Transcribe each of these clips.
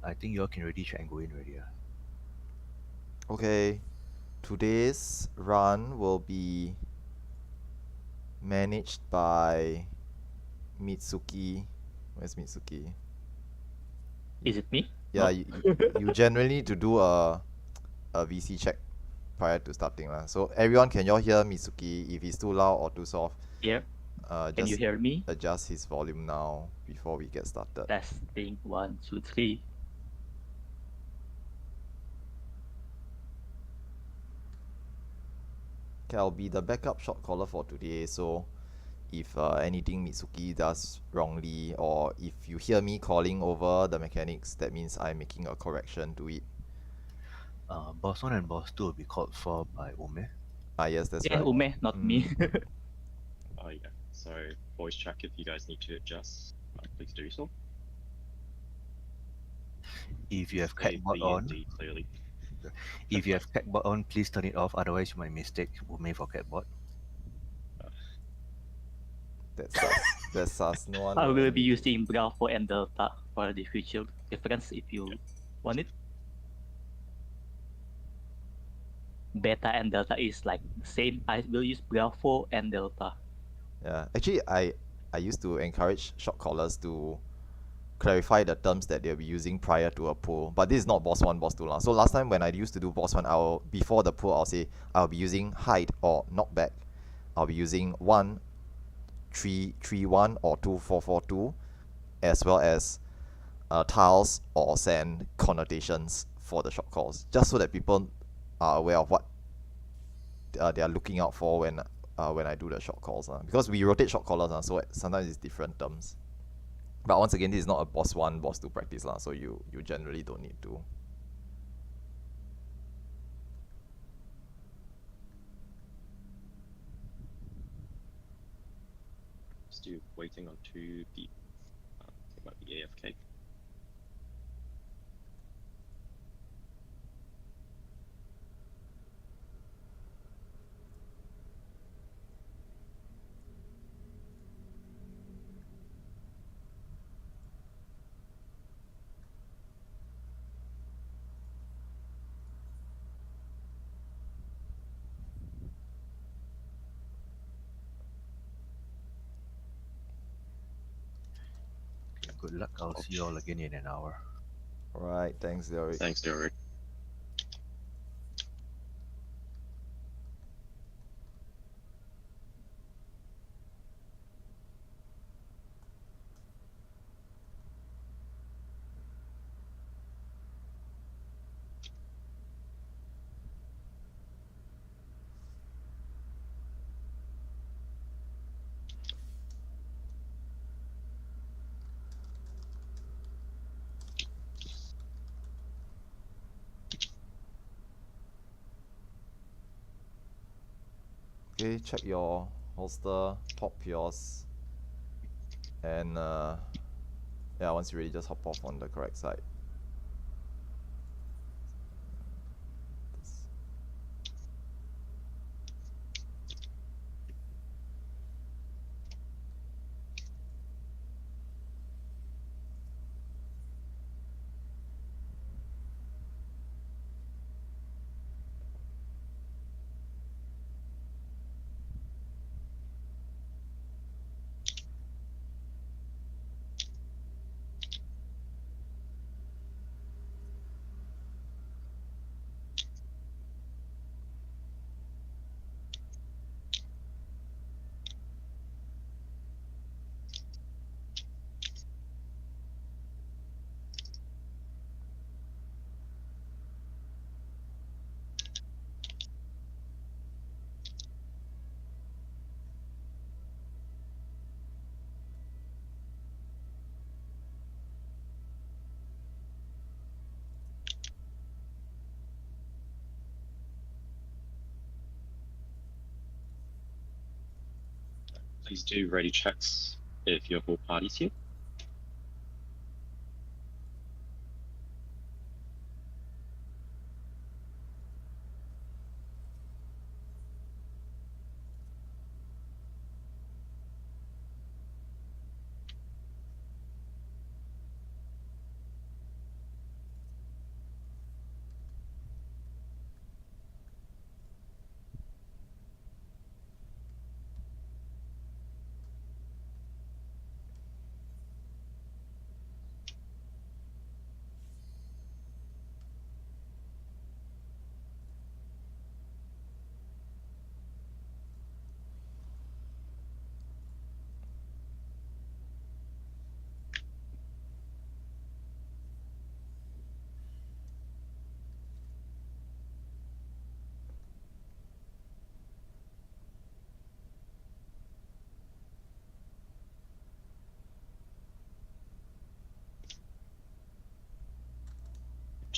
I think you all can already check and go in already. Okay, today's run will be managed by Mitsuki. Where's Mitsuki? Is it me? Yeah, No. you generally need to do a VC check prior to starting lah. So everyone, can y'all hear Mitsuki? If he's too loud or too soft, Yeah. Can you just hear me? adjust his volume now before we get started. Testing 1, 2, 3. Okay, I'll be the backup shot caller for today. So if anything Mitsuki does wrongly, or if you hear me calling over the mechanics, that means I'm making a correction to it. Boss 1 and Boss 2 will be called for by Ume. Ah, yes, that's Yeah, right. Ume, not me. Oh yeah, so voice check if you guys need to adjust, please do so. If you have A, catbot B, on, and D clearly. if you have catbot on, please turn it off. Otherwise, you might mistake Ume for catbot. That's sus. That's sus. No one I knows will be anything. using Bravo and Delta for the future reference if you want it. Beta and Delta is like same. I will use Bravo and Delta. Yeah, actually, I used to encourage shot callers to clarify the terms that they'll be using prior to a pull. But this is not boss one, boss two lah. So last time when I used to do boss one, I'll before the pull I'll say I'll be using hide or knockback. I'll be using 1-3-3-1 or 2-4-4-2, as well as tiles or sand connotations for the shot calls, just so that people are aware of what they are looking out for when I do the shot calls. Because we rotate shot callers, so sometimes it's different terms. But once again, this is not a boss 1, boss 2 practice, so you generally don't need to. Still waiting on 2 people. It might be AFK. Good luck. I'll see you all again in an hour. Alright, thanks, Derek. Thanks, Derek. Okay, check your holster, pop yours, and yeah, once you're ready, just hop off on the correct side. Please do ready checks if you have all parties here.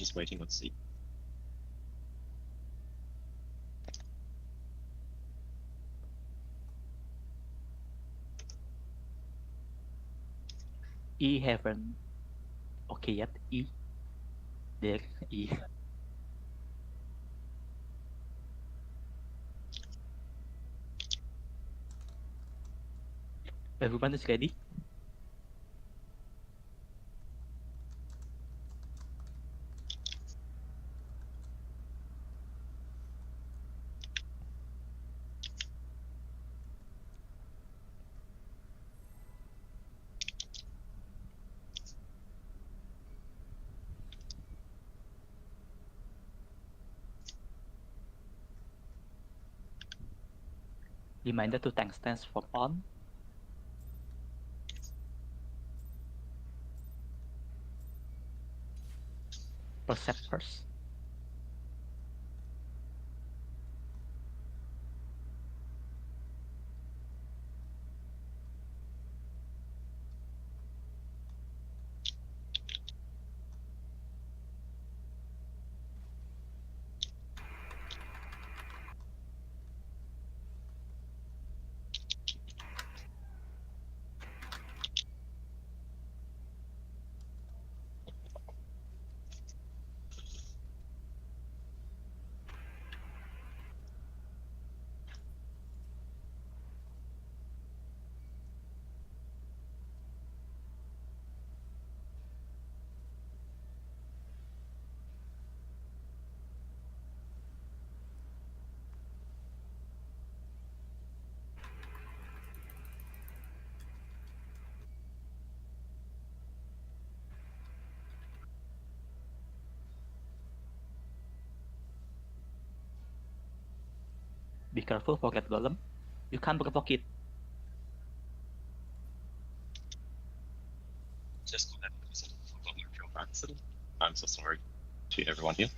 just waiting on C. E haven't. Okay, yet E. There, E. Everyone is ready? Reminder to tank stance from on. Percept first. Be careful for that golem. You can't provoke it. Just go ahead and use it. Forgot my drill by accident. I'm so sorry to everyone here.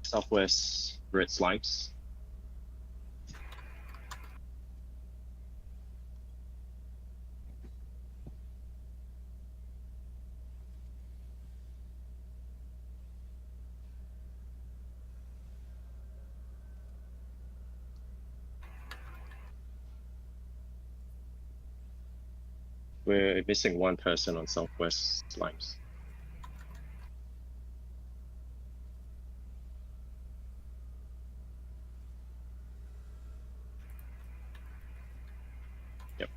Southwest red slimes. We're missing one person on Southwest slimes. Yep.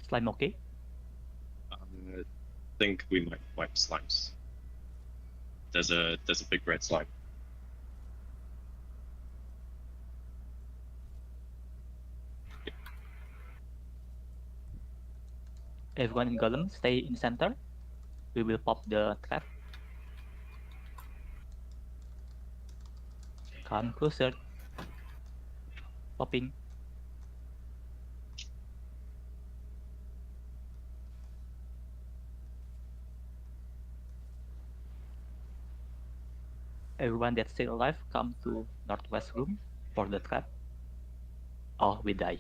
Slime okay? I think we might wipe slimes. There's a big red slime. Everyone in golem, stay in center. We will pop the trap. Come closer. Popping. Everyone that's still alive, come to northwest room for the trap. Or we die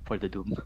for the doom.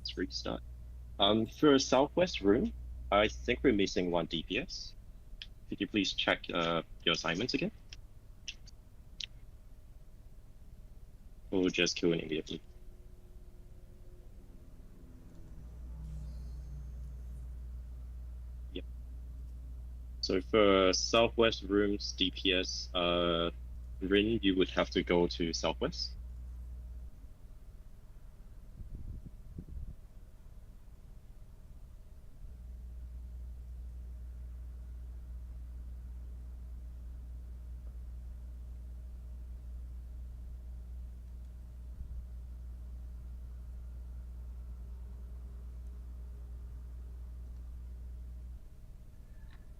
let's restart. For southwest room, I think we're missing 1 DPS. Could you please check your assignments again? Or just kill it immediately. Yep. So for southwest rooms DPS, Rin, you would have to go to southwest.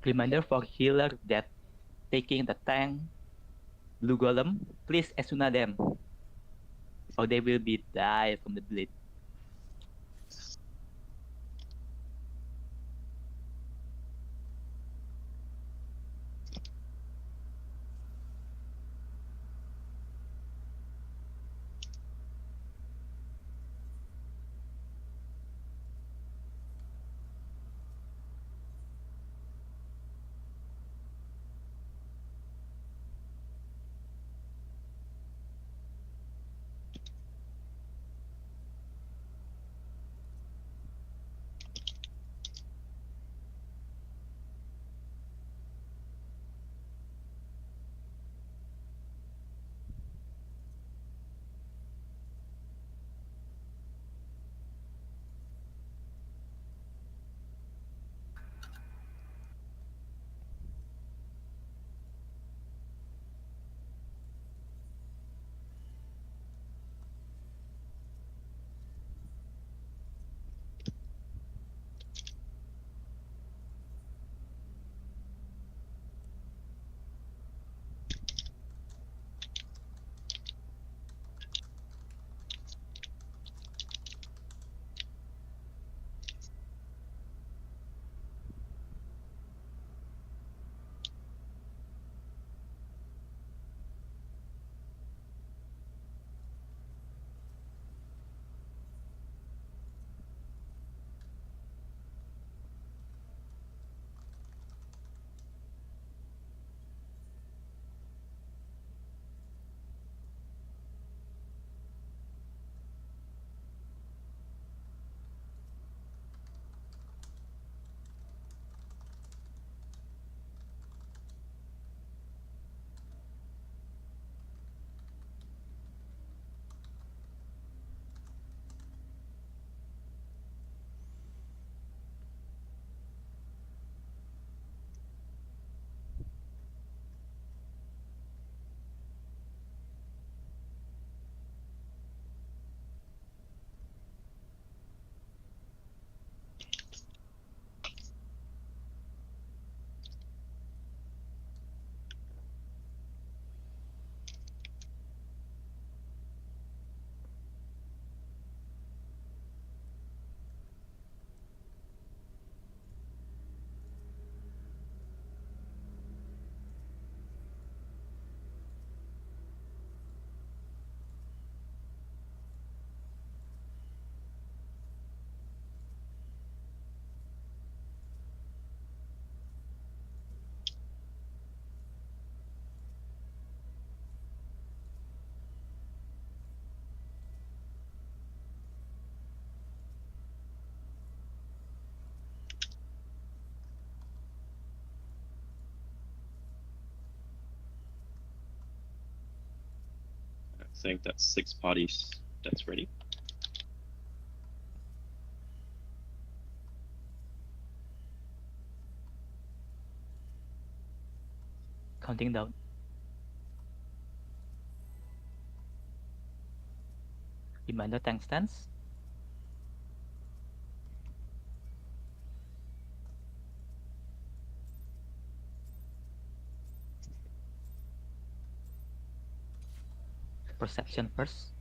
Reminder for healer that taking the tank blue golem, please Asuna them, or they will be die from the bleed. I think that's 6 parties that's ready. Counting down. Reminder tank stance. Perception first.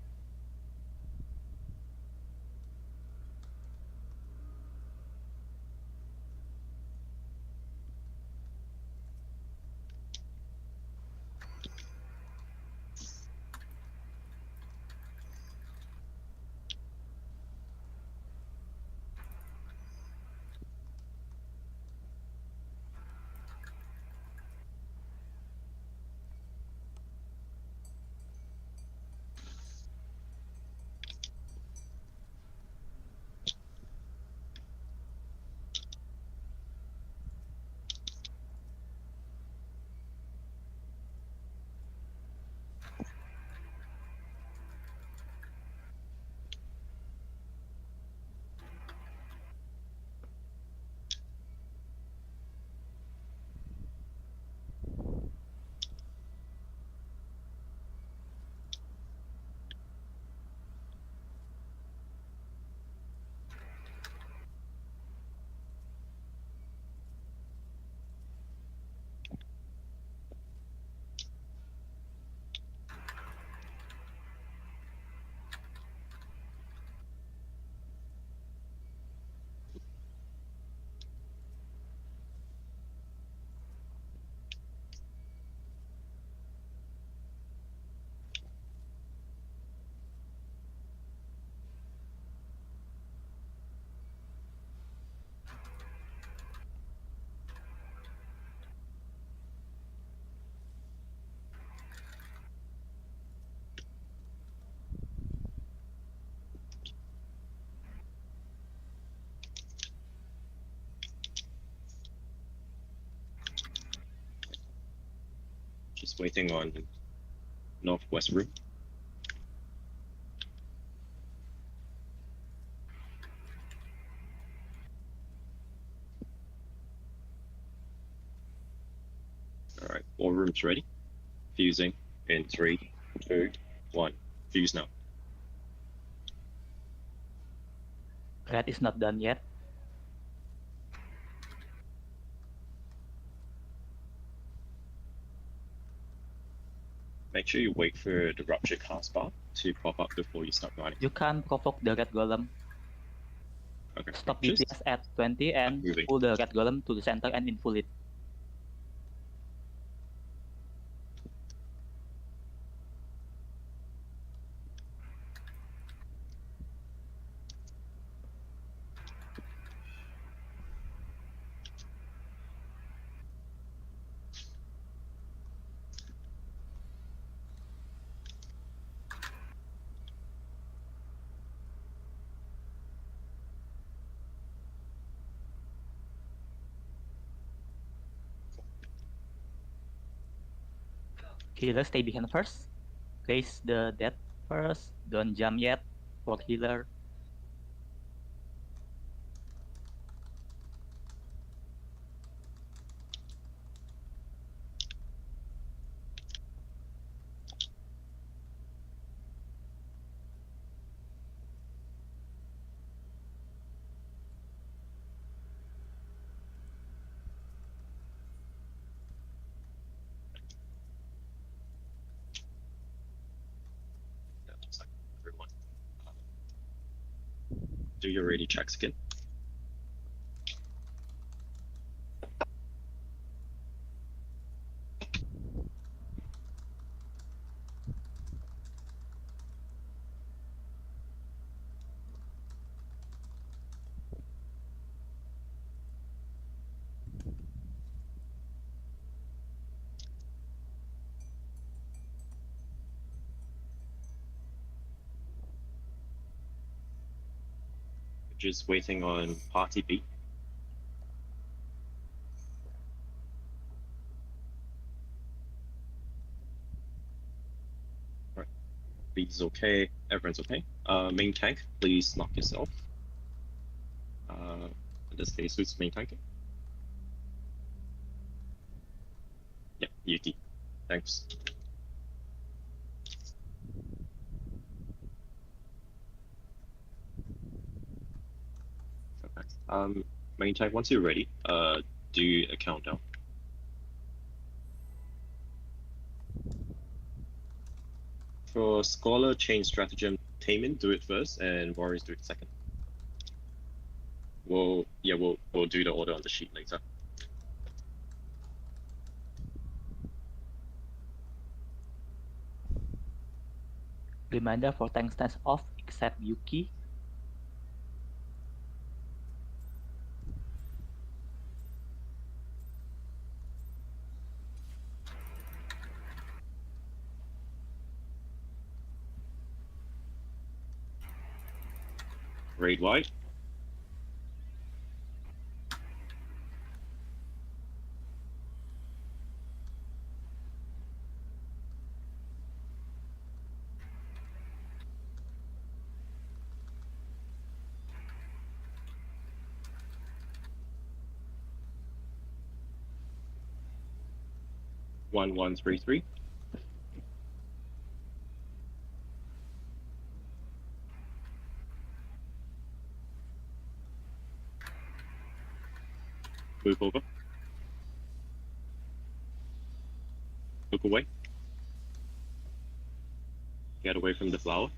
Just waiting on northwest room. All right, all rooms ready. Fusing in 3, 2, 1. Fuse now. Red is not done yet. Make sure you wait for the rupture cast bar to pop up before you start running. You can provoke the red golem. Okay. Stop Just DPS at 20 and moving. pull the red golem to the center and infull it. Healer, stay behind first. Place the dead first. Don't jump yet for healer. That looks like everyone. Do your ready checks again. Just waiting on party B. Right. B's okay. Everyone's okay. Main tank, please knock yourself. In this case, who's main tanking? Yeah, UT. Thanks. Okay. Main tank, once you're ready, do a countdown. For Scholar, Chain Stratagem, Taemin, do it first, and Warriors do it second. We'll do the order on the sheet later. Reminder for tank stands off except Yuki. Raid wide. One, 1, 3, 3. Move over. Look away. Get away from the flower.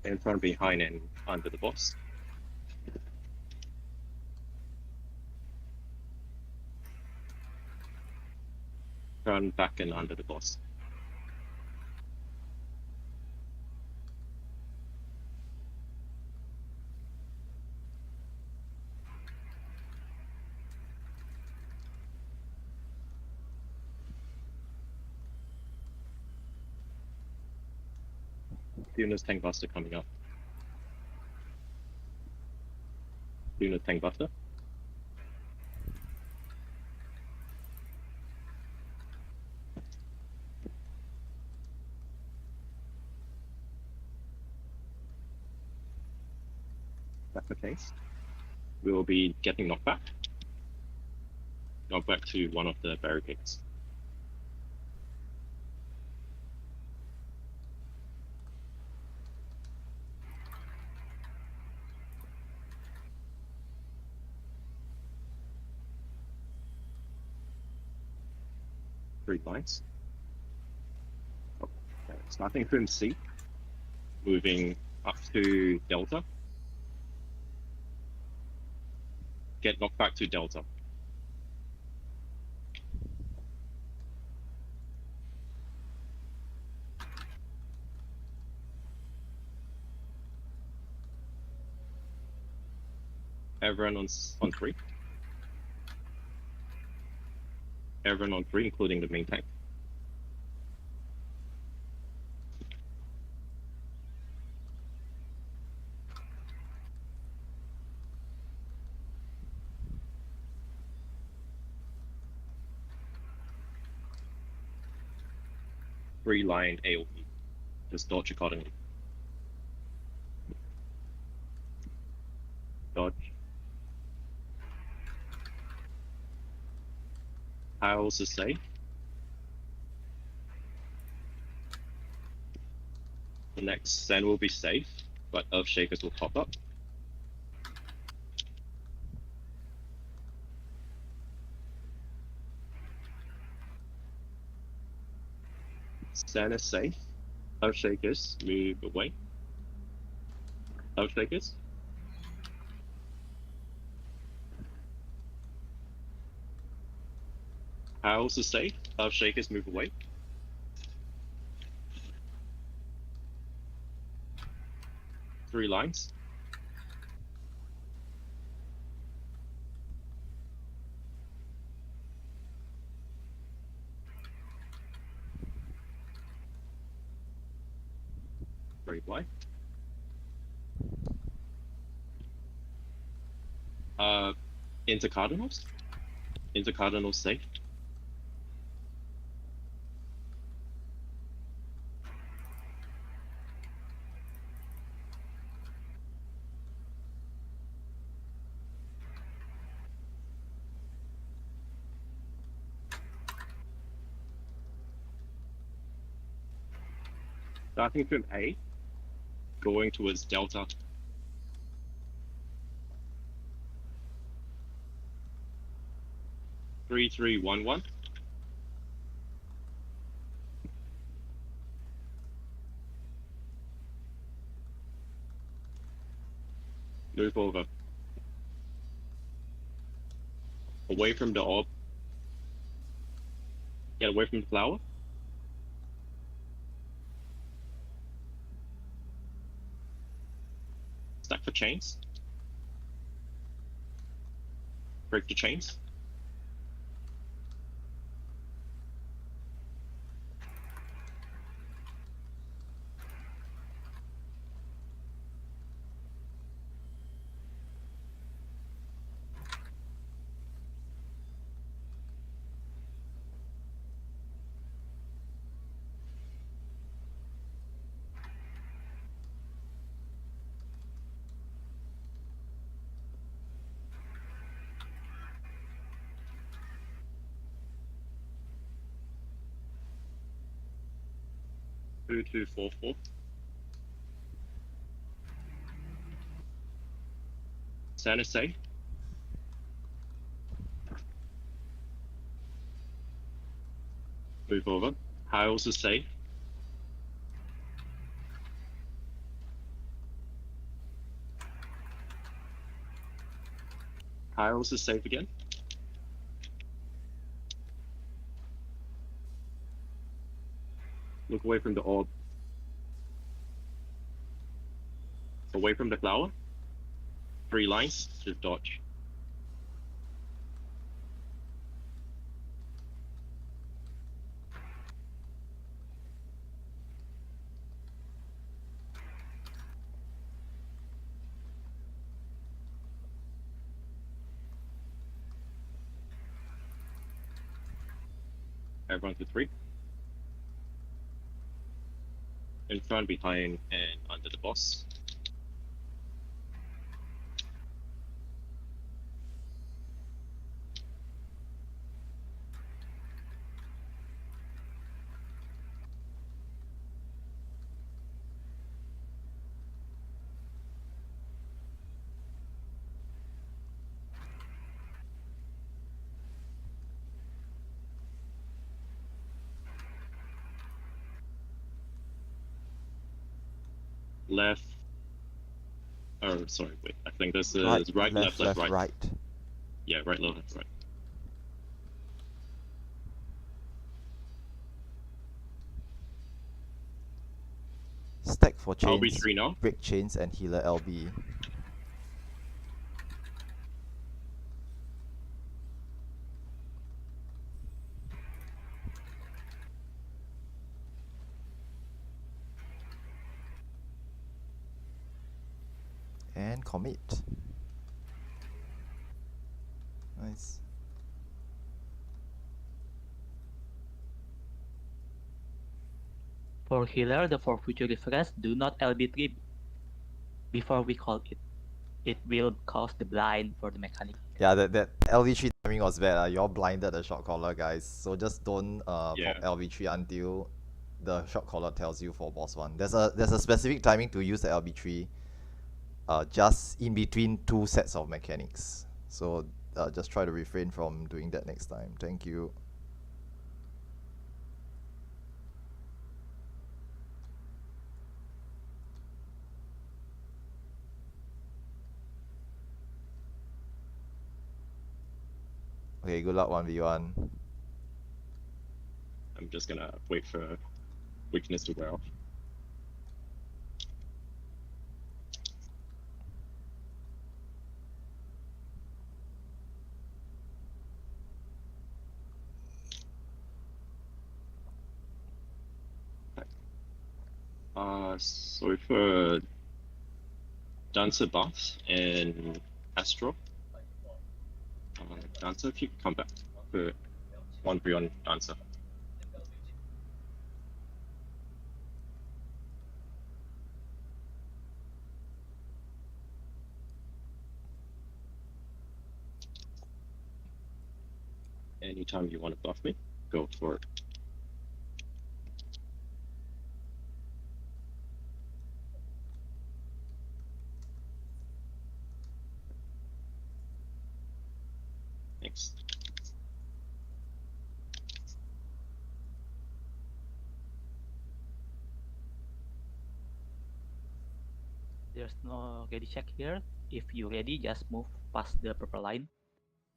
In front, behind, and under the boss. Turn back and under the boss. Funer's Tank Buster coming up. Lunar tank buster. That's the case. We will be getting knocked back. Knocked back to one of the barricades. Three lines. Okay. Starting from C, moving up to Delta. Get knocked back to Delta. Everyone on 3. Everyone on 3, including the main tank. Three line AOE. Just dodge accordingly. Dodge. I also say the next Zen will be safe, but Earth Shakers will pop up. Zen is safe. Earth Shakers move away. Earth Shakers. I also say Earth Shakers move away. Three lines. Very wide. Into Cardinals. Into Cardinals safe. Starting from A, going towards Delta. Three, 1, 1. Move over. Away from the orb. Get away from the flower. Stack for chains. Break the chains. Two, 2, 4, 4. Santa safe. Move over. Hiles is safe. Hiles is safe again. Look away from the orb. Away from the flower. 3 lines, just dodge. Everyone to 3. In front, behind, and under the boss. Left. Oh, sorry, wait. I think this is right, left, right. Yeah, right, left, right. Stack for chains, LB3 now. break chains, and healer LB. And commit. Nice. For healer, the for future reference, do not LB3 before we call it. It will cause the blind for the mechanic. Yeah, that LV3 timing was bad. You all blinded the shot caller, guys. So just don't Yeah. pop LV3 until the shot caller tells you for boss 1. There's a specific timing to use the LB3. Just in between 2 sets of mechanics. So just try to refrain from doing that next time. Thank you. Okay, good luck 1v1. I'm just gonna wait for weakness to wear off. Sorry for Dancer buffs and Astro. Dancer, if you come back for 1v1 Dancer. Anytime you want to buff me, go for it. Thanks. There's no ready check here. If you're ready, just move past the purple line.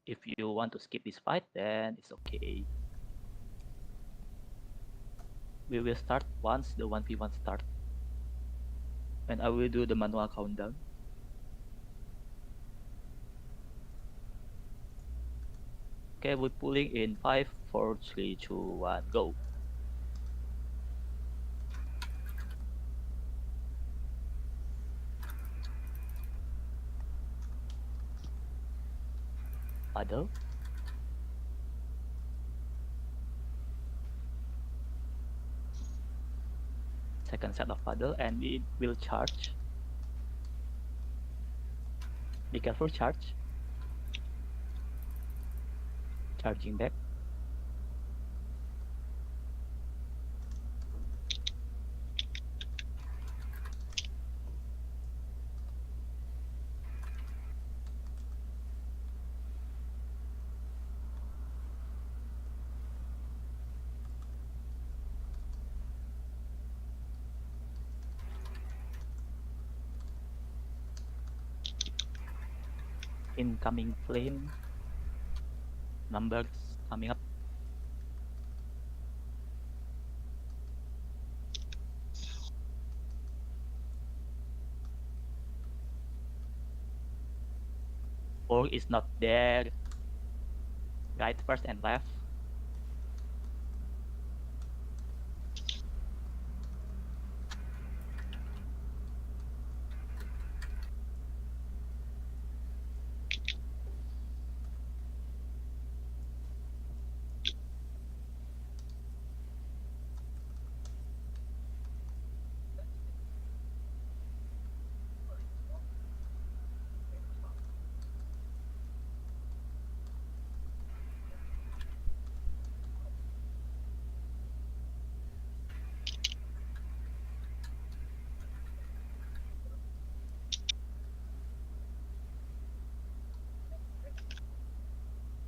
If you want to skip this fight, then it's okay. We will start once the 1v1 start. And I will do the manual countdown. Okay, we're pulling in 5, 4, 3, 2, 1, go. Paddle. Second set of paddle, and it will charge. Be careful, charge. Charging back. Incoming flame. Numbers coming up. Or is not there. Right first and left.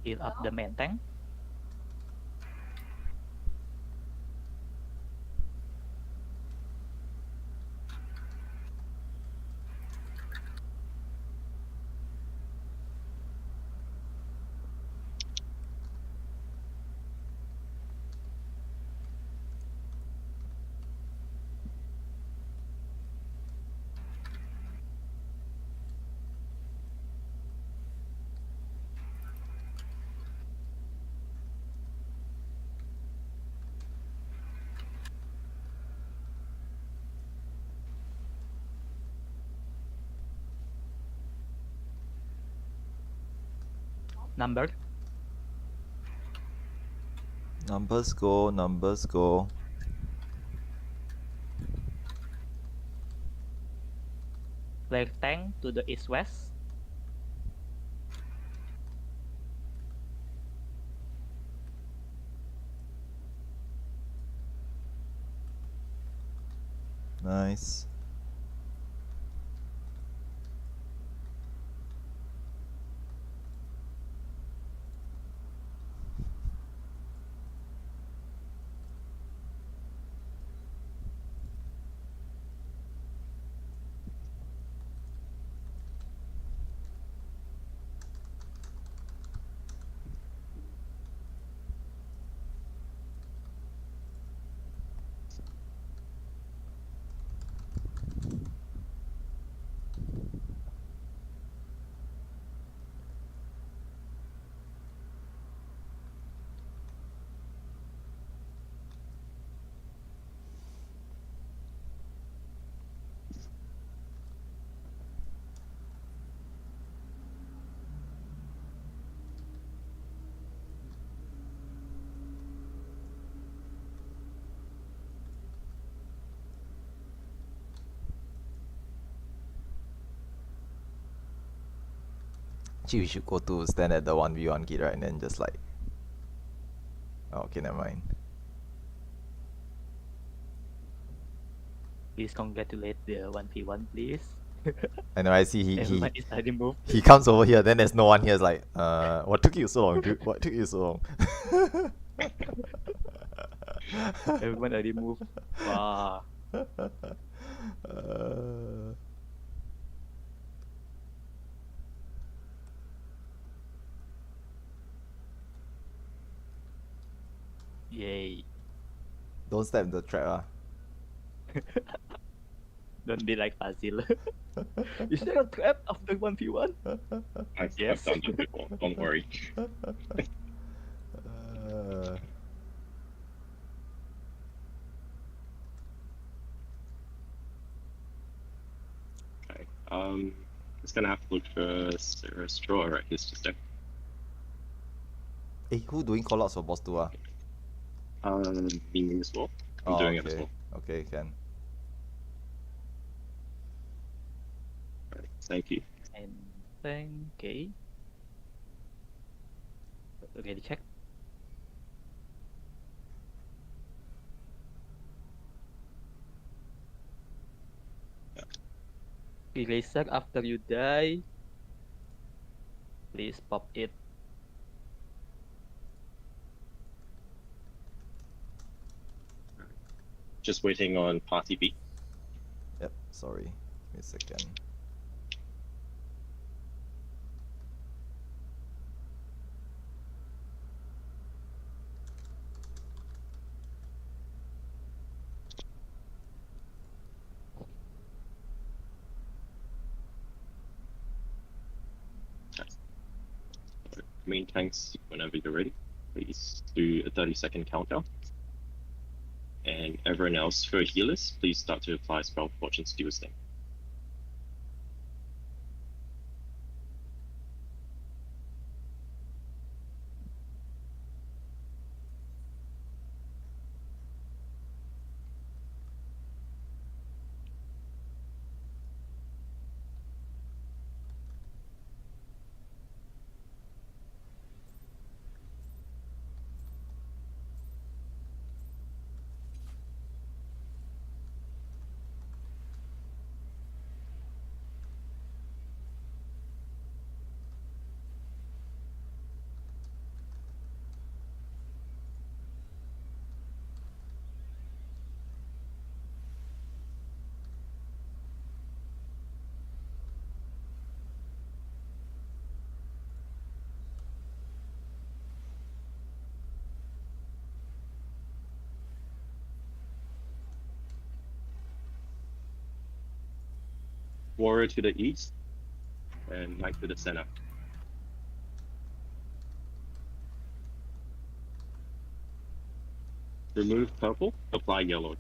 Heal up the main tank. Number. Numbers go, numbers go. Clear tank to the east-west. Nice. Actually, we should go to stand at the 1v1 gate, right? And then just like... Oh, okay, never mind. Please congratulate the 1v1, please. I know, I see Everyone is already moved. he comes over here, then there's no one here. It's like, what took you so long, dude? What took you so long? Everyone already moved. Wow. Yay. Don't step in the trap, ah. Don't be like Fazil. Is there a trap after 1v1? I've Yes. done that before. Don't worry. Okay. It's gonna have to look for Sarah's draw, right? He's just there. Hey, who doing callouts for boss 2, ah? Me as well. I'm doing it as well. Okay, can. Right. Thank you. And thank okay. Ready check. Eraser after you die. Please pop it. Just waiting on party B. Yep, sorry. Give me a second. Main tanks, whenever you're ready, please do a 30-second countdown. And everyone else, for healers, please start to apply spell Fortune Steward's thing. Warrior to the east, and Knight to the center. Remove purple, apply yellow.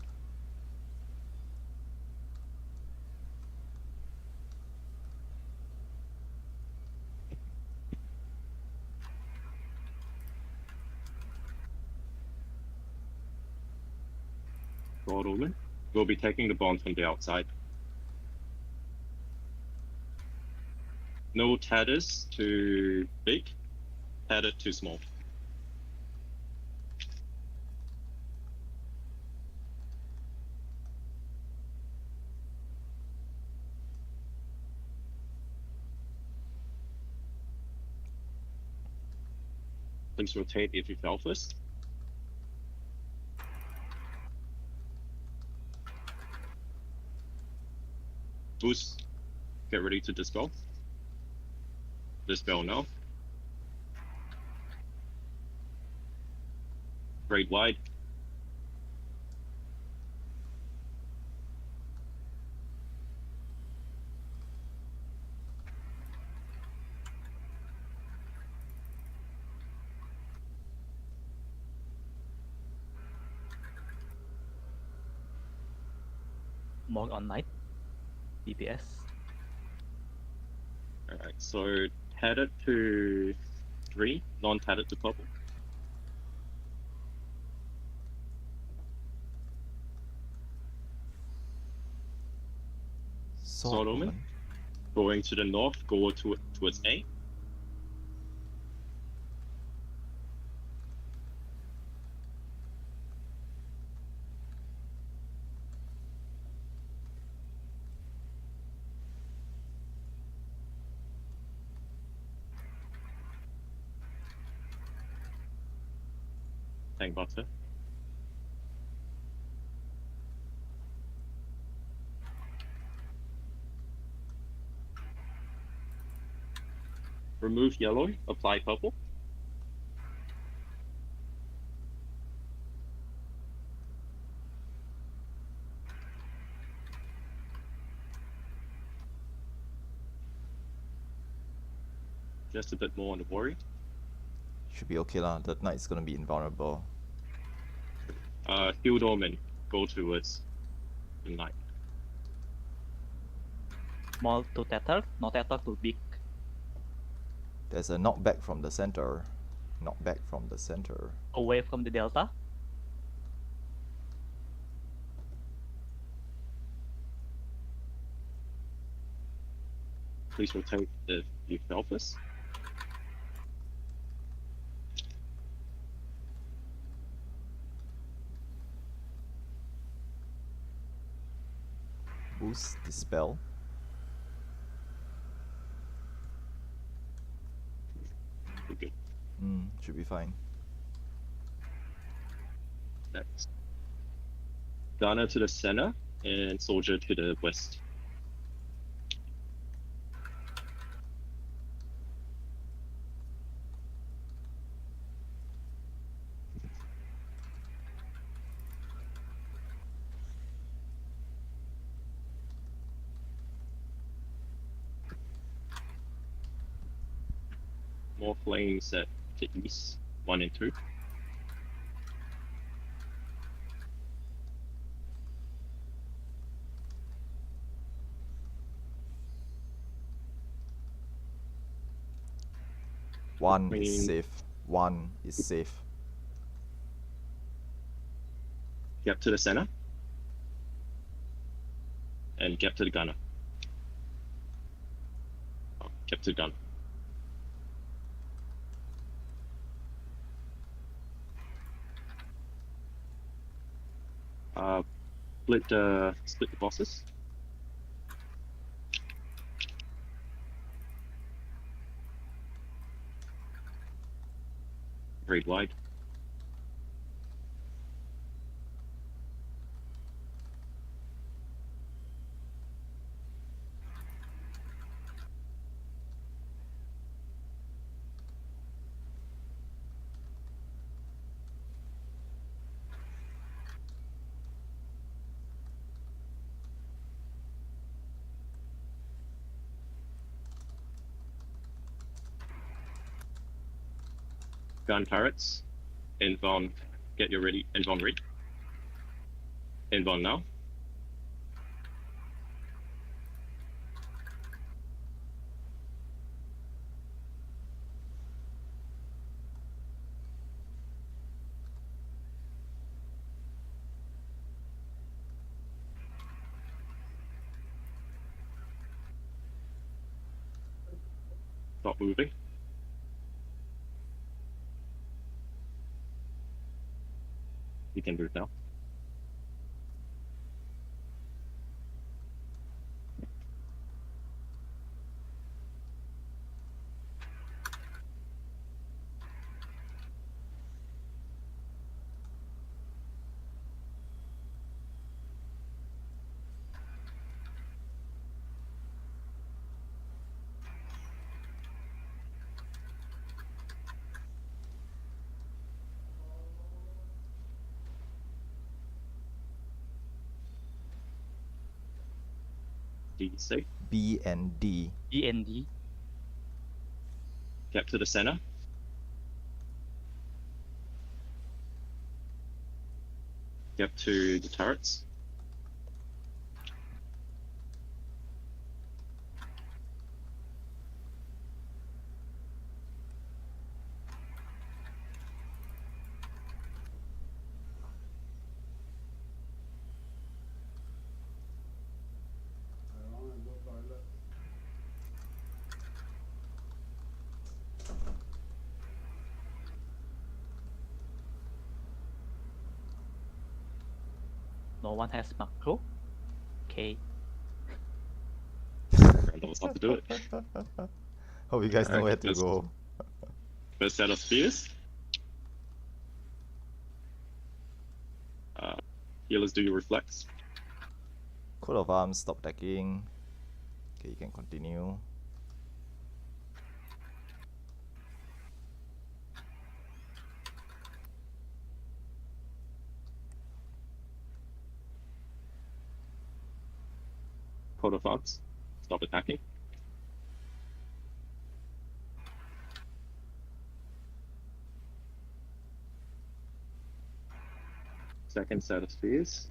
God Omen. We'll be taking the bond from the outside. No tatters too big, tattered too small. Please rotate if you fell first. Boost. Get ready to dispel. Dispel now. Great wide. More on Knight. DPS. Alright, so tattered to green, non-tattered to purple. Sword Omen. Going to the north, go towards A. Tank butter. Remove yellow, apply purple. Just a bit more on the warrior. Should be okay lah. The knight's gonna be invulnerable. Field Omen, go towards the knight. Small to tatter, no tatter too big. There's a knockback from the center. Knockback from the center. Away from the delta. Please rotate if you fell first. Boost, dispel. Okay, Should be fine. next. Gunner to the center and soldier to the west. More flames at the east, 1 and 2. One is Queen. safe. One is safe. Gap to the center. And gap to the gunner. Oh, gap to the gunner. Split the bosses. Very wide. gun turrets. Inbound, get your ready. Inbound ready. Inbound now. Stop moving. You can do it now. D safe. B and D. GND. Get to the center. Get to the turrets. No one has macro. Okay. Everyone knows how to do it. Hope you guys know Alright, where to let's- go. First set of spears. Healers, do your reflex. Coat of arms, stop attacking. Okay, you can continue. Coat of arms. Stop attacking. Second set of spears.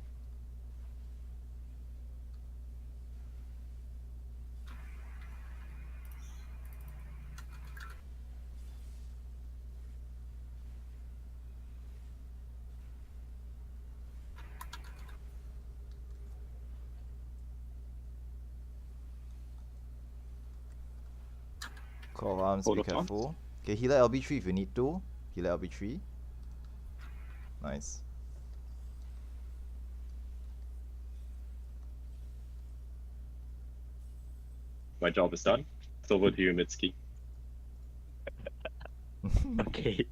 Coat of arms, Coat be of arms. careful. Okay, healer LB3 if you need to. Healer LB3. Nice. My job is done. It's over to you, Mitsuki. Okay.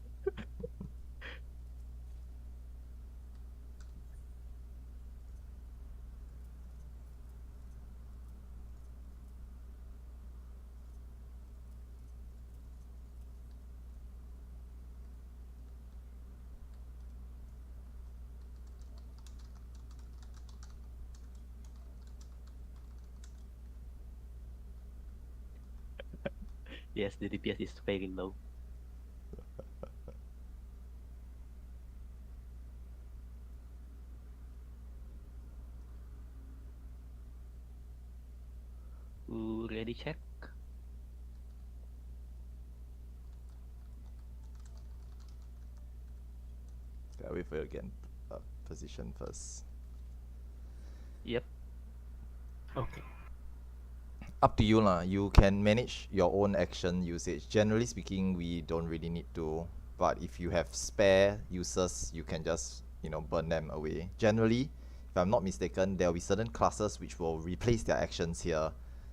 Yes, the DPS is very low. Ooh, ready check. Yeah, wait for you again. Position first. Yep. Okay. Up to you lah. You can manage your own action usage. Generally speaking, we don't really need to. But if you have spare uses, you can just burn them away. Generally, if I'm not mistaken, there will be certain classes which will replace their actions here.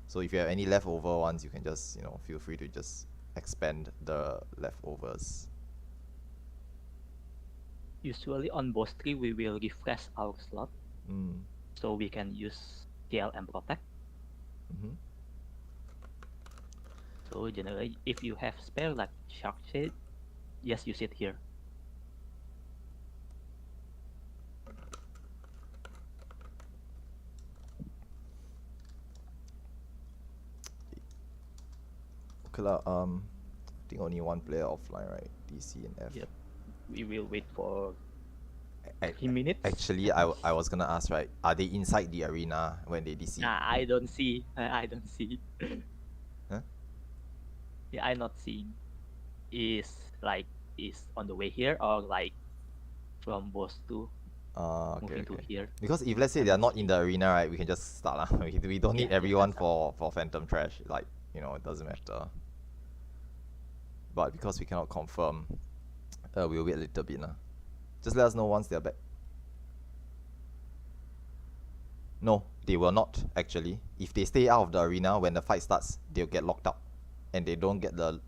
So if you have any leftover ones, you can just feel free to just expand the leftovers. Usually on boss tree we will refresh our slot Mm. so we can use TL and protect. Mm-hmm. So generally, if you have spare like shark shade, just use it here. Okay lah. I think only one player offline, right? DC and F. Yep. We will wait for A- 3 minutes. Actually, I was gonna ask, right? Are they inside the arena when they DC? Nah, I don't see. I don't see. Huh? Yeah, I'm not seeing. Is on the way here or like from boss to Okay, moving to okay. here? Because if let's say I'm they are not not in the arena, right, we can just start lah. We don't need Yeah, everyone that's all. for Phantom Trash. Like, you know, it doesn't matter. But because we cannot confirm, we'll wait a little bit lah. Just let us know once they're back. No, they will not actually. If they stay out of the arena when the fight starts, they'll get locked out, and they don't get the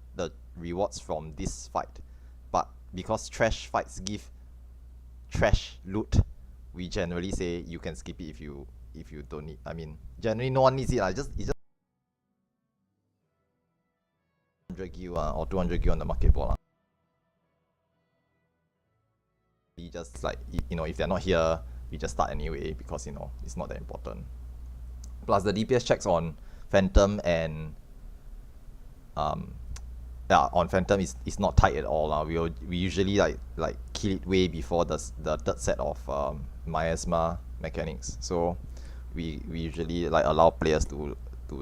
rewards from this fight. But because trash fights give trash loot, we generally say you can skip it if you don't need. I mean, generally no one needs it. It's just 100 gil or 200 gil on the market ball. We just like you know, if they're not here, we just start anyway because you know it's not that important. Plus the DPS checks on Phantom and yeah, on Phantom is not tight at all. We usually like kill it way before the third set of miasma mechanics. So we usually like allow players to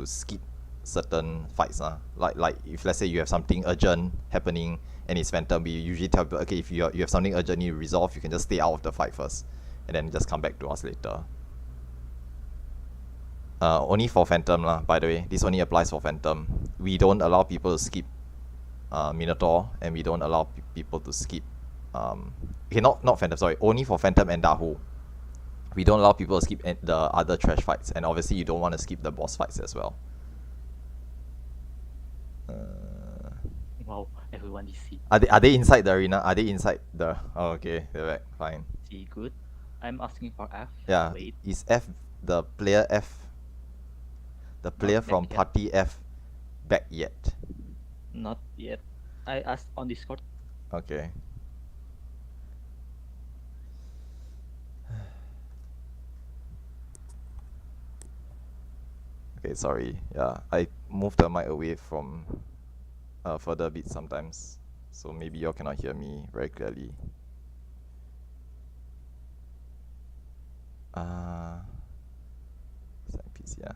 skip certain fights. Like if let's say you have something urgent happening and it's Phantom, we usually tell people, okay, if you have something urgent you resolve, you can just stay out of the fight first and then just come back to us later. Only for Phantom lah, by the way. This only applies for Phantom. We don't allow people to skip Minotaur, and we don't allow people to skip okay, not Phantom, sorry, only for Phantom and Dahu. We don't allow people to skip the other trash fights, and obviously you don't want to skip the boss fights as well. Wow, everyone is see. Are they inside the arena? Are they inside the... Oh, okay, they're back, fine. See, good. I'm asking for F. Yeah, Wait, is F, the player F, the player back from yet. party F back yet? Not yet. I asked on Discord. Okay. Okay, sorry. Yeah, I moved the mic away from further a bit sometimes, so maybe y'all cannot hear me very clearly. Yeah.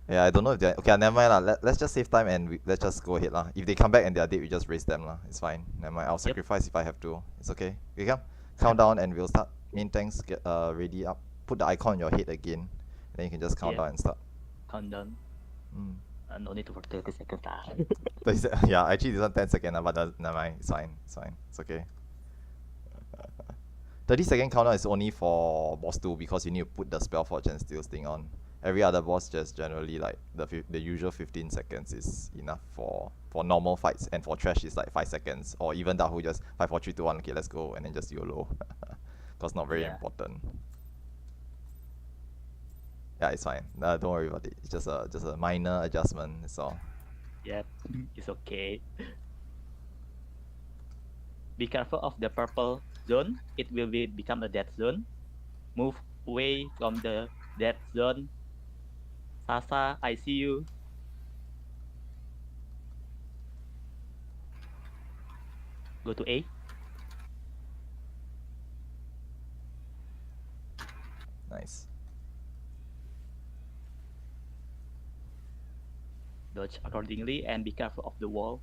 Yeah, I don't know if they're... Okay, never mind lah. Let's just save time and let's just go ahead lah. If they come back and they're dead, we just raise them lah. It's fine. Never mind. I'll sacrifice if I have to. It's okay. Okay, come. Count down and we'll start. Main tanks get ready up. Put the icon on your head again. Then you can just count down and start. Countdown. No need to for 30 seconds lah. Yeah, actually this one 10 seconds lah, but never mind. It's fine. It's fine. It's okay. 30-second countdown is only for boss 2 because you need to put the Spellforge and Steel Sting on. Every other boss just generally like the usual 15 seconds is enough for normal fights, and for trash is like 5 seconds, or even that who just 5, 4, 3, 2, 1, okay, let's go, and then just YOLO. Cause not very important. Yeah, it's fine. Don't worry about it. It's just a minor adjustment. That's all. Yep, it's okay. Be careful of the purple zone. It will become a dead zone. Move away from the dead zone. Sasa, I see you. Go to A. Nice. Dodge accordingly and be careful of the wall.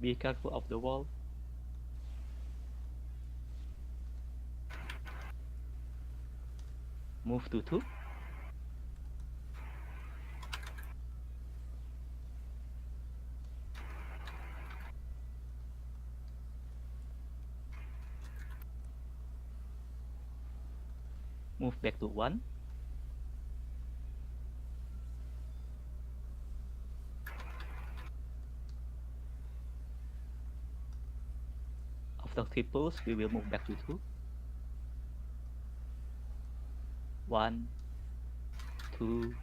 Be careful of the wall. Move to 2. Move back to 1. After triples, we will move back to 2. 1, 2,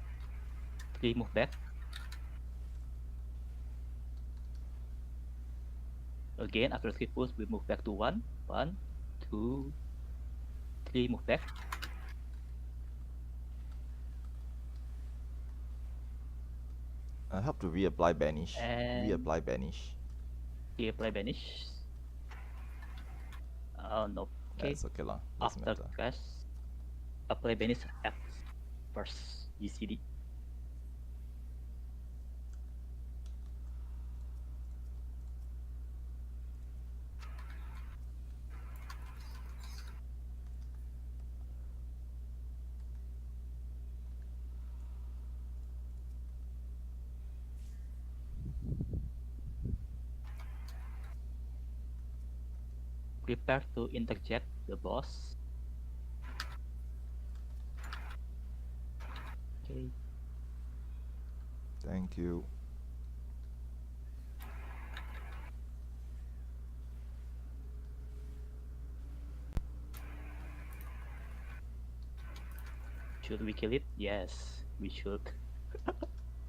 3, move back. Again, after triples, we move back to 1. 1, 2, 3 move back. I have to reapply banish. And Reapply banish. reapply banish. Oh no. Okay. That's okay lah. Doesn't After matter. crash, apply banish at first GCD. Prepare to interject the boss. Okay. Thank you. Should we kill it? Yes, we should.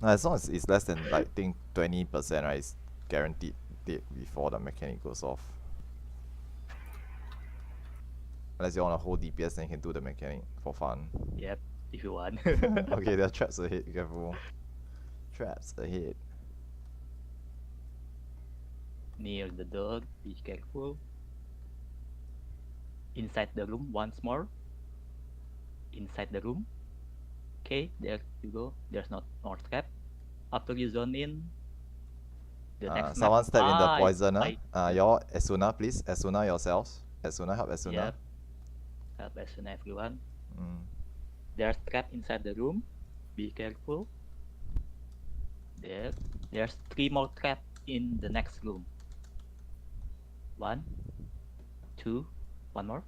As long as it's less than like think 20%, right? It's guaranteed dead before the mechanic goes off. Unless you want to hold DPS, then you can do the mechanic for fun. Yep, if you want. Okay, there are traps ahead. Be careful. Traps ahead. Near the door, be careful. Inside the room once more. Inside the room. Okay, there you go. There's not more trap. After you zone in, the next Someone map. step in the poison. I- Y'all, Asuna, please. Asuna yourselves. Asuna, help Asuna. Yep. Help as soon everyone. Mm. There's trap inside the room. Be careful. There's 3 more trap in the next room. 1, 2, 1 more.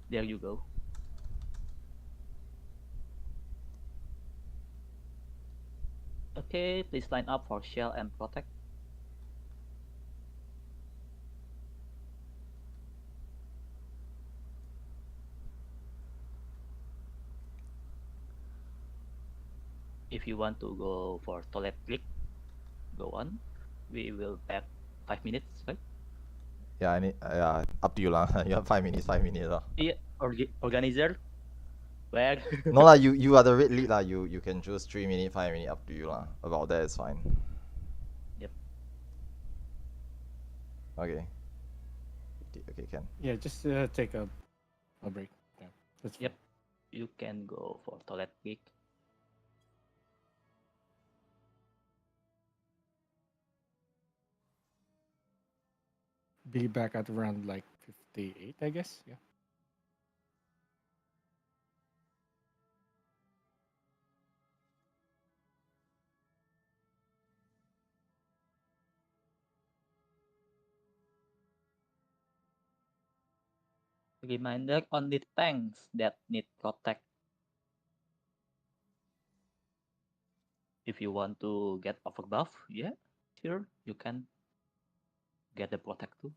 There you go. Okay, please line up for shell and protect. If you want to go for toilet break, go on. We will back 5 minutes, right? Yeah, I need. Up to you lah. You have 5 minutes. 5 minutes lah. Yeah, organizer. Where? No lah. You are the red lead lah. You can choose 3 minutes, 5 minutes. Up to you lah. About that is fine. Yep. Okay. Okay, can. Yeah, just take a break. Yeah, that's Yep. You can go for toilet break. Be back at around like 58, I guess. Yeah. Reminder, only tanks that need protect. If you want to get overbuff, yeah, sure, you can get the protect too.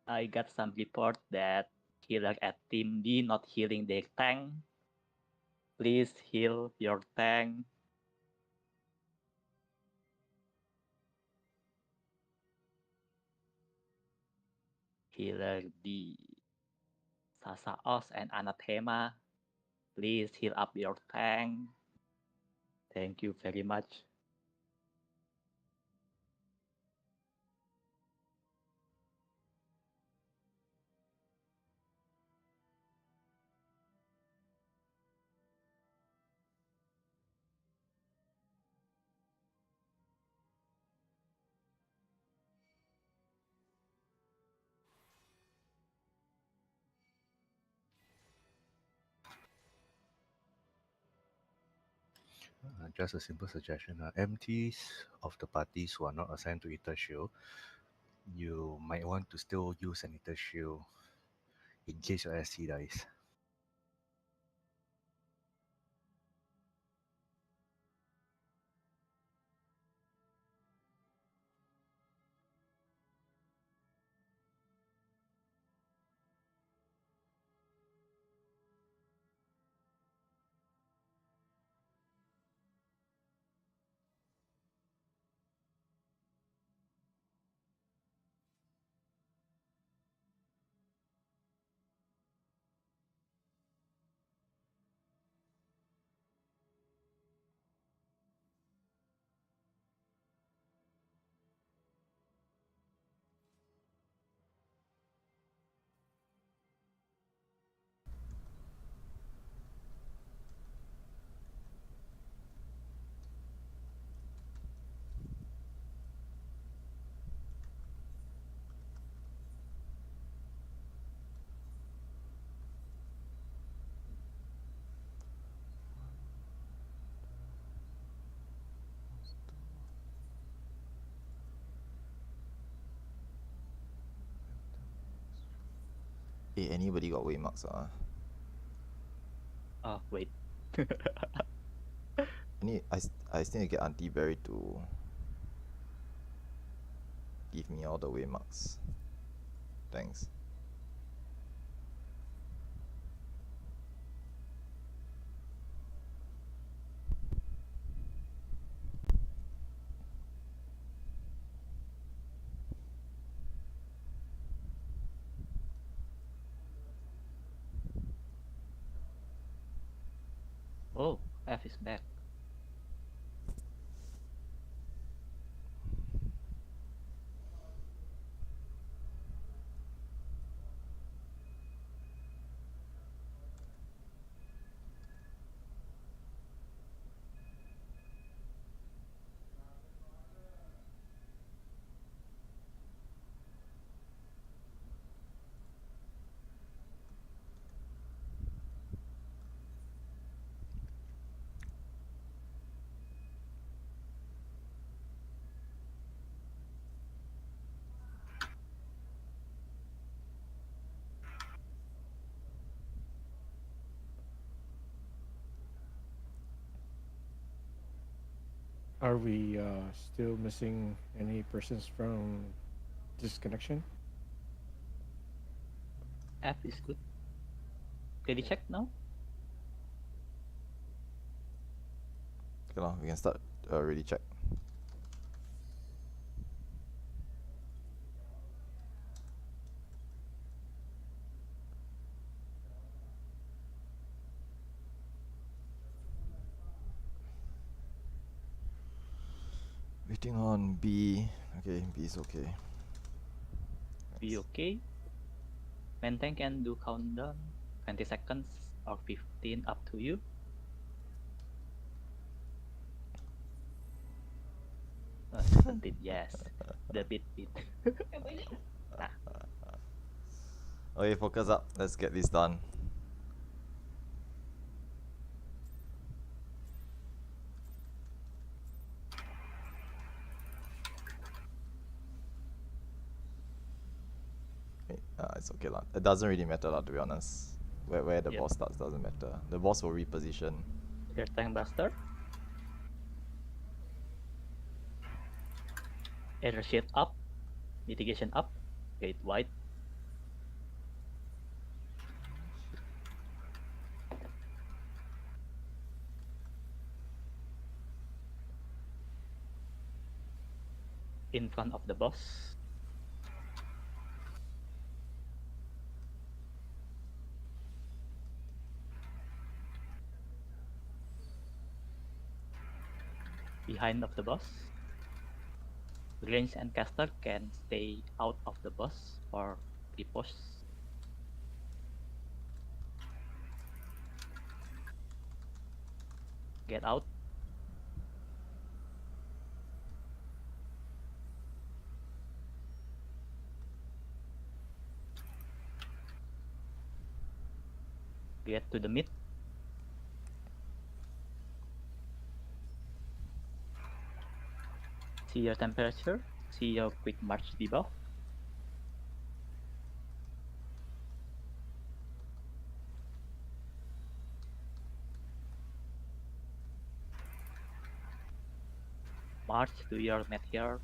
I got some report that healer at team D not healing their tank. Please heal your tank. Healer D, Sasaos and Anathema, please heal up your tank. Thank you very much. Just a simple suggestion. MTs of the parties who are not assigned to Ether Shield, you might want to still use an Ether Shield in case your SC dies. Hey, anybody got waymarks? Wait. I still need to get Auntie Berry to give me all the waymarks. Thanks. Oh, F is back. Are we still missing any persons from disconnection? F is good. Ready check now? Okay, we can start ready check. Waiting on B. Okay, B is okay. Be Nice. okay. Maintain can do countdown 20 seconds or 15, up to you. Oh, 17, yes. The beat. Okay, focus up. Let's get this done. It's okay lah. It doesn't really matter lah, to be honest. Where the Yep. boss starts doesn't matter. The boss will reposition. Air tank blaster. Air shield up. Mitigation up. Gate wide. In front of the boss. Behind of the boss. Range and caster can stay out of the boss for pre-push. Get out. Get to the mid. See your temperature. See your quick march debuff. March to your meteor.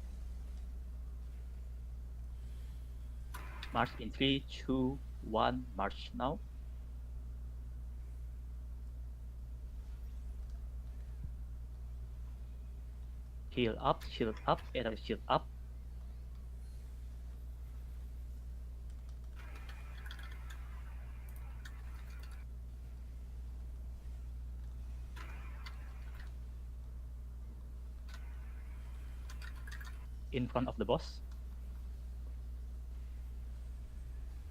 March in 3, 2, 1. March now. Heal up, shield up, error shield up. In front of the boss.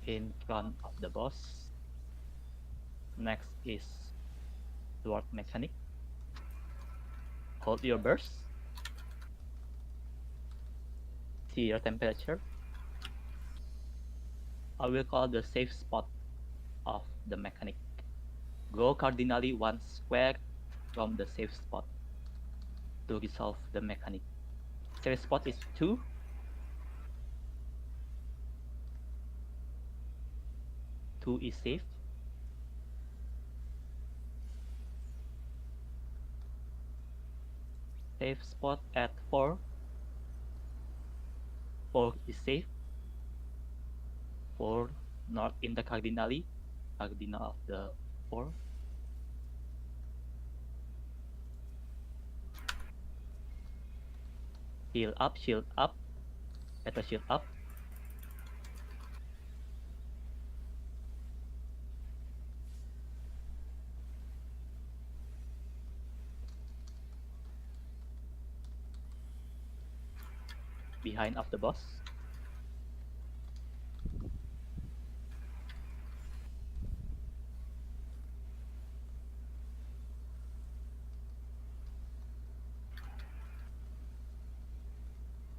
In front of the boss. Next is Sword Mechanic. Hold your burst. See your temperature. I will call the safe spot of the mechanic. Go cardinally 1 square from the safe spot to resolve the mechanic. Safe spot is 2. 2 is safe. Safe spot at 4. 4 is safe. 4 not in the cardinal of the 4. Shield up, better shield up. Behind of the boss.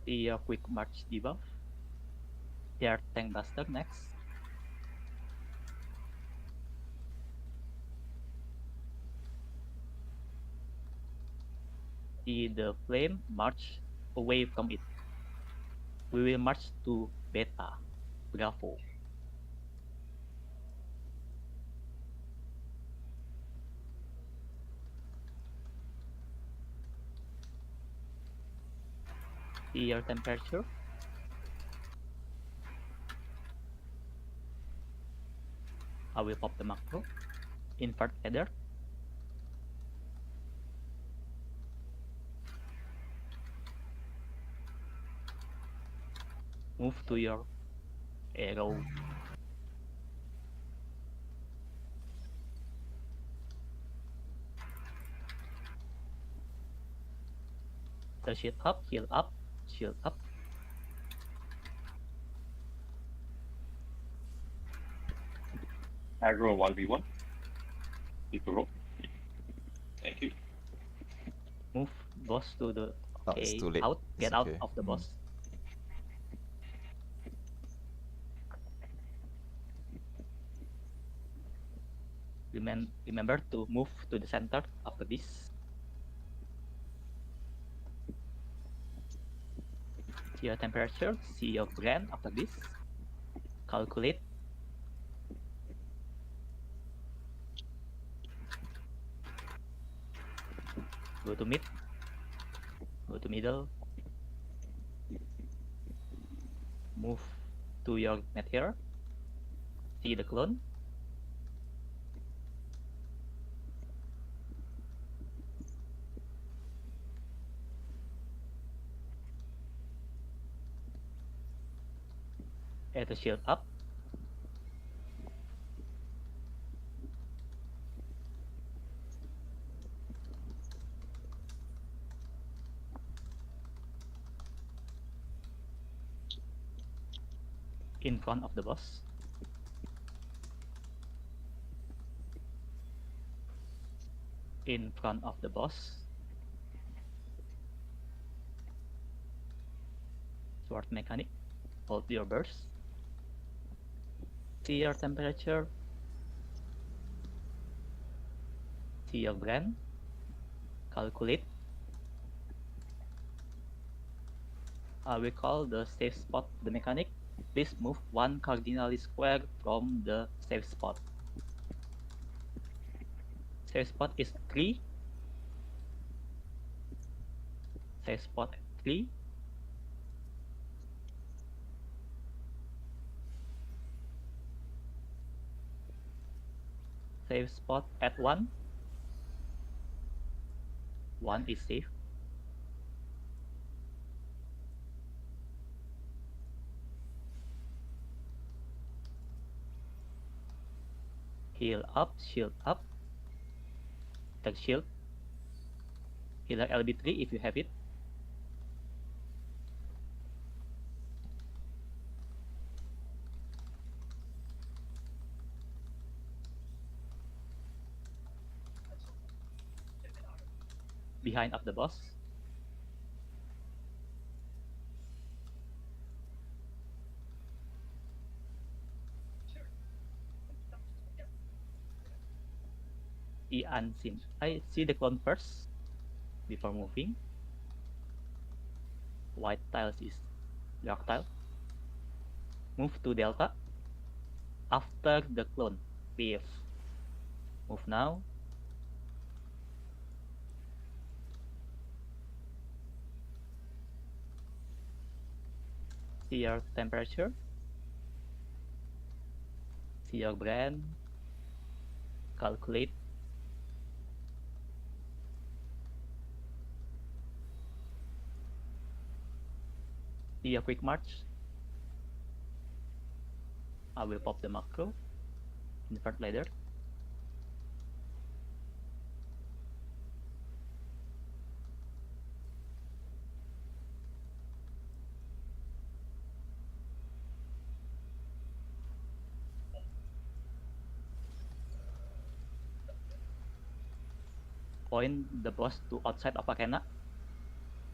The quick march debuff. Their tank buster next. See the flame march away from it. We will march to beta. Bravo. See your temperature. I will pop the macro. Invert header. Move to your arrow. The shield up, shield up, shield up. Aggro 1v1. Keep a roll. Thank you. Move boss to the It's too late. out. It's Get out okay. of the boss. Remember to move to the center after this. See your temperature, see your brand after this. Calculate. Go to mid. Go to middle. Move to your meteor. See the clone. Add the shield up. In front of the boss. In front of the boss. Sword mechanic. Hold your burst. See your temperature. See your brand. Calculate. I will call the safe spot the mechanic. Please move 1 cardinally square from the safe spot. Safe spot is 3. Safe spot at 3. Safe spot at 1. 1 is safe. Heal up, shield up. Take shield. Healer LB3 if you have it. Behind of the boss. The unseen. I see the clone first before moving. White tiles is dark tile. Move to delta. after the clone. Leave. Move now. See your temperature. See your brand. Calculate. See your quick march. I will pop the macro. Invert ladder. Point the boss to outside of arena.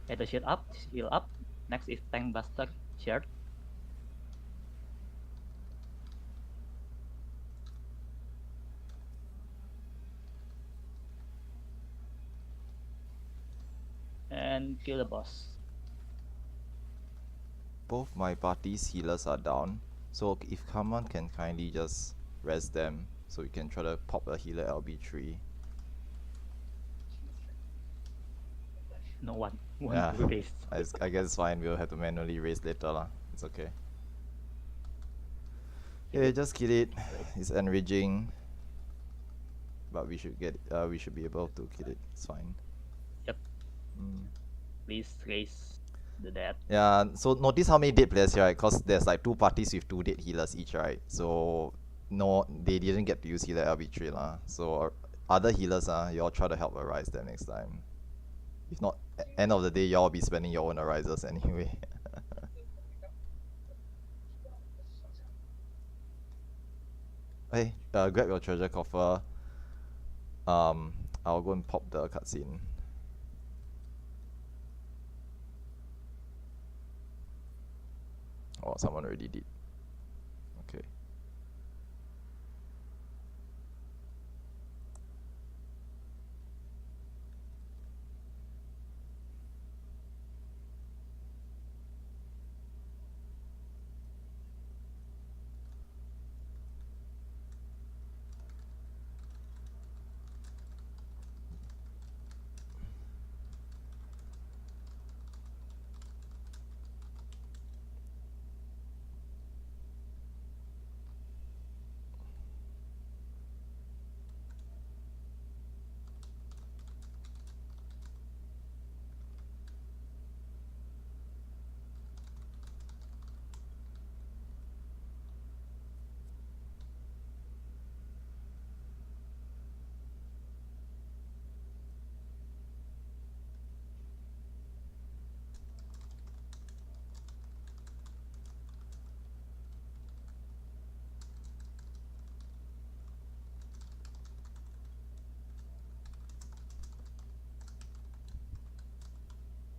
Get the shield up, heal up. Next is tank buster shield. And kill the boss. Both my party's healers are down, so if Kaman can kindly just rest them, so we can try to pop a healer LB3. No one Yeah. want to raise. I guess it's fine, we'll have to manually raise later lah. It's okay. Yeah, just kill it. It's enraging. But we should be able to kill it. It's fine. Yep. Mm. Please raise the dead. Yeah, so notice how many dead players here, right? Cause there's like 2 parties with 2 dead healers each, right? So no, they didn't get to use healer LB3 lah. So other healers, you all try to help Arise them next time. If not, end of the day, y'all be spending your own Arises anyway. Hey, grab your treasure coffer. I'll go and pop the cutscene. Oh, someone already did. Okay.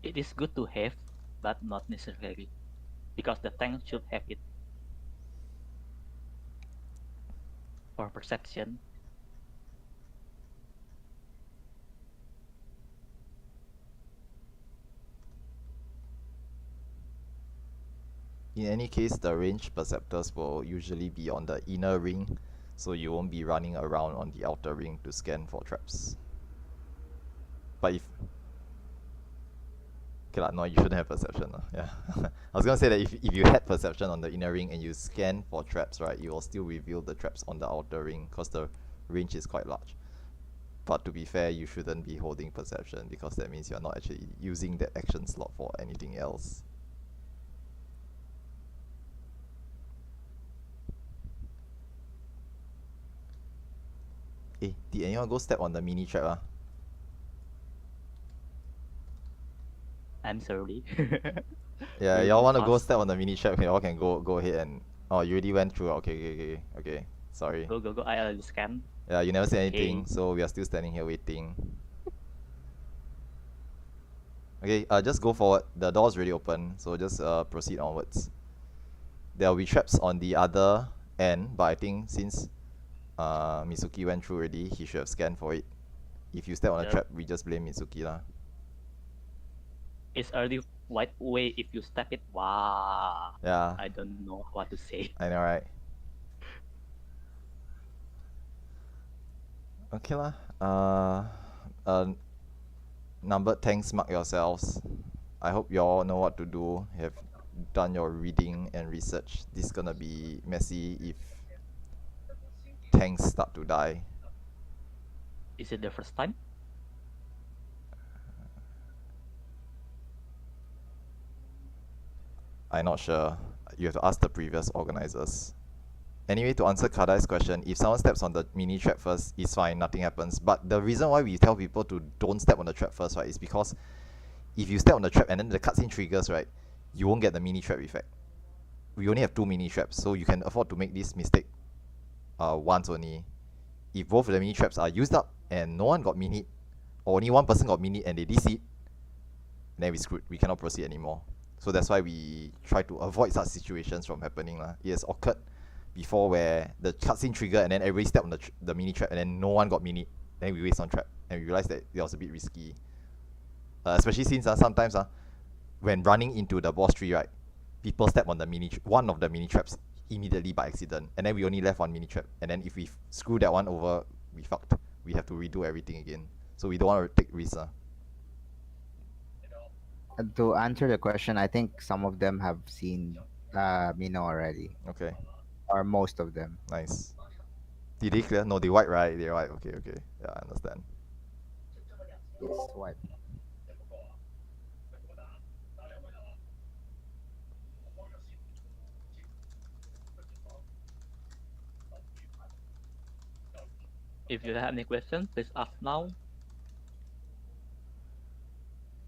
It is good to have, but not necessary, because the tank should have it. For perception. In any case, the range perceptors will usually be on the inner ring, so you won't be running around on the outer ring to scan for traps. But if... Okay lah, no, you shouldn't have perception. Yeah. I was gonna say that if you had perception on the inner ring and you scan for traps, right, you will still reveal the traps on the outer ring, because the range is quite large. But to be fair, you shouldn't be holding perception, because that means you're not actually using that action slot for anything else. Eh, did anyone go step on the mini trap? I'm sorry. Yeah, Really y'all want to go fast. step on the mini trap, y'all can go ahead and... Oh, you already went through. Okay. Sorry. Go. I already scan. Yeah, you never said anything, Okay. so we are still standing here waiting. Okay, just go forward. The door's already open, so just proceed onwards. There will be traps on the other end, but I think since Mitsuki went through already, he should have scanned for it. If you step on a Yep. trap, we just blame Mitsuki lah. It's already white way if you step it. Wow. Yeah, I don't know what to say. I know, right? Okay lah. Numbered tanks, mark yourselves. I hope you all know what to do. Have done your reading and research. This is gonna be messy if tanks start to die. Is it the first time? I'm not sure. You have to ask the previous organizers. Anyway, to answer Kadai's question, if someone steps on the mini trap first, it's fine, nothing happens. But the reason why we tell people to don't step on the trap first, right, is because if you step on the trap and then the cutscene triggers, right, you won't get the mini trap effect. We only have 2 mini traps, so you can afford to make this mistake once only. If both of the mini traps are used up and no one got mini, or only one person got mini and they DC, then we screwed. We cannot proceed anymore. So that's why we try to avoid such situations from happening lah. It has occurred before where the cutscene trigger and then everybody stepped on the mini trap and then no one got mini. Then we waste on trap and we realized that it was a bit risky. Especially since sometimes when running into the boss tree, right, people step on the one of the mini traps immediately by accident, and then we only left one mini trap. And then if we screw that one over, we fucked. We have to redo everything again. So we don't want to take risks. To answer the question, I think some of them have seen Mino already, Okay, or most of them. nice. Did they clear? No, they white, right? They white. Okay, okay. Yeah, I understand. Yes, what? If you have any questions, please ask now.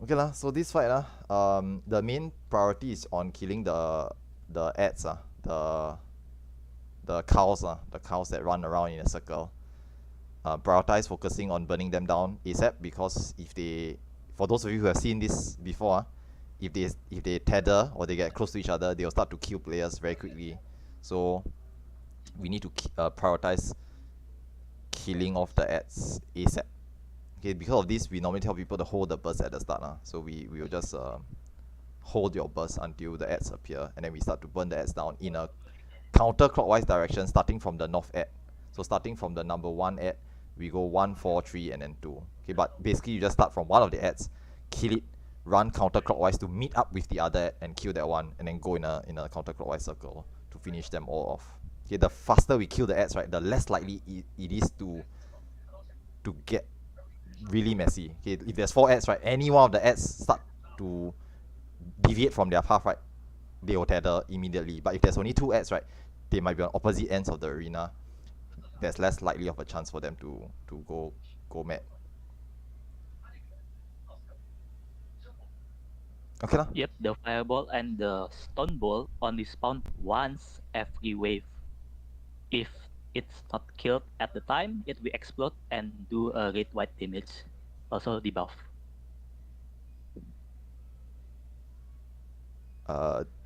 Okay lah. So this fight the main priority is on killing the ads the cows the cows that run around in a circle. Prioritize focusing on burning them down ASAP, because if they, for those of you who have seen this before, if they tether or they get close to each other, they'll start to kill players very quickly. So we need to prioritize killing off the ads ASAP. Okay, because of this, we normally tell people to hold the burst at the start. So we will just hold your burst until the ads appear, and then we start to burn the ads down in a counterclockwise direction, starting from the north ad. So starting from the number 1 ad, we go 1, 4, 3, and then 2. Okay, but basically you just start from one of the ads, kill it, run counterclockwise to meet up with the other ad and kill that one, and then go in a counterclockwise circle to finish them all off. Okay, the faster we kill the ads, right, the less likely it is to get really messy. Okay, if there's 4 ads, right, any one of the ads start to deviate from their path, right, they will tether immediately. But if there's only 2 ads, right, they might be on opposite ends of the arena. There's less likely of a chance for them to go mad. Okay lah. Yep, the fireball and the stone ball only spawn once every wave. If it's not killed at the time, it will explode and do a red white damage. Also debuff.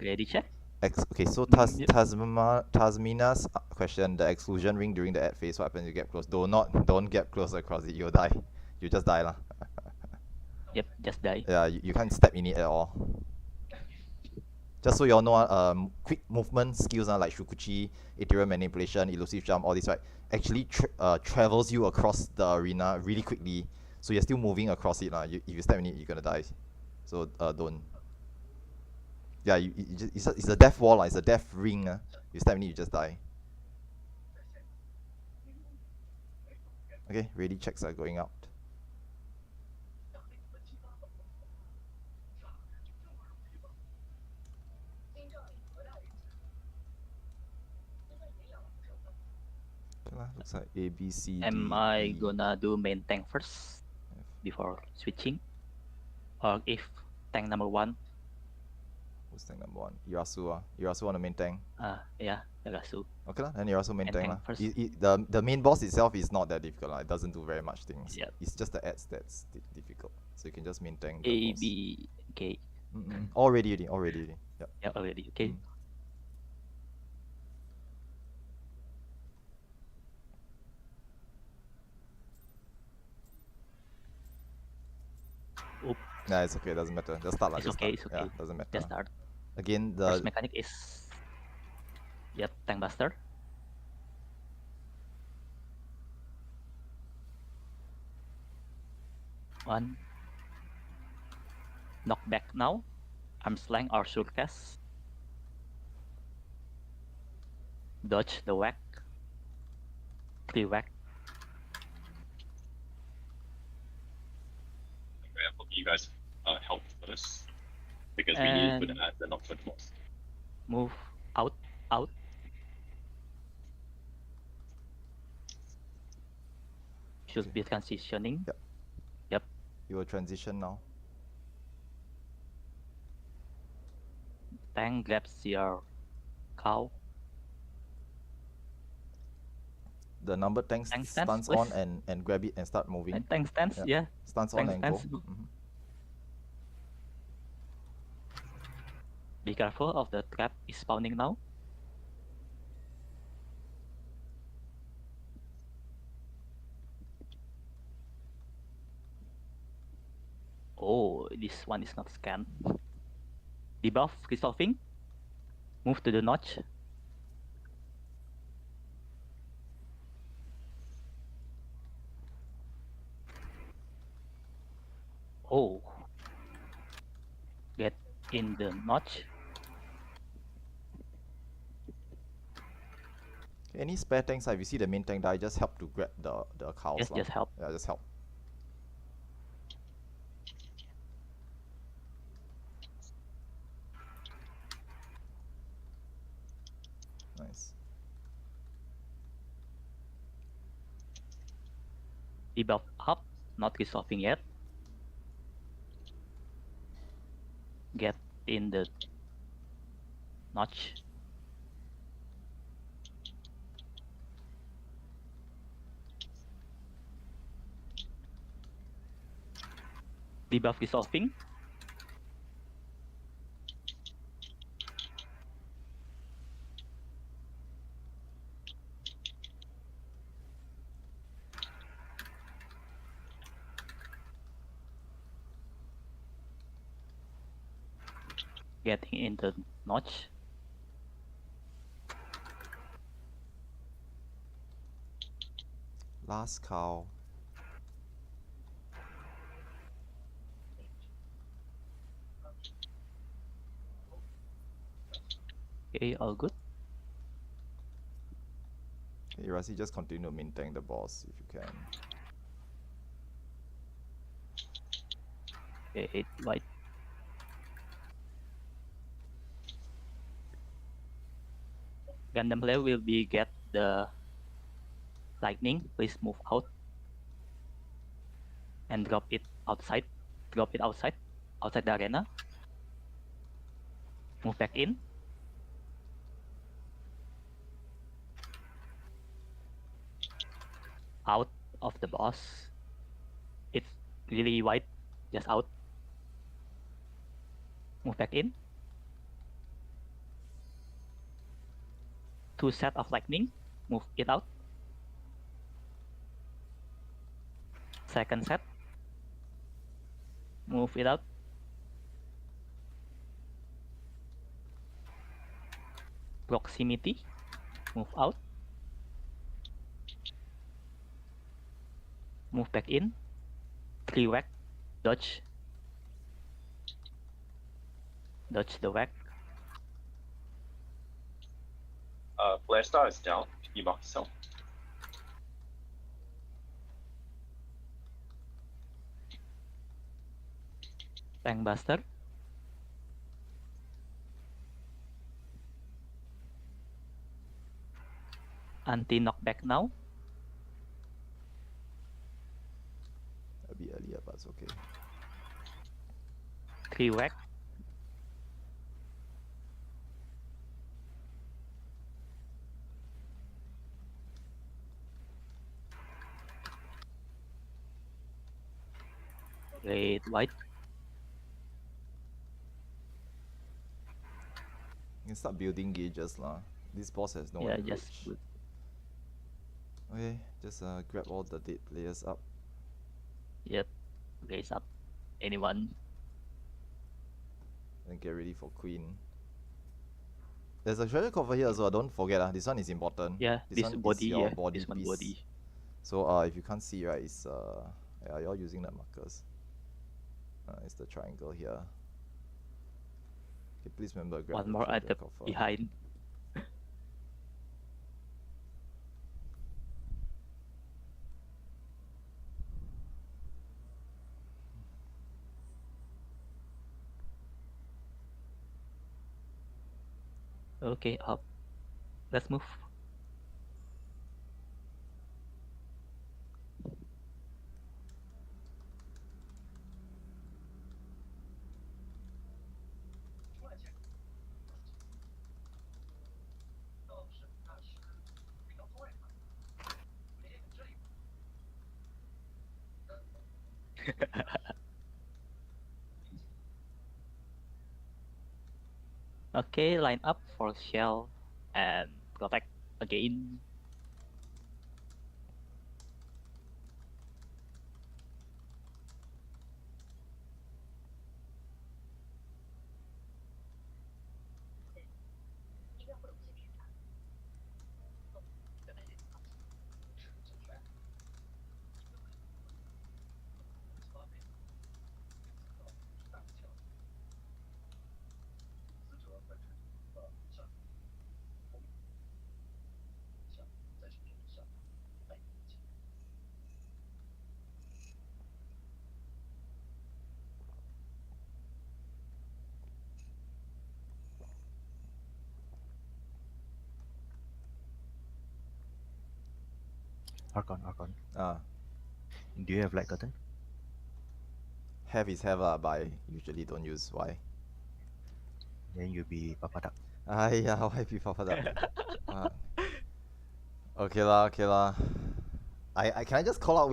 Ready check? Okay, so Yep. Tasmina's question, the exclusion ring during the ad phase, what happens if you get close? Don't get close across it, you'll die. You just die lah. Yep, just die. Yeah, you can't step in it at all. Just so you all know, quick movement skills like Shukuchi, Ethereal Manipulation, Elusive Jump, all this, right, actually travels you across the arena really quickly. So you're still moving across it. If you step in it, you're gonna die. So don't. Yeah, it's a death wall, it's a death ring. You step in it, you just die. Okay, ready checks are going out. Looks like A, B, C, D, Am I E. gonna do main tank first before switching? Or if tank number 1? Who's tank number 1? Irasu. Irasu on the main tank. Yeah, Yagasu. Okay lah, then Irasu main tank lah. First. The main boss itself is not that difficult. It doesn't do very much things. Yep. It's just the ads that's difficult. So you can just main tank the A, boss. B, okay. Already. Yep. Yeah, already, okay. Oops. Nah, it's okay, doesn't matter. Just start like It's okay, it's okay. Yeah, doesn't matter. Just start. Again, First mechanic is... Yep, Tank Buster. 1. Knock back now. Arms length or surcast. Dodge the whack. 3 whack. Okay, I hope you guys help first because we need to put And the knock for the boss. move out, out. Should be transitioning. Yep. Yep. You will transition now. Tank grabs your cow. The number tank Tank stance, stance on please. and grab it and start moving. And tank stance, Yep. yeah. Stance on Tank and stance. go. Mhm. Be careful of the trap is spawning now. Oh, this one is not scanned. Debuff resolving. Move to the notch. Oh. Get in the notch. Any spare tanks, if you see the main tank die, just help to grab the cows. Yes, lah. just help. Yeah, just help. Nice. Debuff up. Not resolving yet. Get in the notch. Debuff resolving. Getting in the notch. Last cow. Okay, all good. Okay, Rasi, just continue to main tank the boss if you can. Okay, 8 white. Random player will be get the lightning. Please move out and drop it outside. Drop it outside the arena. Move back in. Out of the boss. It's really wide. Just out. Move back in. 2 set of lightning. Move it out. Second set. Move it out. Proximity. Move out. Move back in. 3 whack. Dodge. Dodge the whack. Flare Star is down. You mark yourself. Tank Buster. Anti knockback now. A bit earlier, but it's okay. 3 whack. Red white. You can start building gauges lah. This boss has no Yeah, average. just good. Okay, just grab all the dead players up. Yep. Raise up. Anyone. And get ready for Queen. There's a treasure cover here as well, don't forget this one is important. Yeah, this one body, is your yeah. body This one piece. body. So if you can't see, right, it's yeah, you're using the markers. It's the triangle here. Okay, please remember grab One the more trigger item coffer. behind. Okay, up. Let's move. Okay, line up for shell and go back again. Archon. Do you have light curtain? Have is have but I usually don't use. Why? Then you'll be papadak. Yeah, why people for that? Okay lah. I can I just call out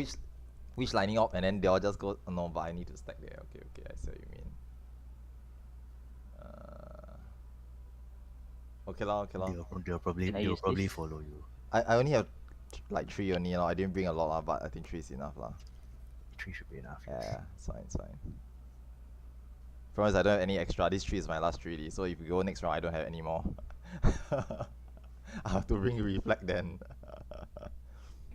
which lining up and then they'll just go. Oh, no, but I need to stack there. Okay, I see what you mean. Okay lah. They'll probably Can I use this? follow you. I only have like 3 only. I didn't bring a lot lah, but I think 3 is enough lah. 3 should be enough. Yeah, it's fine. Promise I don't have any extra. This 3 is my last 3 already. So if we go next round, I don't have any more. I have to bring reflect then.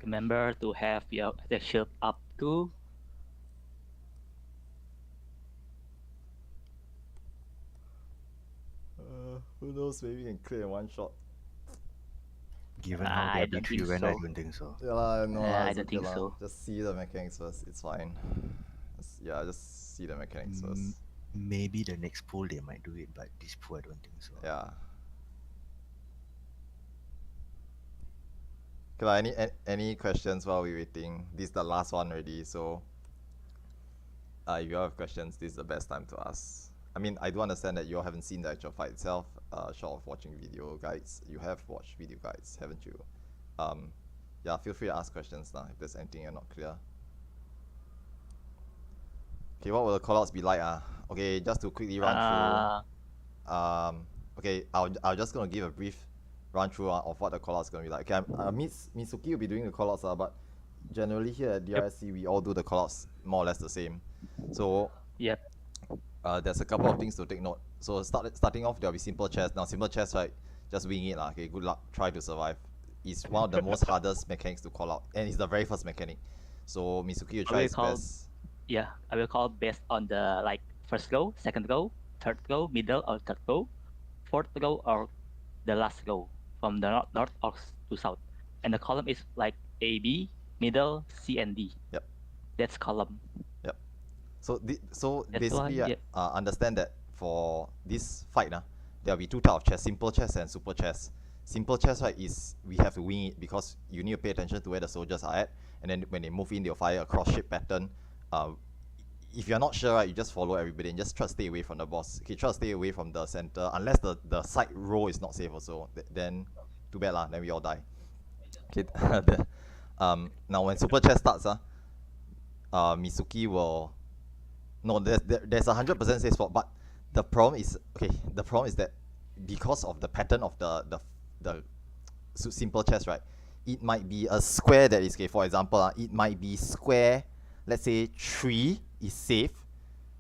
Remember to have your attack shield up too. Who knows? Maybe we can clear in one shot. Given how I they've been don't think treated, I so. don't think so. Yeah lah, no lah. I it's don't okay think lah. so. Just see the mechanics first. It's fine. Just see the mechanics first. Maybe the next pool they might do it, but this pool I don't think so. Yeah. Okay lah. Any questions while we waiting? This is the last one already, so if you have questions, this is the best time to ask. I mean, I do understand that you all haven't seen the actual fight itself, short of watching video guides. You have watched video guides, haven't you? Yeah, feel free to ask questions now if there's anything you're not clear. Okay, what will the callouts be like? Okay, just to quickly run through. Okay, I'll just gonna give a brief run through of what the callouts is gonna be like. Okay, Mitsuki will be doing the callouts, but generally here at DRSC we all do the callouts more or less the same. So Yep. there's a couple of things to take note. So starting off, there'll be simple chess. Now simple chess, right? Just wing it lah. Okay, good luck. Try to survive. It's one of the most hardest mechanics to call out, and it's the very first mechanic. So Mitsuki will try his best. Yeah, I will call based on the like first go, second go, third go, middle or third go, fourth go or the last go from the north or to south. And the column is like A, B, middle, C, and D. Yep. That's column. Yep. So That's basically, why, understand that for this fight, there'll be 2 types of chess: simple chess and super chess. Simple chess, right, is we have to wing it because you need to pay attention to where the soldiers are at, and then when they move in, they'll fire a cross-shape pattern. If you're not sure, right, you just follow everybody and just try to stay away from the boss. Okay, try to stay away from the center unless the side row is not safe also. Then too bad lah. Then we all die. Okay. Now when super chess starts, Mitsuki will. No, there's 100% safe spot, but the problem is that because of the pattern of the simple chess, right, it might be a square that is, okay, for example, it might be square, let's say 3 is safe,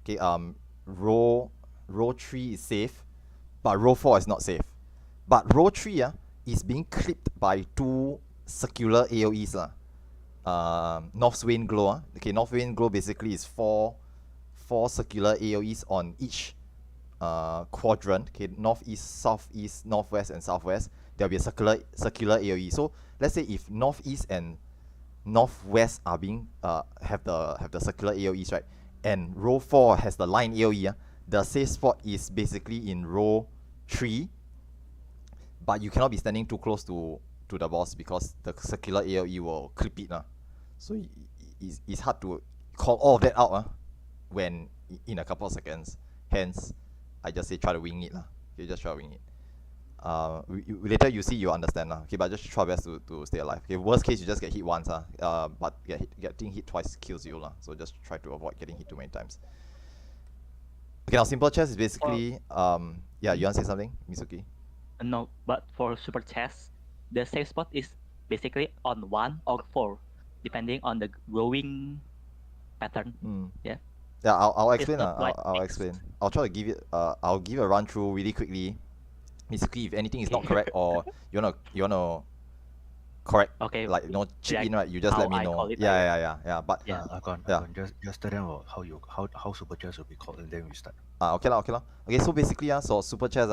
okay, row 3 is safe, but row 4 is not safe. But row 3 is being clipped by 2 circular AoEs. North Wind Glow. Okay, North Wind Glow basically is 4 4 circular AoEs on each quadrant, okay, northeast, southeast, northwest, and southwest, there'll be a circular AoE. So let's say if northeast and northwest are being have the circular AoEs, right, and row 4 has the line AoE, the safe spot is basically in row 3, but you cannot be standing too close to the boss because the circular AoE will clip it. So it's hard to call all of that out when in a couple of seconds. Hence, I just say try to wing it. Okay, just try to wing it. Later you see, you understand. Okay, but just try best to stay alive. Okay, worst case you just get hit once. But getting hit twice kills you. So just try to avoid getting hit too many times. Okay, now simple chess is basically yeah, you want to say something, Mitsuki? No, but for super chess, the safe spot is basically on 1 or 4, depending on the growing pattern. Yeah. Yeah, I'll explain. like I'll explain. I'll try to give it. I'll give a run through really quickly. Mitsuki, if anything is not correct or you wanna correct, Okay. like chip like in, right? You just how let me I know. call it, Yeah. But Yeah. Just tell them about how super chess will be called, and then we start. okay lah. Okay, so basically so super chess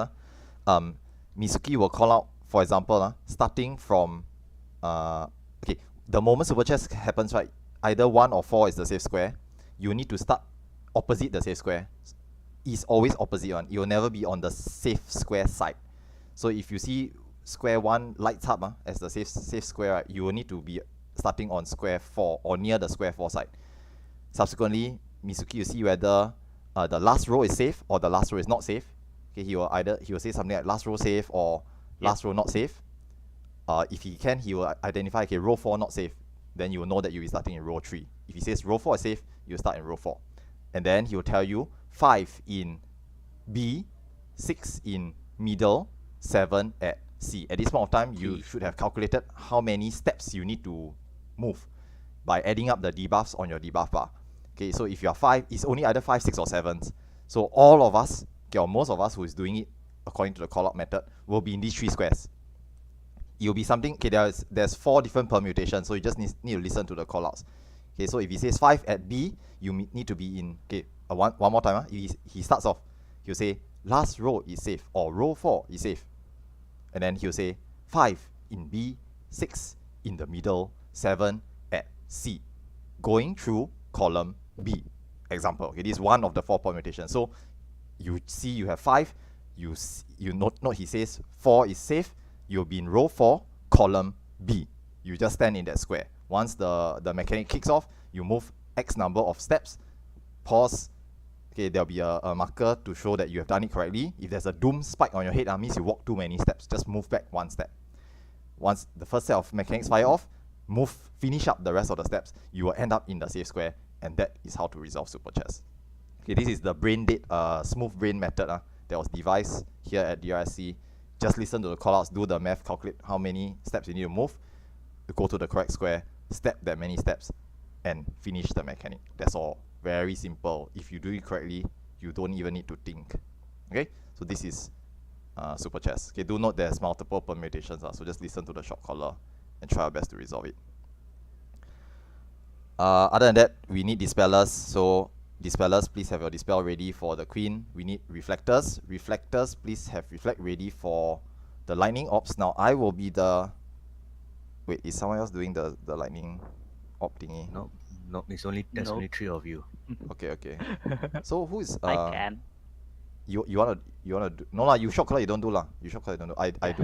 Mitsuki will call out, for example starting from okay, the moment super chess happens, right, either 1 or 4 is the safe square. You need to start opposite the safe square. It's always opposite one. It will never be on the safe square side. So if you see square 1 lights up as the safe square, right, you will need to be starting on square 4 or near the square 4 side. Subsequently, Mitsuki, you see whether the last row is safe or the last row is not safe. Okay, he will say something like last row safe or last row not safe. If he can, he will identify, okay, row 4 not safe. Then you will know that you'll be starting in row 3. If he says row 4 is safe, you start in row 4. And then he will tell you 5 in B, 6 in middle, 7 at C. At this point of time, you should have calculated how many steps you need to move by adding up the debuffs on your debuff bar. Okay, so if you are 5, it's only either 5, 6, or 7s. So all of us, okay, or most of us who is doing it according to the call-out method, will be in these 3 squares. It will be something, okay, there's 4 different permutations, so you just need to listen to the call-outs. Okay, so if he says 5 at B, you need to be in, okay, one more time. He starts off, he'll say last row is safe or row 4 is safe. And then he'll say 5 in B, 6 in the middle, 7 at C. Going through column B. Example, okay, this is one of the 4 permutations. So you see you have 5, you note he says 4 is safe, you'll be in row 4, column B. You just stand in that square. Once the mechanic kicks off, you move X number of steps, pause. Okay, there'll be a marker to show that you have done it correctly. If there's a doom spike on your head, that means you walk too many steps. Just move back 1 step. Once the first set of mechanics fire off, finish up the rest of the steps. You will end up in the safe square, and that is how to resolve super chess. Okay, this is the brain dead, smooth brain method that was devised here at DRSC. Just listen to the callouts, do the math, calculate how many steps you need to move, to go to the correct square, step that many steps, and finish the mechanic. That's all. Very simple. If you do it correctly, you don't even need to think. Okay, so this is super chess. Okay, do note there's multiple permutations, so just listen to the shot caller and try our best to resolve it. Other than that, we need dispellers. So dispellers, please have your dispel ready for the queen. We need reflectors. Reflectors, please have reflect ready for the lightning ops. Now I will be the... Wait, is someone else doing the lightning op thingy? No, there's only 3 of you. Okay. So who is I can. You wanna do, no lah, you shot caller you don't do lah. You shot caller you don't do. I do.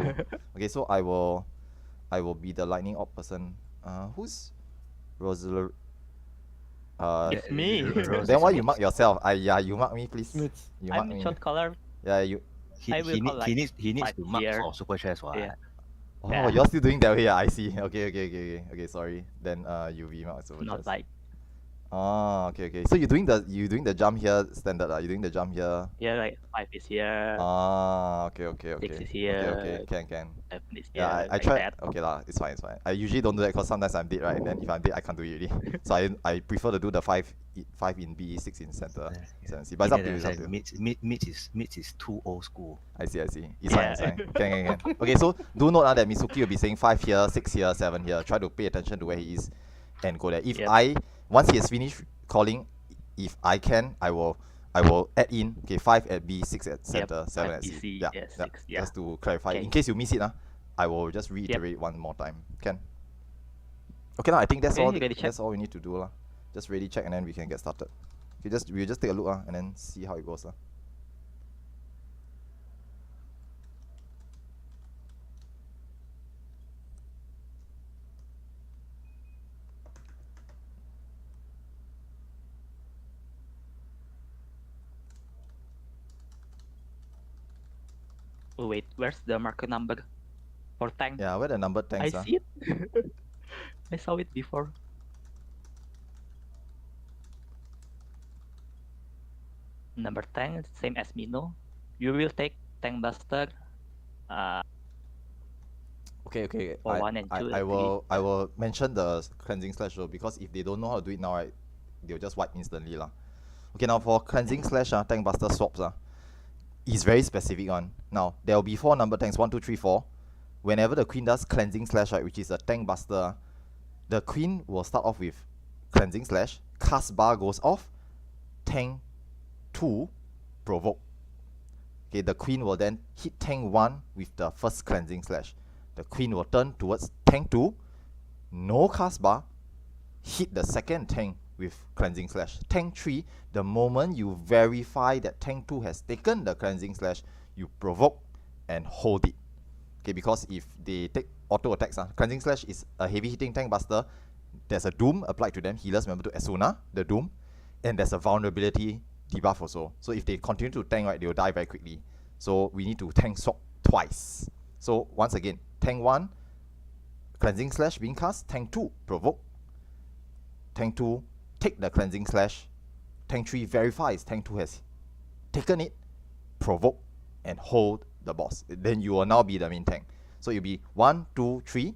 Okay, so I will be the lightning op person. Who's Rosal? It's me. Then why you mark yourself? Yeah, you mark me please. Mitz. You mark I'm me. shot caller. Yeah, you. I will call, like, He needs 5 to mark here. for super chess. Yeah. Oh, Yeah. you're still doing that way. I see. Okay. Sorry. Then you be marked over. Not like, Oh, okay. So you're doing the jump here standard. You're doing the jump here. yeah, like 5 is here, Okay. 6 is here, Okay. Can. 7 is here. Yeah, I like tried. that. Okay lah, it's fine. I usually don't do that because sometimes I'm dead, right? And then if I'm dead, I can't do it already. So I prefer to do the 5 in B, 6 in center, 7 C. But it's up to you. It's up to you. Mitch is too old school. I see. It's Yeah. fine. Can. Okay, so do note that Mitsuki will be saying 5 here, 6 here, 7 here. Try to pay attention to where he is and go there. If Yep. once he has finished calling, if I can, I will add in, okay, 5 at B, 6 at center, 7 at C. BC, Yeah, yes, yeah. 6, yeah. Just to clarify, Okay. in case you miss it, I will just reiterate one more time. Can? Okay, now I think that's Okay, all. ready check. That's all we need to do, lah. Just ready check, and then we can get started. Okay, we'll just take a look, and then see how it goes, lah. Oh, wait, where's the marker number for tank? Yeah, where the number I tanks, see it. I saw it before. Number 10, same as Mino. You will take Tank Buster. Okay. For 1 and 2 I at will I will mention the cleansing slash though, because if they don't know how to do it now, right, they'll just wipe instantly, lah. Okay, now for cleansing slash tank buster swaps, is very specific one. Now there will be 4 number tanks, 1, 2, 3, 4. Whenever the queen does cleansing slash, right, which is a tank buster, the queen will start off with cleansing slash, cast bar goes off, tank 2 provoke. Okay, the queen will then hit tank 1 with the first cleansing slash. The queen will turn towards tank 2, no cast bar, hit the second tank with cleansing slash. Tank 3, the moment you verify that tank 2 has taken the cleansing slash, you provoke and hold it. Okay, because if they take auto attacks, cleansing slash is a heavy hitting tank buster. There's a doom applied to them. Healers remember to Asuna the doom, and there's a vulnerability debuff also. So if they continue to tank, right, they will die very quickly. So we need to tank swap twice. So once again, tank 1, cleansing slash being cast, tank 2 provoke, tank 2 take the cleansing slash, tank 3 verifies tank 2 has taken it, provoke and hold the boss. Then you will now be the main tank. So you'll be 1, 2, 3,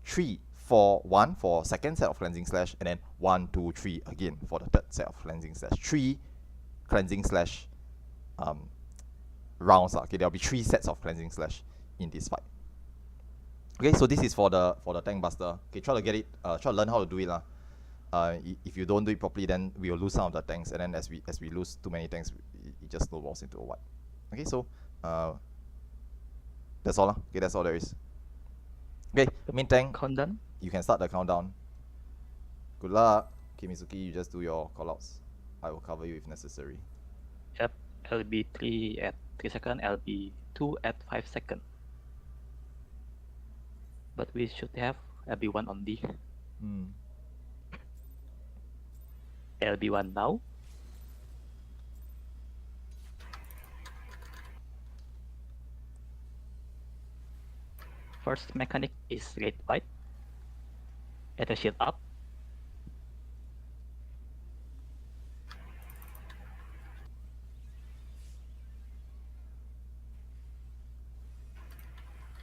3, 4, 1 for second set of cleansing slash, and then 1, 2, 3 again for the third set of cleansing slash. 3 cleansing slash rounds. Okay, there'll be 3 sets of cleansing slash in this fight. Okay, so this is for the tank buster. Okay, try to get it, try to learn how to do it, if you don't do it properly, then we will lose some of the tanks, and then as we lose too many tanks, it just snowballs into a wipe. Okay, so that's all. Okay, that's all there is. Okay, main tank, countdown. you can start the countdown. Good luck. Okay, Mitsuki, you just do your callouts. I will cover you if necessary. Yep, LB3 at 3 seconds, LB2 at 5 seconds. But we should have LB1 on D. LB1 now. First mechanic is red white. At a shield up.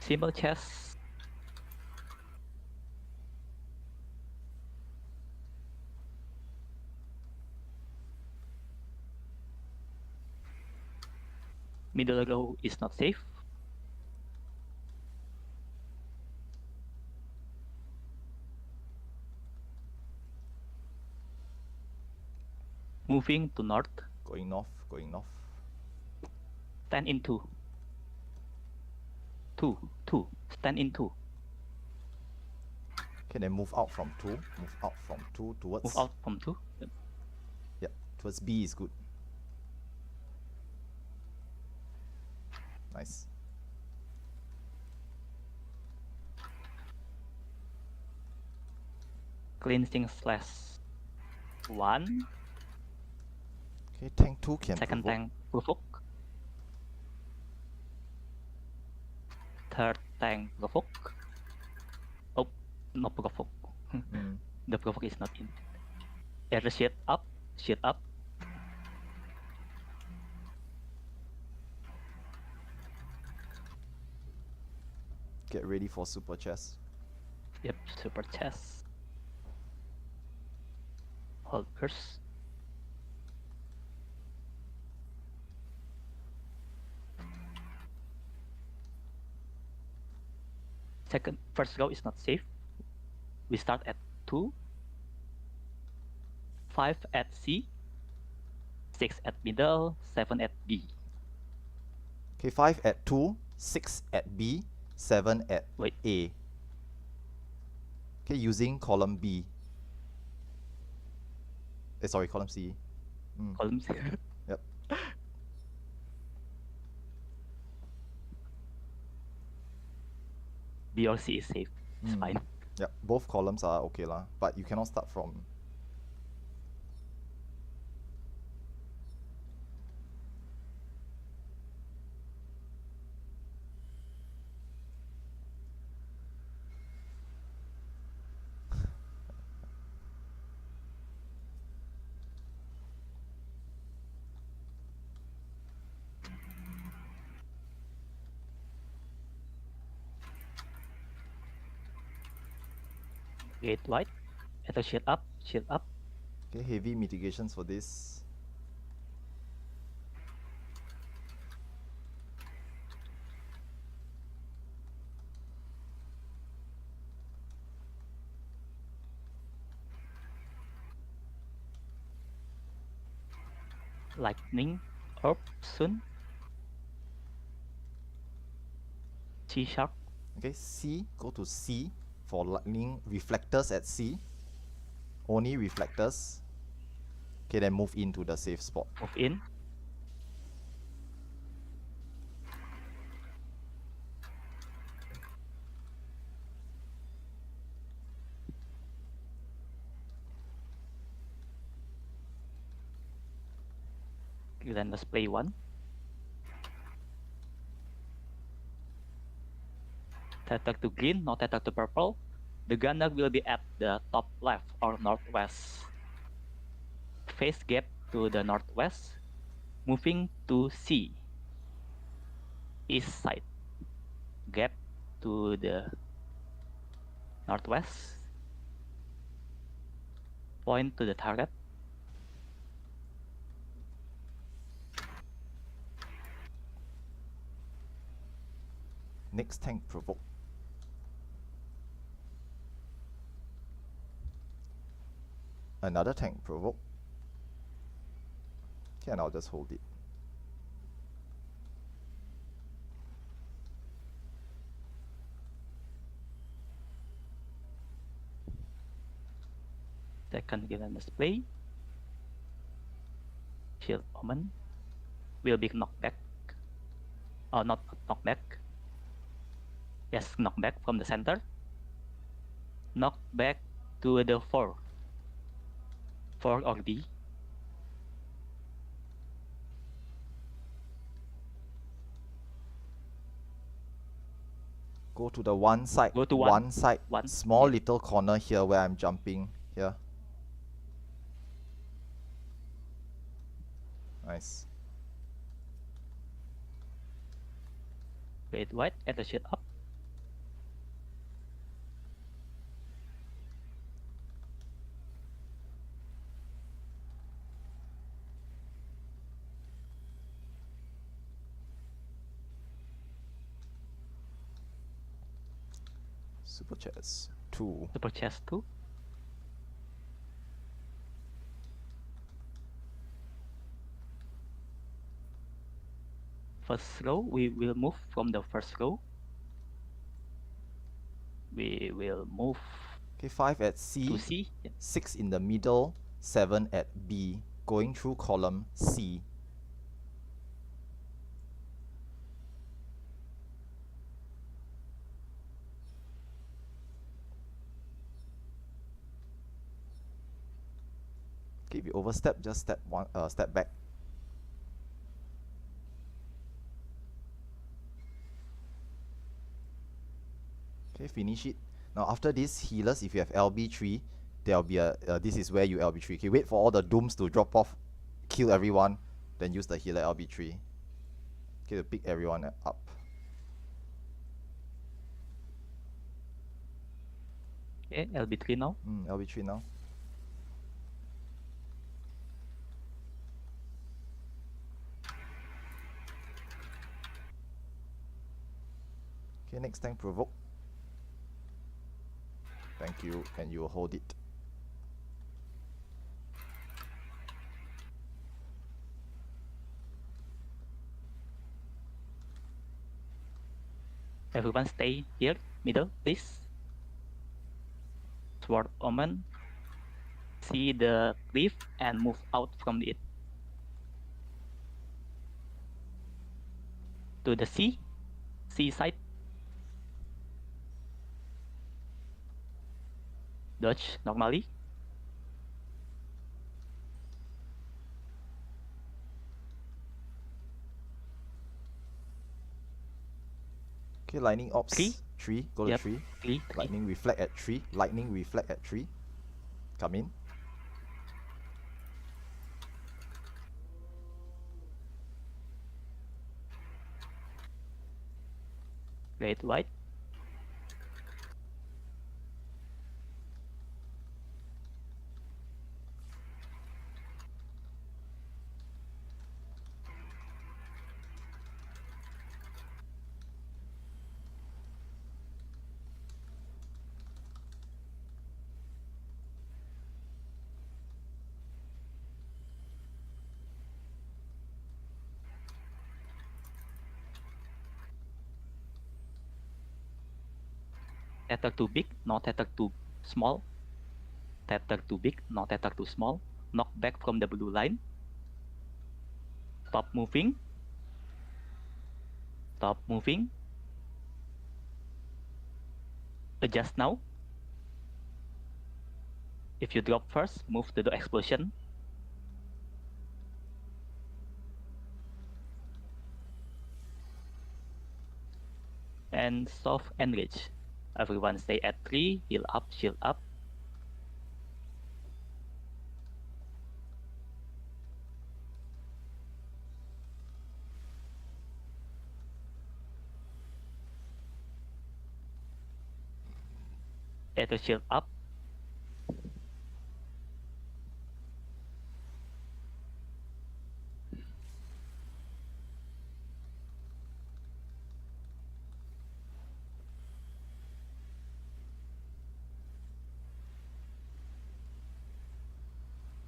Symbol chest. Middle row is not safe. Moving to north. Going north. Stand in 2. 2. Stand in 2. Okay, then move out from 2. Move out from 2 towards... Move out from 2. Yep. Yeah, towards B is good. Nice. Cleansing slash 1. Okay, tank 2 can Second provoke. tank provoke. Third tank provoke. Oh, no provoke. The provoke is not in. Air shield up. Get ready for super chess. Yep, super chest. Hold first. First row is not safe. We start at 2. 5 at C, 6 at middle, 7 at B. Okay, 5 at 2, 6 at B, 7 at Wait, A. Okay, using column B. Sorry, column C. column C. Yep. B or C is safe. It's fine. Yep, both columns are okay lah, but you cannot start from. Gate white. Enter shield up, shield up. Okay, heavy mitigations for this. Lightning orb soon. C sharp. Okay, C, go to C for lightning reflectors at C. Only reflectors. Okay, then move into the safe spot. Move in. Then let's play one. Tether to green, no tether to purple. The gunner will be at the top left or northwest. Face gap to the northwest. Moving to C. East side. Gap to the northwest. Point to the target. Next tank provoke. Another tank provoke. Okay, and I'll just hold it. Second given display. Shield omen will be knockback. Or not knockback. Yes, knockback from the center. Knockback to the 4. 4 or D. Go to the one side. Go to one side. one, Small yeah. little corner here where I'm jumping. Here. Nice. Wait, white, enter shield up. Super chess. 2. Super chest 2. First row, we will move from the first row. We will move Okay, 5 at C. to C. Yeah. 6 in the middle. 7 at B. Going through column C. Okay, if you overstep, just step back. Okay, finish it. Now after this healers, if you have LB3, there'll be a this is where you LB3. Okay, wait for all the dooms to drop off, kill everyone, then use the healer LB3. Okay, to pick everyone up. Okay, LB3 now. LB3 now. Okay, next time provoke. Thank you, and you will hold it. Everyone stay here, middle, please. Sword omen. See the cliff and move out from it. To the sea side. Dodge normally. Okay, lightning ops. Three. 3. Go to Yep. 3. 3. Lightning reflect at 3. Lightning reflect at 3. Come in. Great white. Tether too big, not tether too small. Tether too big, not tether too small. Knock back from the blue line. Stop moving. Stop moving. Adjust now. If you drop first, move to the explosion. And soft enrage. Everyone stay at 3, heal up, shield up. Ether shield up.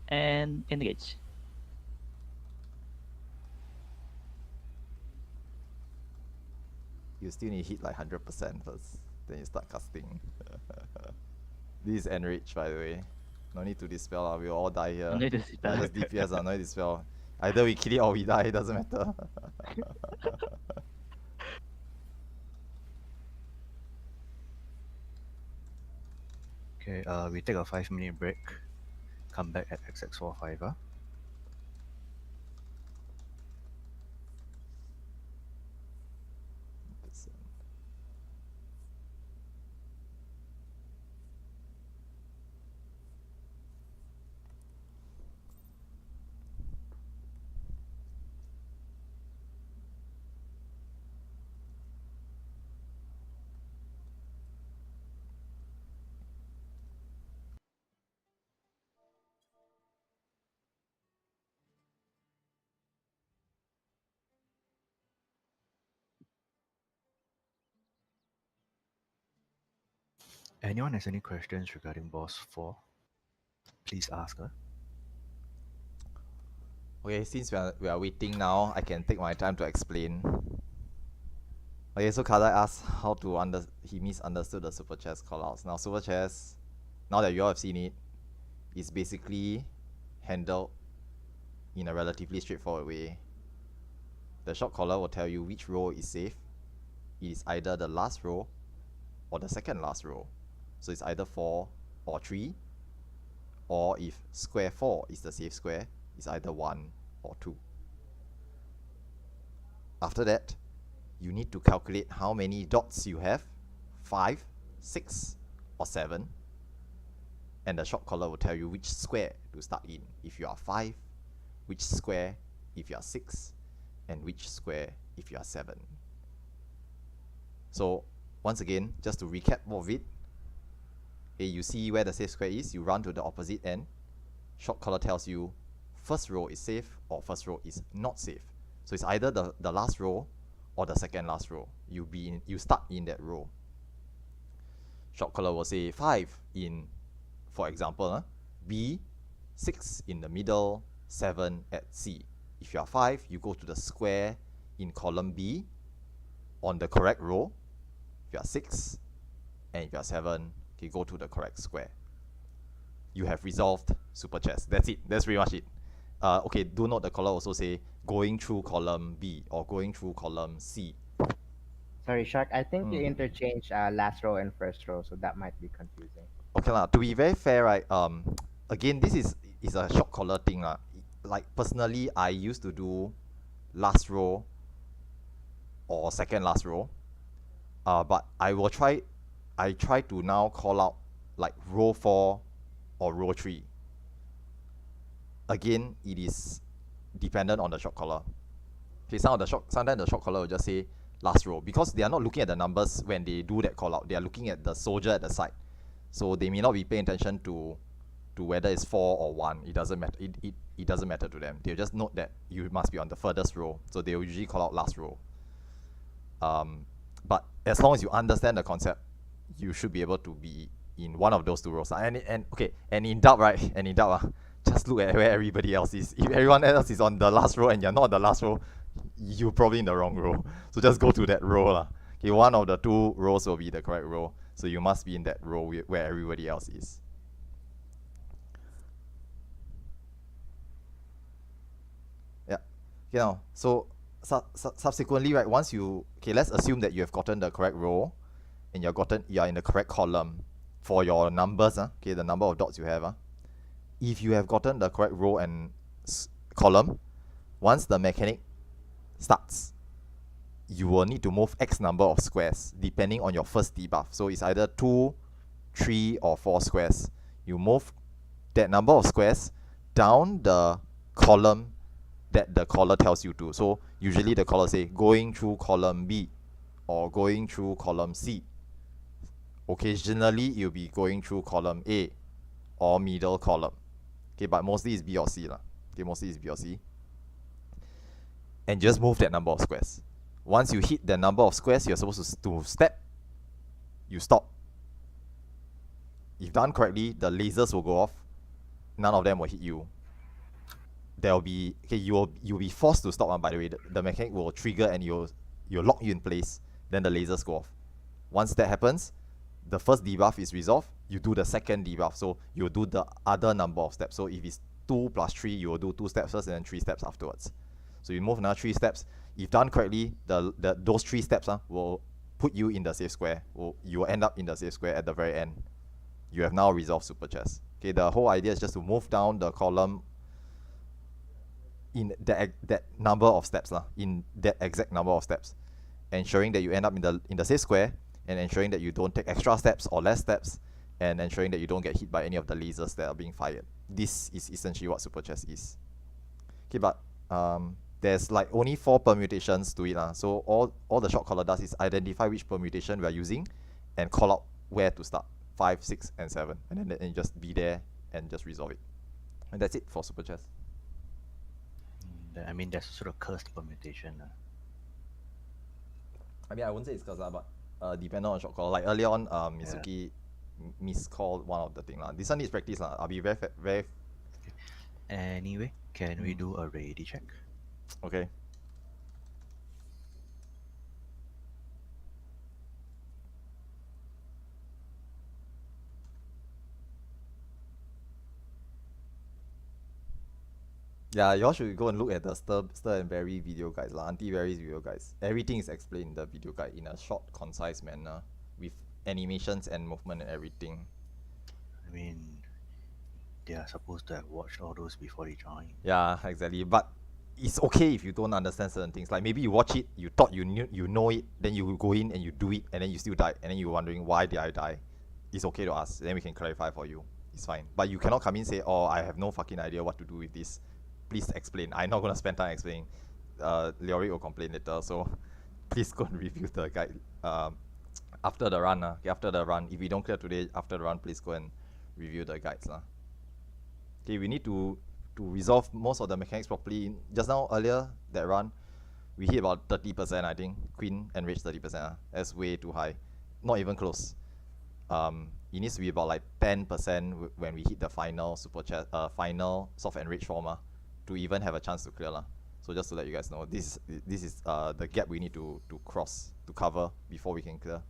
And engage. You still need to hit like 100% first. Then you start casting. This is enrage, by the way. No need to dispel, we'll all die here. No need to dispel. Just DPS, no need to dispel. Either we kill it or we die, it doesn't matter. Okay, we take a 5-minute break. Come back at XX45. Anyone has any questions regarding boss 4? Please ask. Okay, since we are waiting now, I can take my time to explain. Okay, so Kadai asked how to he misunderstood the super chess callouts. Now super chess, now that you all have seen it, is basically handled in a relatively straightforward way. The shot caller will tell you which row is safe. It is either the last row or the second last row. So it's either 4 or 3, or if square 4 is the safe square, it's either 1 or 2. After that, you need to calculate how many dots you have, 5, 6, or 7. And the shot caller will tell you which square to start in. If you are 5, which square if you are 6, and which square if you are 7. So once again, just to recap more of it, you see where the safe square is, you run to the opposite end. Shot caller tells you first row is safe or first row is not safe. So it's either the last row or the second last row. You start in that row. Shot caller will say 5 in, for example, B, 6 in the middle, 7 at C. If you are 5, you go to the square in column B on the correct row. you are 6, and if you are 7, okay, go to the correct square. You have resolved super chess. That's it. That's pretty much it. Okay, do note the caller also say going through column B or going through column C. Sorry, Shark. I think you Mm. interchange last row and first row, so that might be confusing. Okay lah. To be very fair, right? Again, this is a short caller thing lah. Like personally, I used to do last row or second last row. But I try to now call out like row 4 or row 3. Again, it is dependent on the short caller. Okay, sometimes the short caller will just say last row because they are not looking at the numbers when they do that call out. They are looking at the soldier at the side, so they may not be paying attention to whether it's 4 or 1. It doesn't matter. It doesn't matter to them. They'll just note that you must be on the furthest row, so they will usually call out last row. But as long as you understand the concept, you should be able to be in one of those 2 rows. And in doubt, right? And in doubt, just look at where everybody else is. If everyone else is on the last row and you're not on the last row, you're probably in the wrong row. So just go to that row lah. Okay, one of the 2 rows will be the correct row. So you must be in that row where everybody else is. Yeah. Okay, now, so subsequently, right, once you, okay, let's assume that you have gotten the correct row and you are in the correct column for your numbers, okay, the number of dots you have. If you have gotten the correct row and column, once the mechanic starts, you will need to move X number of squares depending on your first debuff. So it's either 2, 3, or 4 squares. You move that number of squares down the column that the caller tells you to. So usually the caller say going through column B or going through column C. Occasionally you'll be going through column A or middle column. Okay, but mostly it's B or C lah. Okay, mostly it's B or C. And just move that number of squares. Once you hit the number of squares you're supposed to step, you stop. If done correctly, the lasers will go off. None of them will hit you. There'll be, okay, you'll be forced to stop. By the way, the mechanic will trigger and you'll lock you in place. Then the lasers go off. Once that happens, the first debuff is resolved. You do the second debuff, so you'll do the other number of steps. So if it's 2 plus 3, you will do 2 steps first and then 3 steps afterwards. So you move another 3 steps. If done correctly, those 3 steps will put you in the safe square. You will end up in the safe square at the very end. You have now resolved super chess. Okay, the whole idea is just to move down the column in that number of steps in that exact number of steps, ensuring that you end up in the safe square, and ensuring that you don't take extra steps or less steps, and ensuring that you don't get hit by any of the lasers that are being fired. This is essentially what super chess is. Okay, but there's like only 4 permutations to it. So all the short caller does is identify which permutation we are using and call out where to start. 5, 6, and 7. And then just be there and just resolve it. And that's it for super chess. I mean, that's sort of cursed permutation. I mean, I wouldn't say it's cursed, but depending on short call. Like earlier on, Mitsuki miscalled one of the thing. This one needs practice. I'll be very very. Anyway, can we do a ready check? Okay. Yeah, y'all should go and look at the Stir and Berry video guides, Auntie Berry's video guides. Everything is explained in the video guide in a short, concise manner with animations and movement and everything. I mean, they are supposed to have watched all those before they join. Yeah, exactly. But it's okay if you don't understand certain things. Like maybe you watch it, you thought you know it, then you go in and you do it, and then you still die, and then you're wondering why did I die. It's okay to ask. Then we can clarify for you. It's fine. But you cannot come in and say, oh, I have no fucking idea what to do with this. Please explain. I'm not gonna spend time explaining. Leori will complain later, so please go and review the guide after the run. After the run, if we don't clear today, after the run, please go and review the guides. Okay, we need to resolve most of the mechanics properly. Just now, earlier, that run, we hit about 30%, I think. Queen enraged 30%. That's way too high. Not even close. It needs to be about like 10% when we hit the final final soft enrage form to even have a chance to clear. So just to let you guys know, this is the gap we need to cross, to cover before we can clear.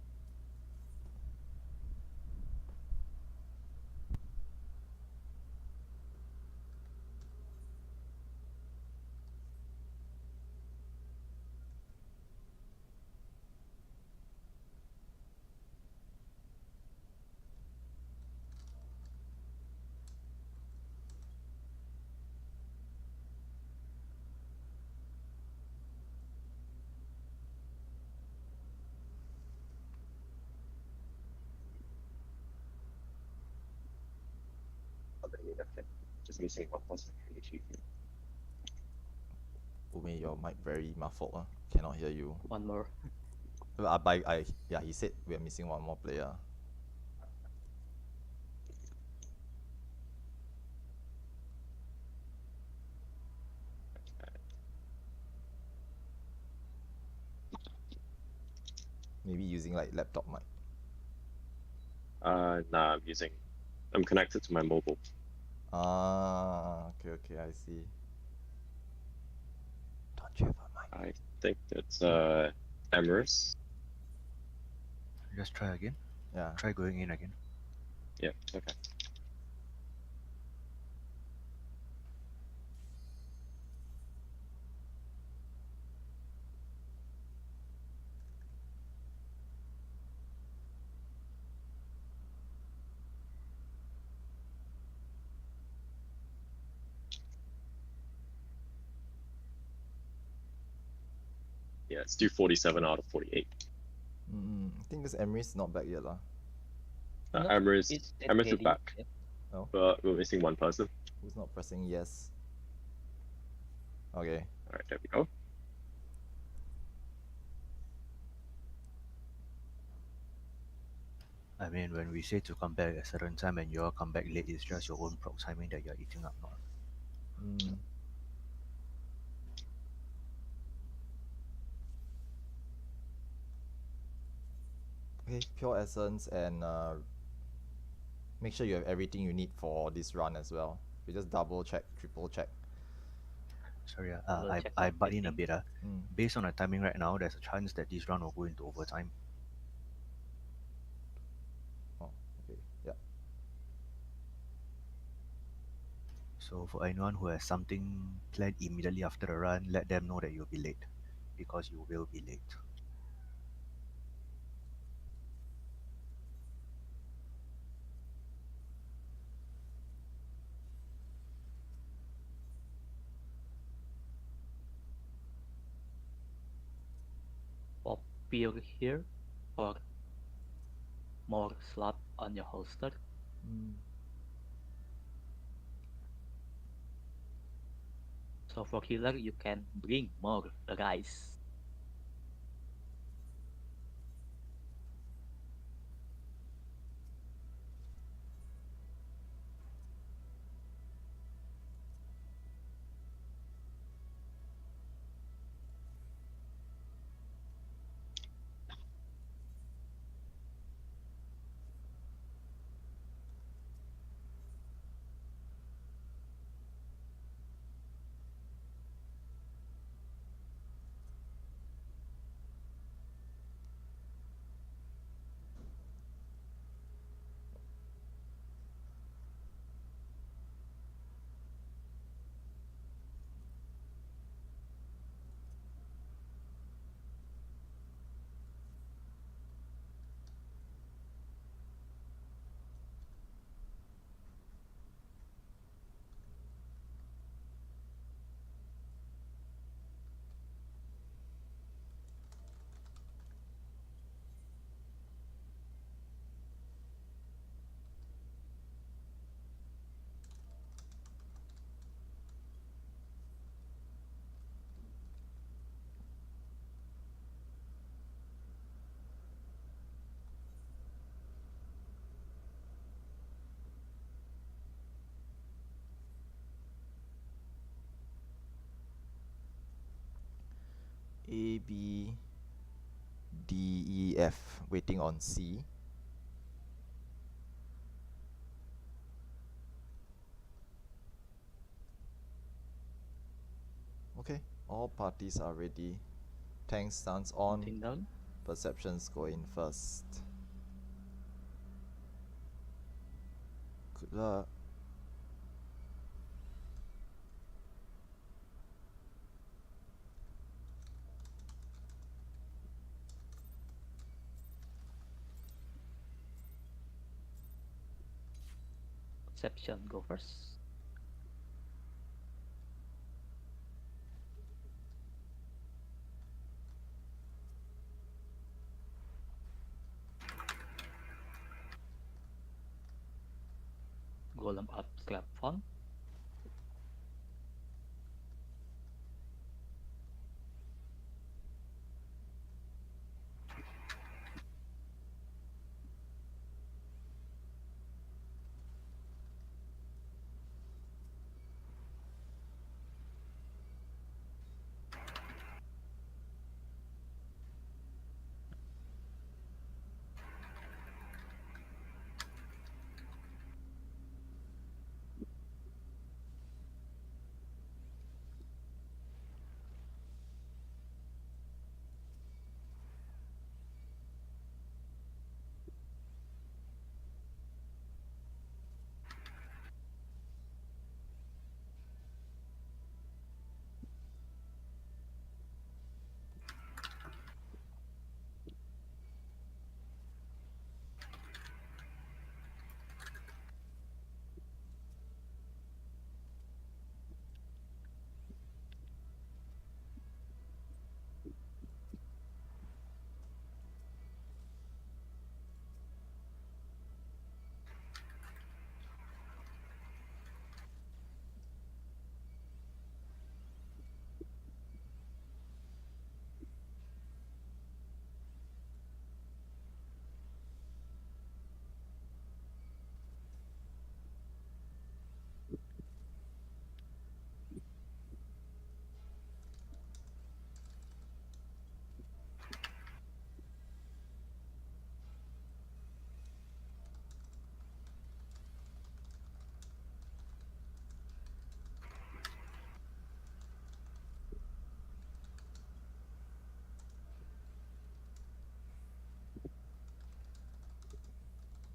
Just missing one person. Umi, your mic very muffled. Cannot hear you. One more. Yeah, he said we are missing one more player. Maybe using like laptop mic. Nah, I'm connected to my mobile. Ah, okay, I see. Don't you have a mic? I think it's Emirates. Just try again. Yeah. Try going in again. Yeah, okay. Yeah, it's due 47 out of 48. I think this Emirates not back yet lah. No, Emirates it's is getting- back, yeah. No? but we're missing one person. Who's not pressing yes? Okay. All right, there we go. I mean, when we say to come back at a certain time and you all come back late, it's just your own proc timing that you're eating up, not. Okay, pure essence and make sure you have everything you need for this run as well. You just double check, triple check. Sorry, Double I check butt in a everything. bit. Based on the timing right now, there's a chance that this round will go into overtime. Oh, okay, yeah. So for anyone who has something planned immediately after the run, let them know that you'll be late, because you will be late. Pop peer here for more slot on your holster. So for healer, you can bring more rice. A, B, D, E, F. Waiting on C. Okay, all parties are ready. Tank stance on. Counting down. Perceptions go in first. Good luck. Perception, go first. Golem up, strap on.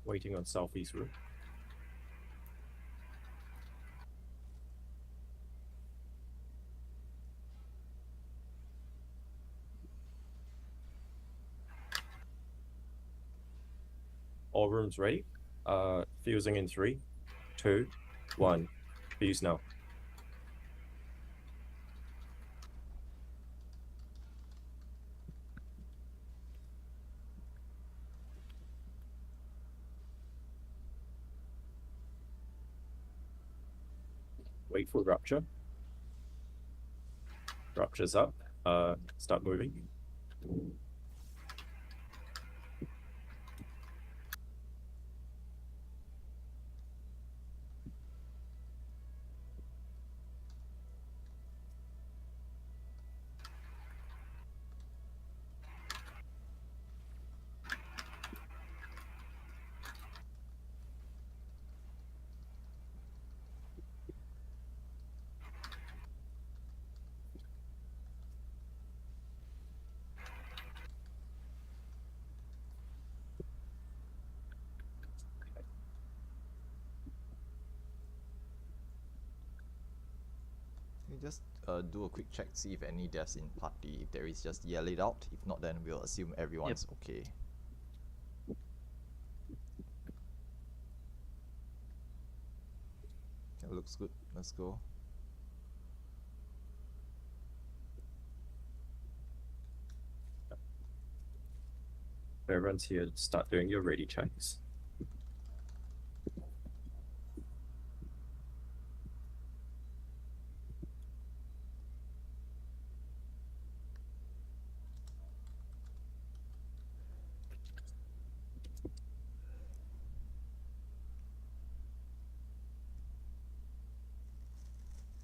Waiting on southeast room. All rooms ready. Fusing in 3, 2, 1. Fuse now. Wait for rupture. Rupture's up. Start moving. You just do a quick check, see if any deaths in party. If there is, just yell it out. If not, then we'll assume everyone's okay. Okay, looks good. Let's go. Everyone's here. Start doing your ready checks.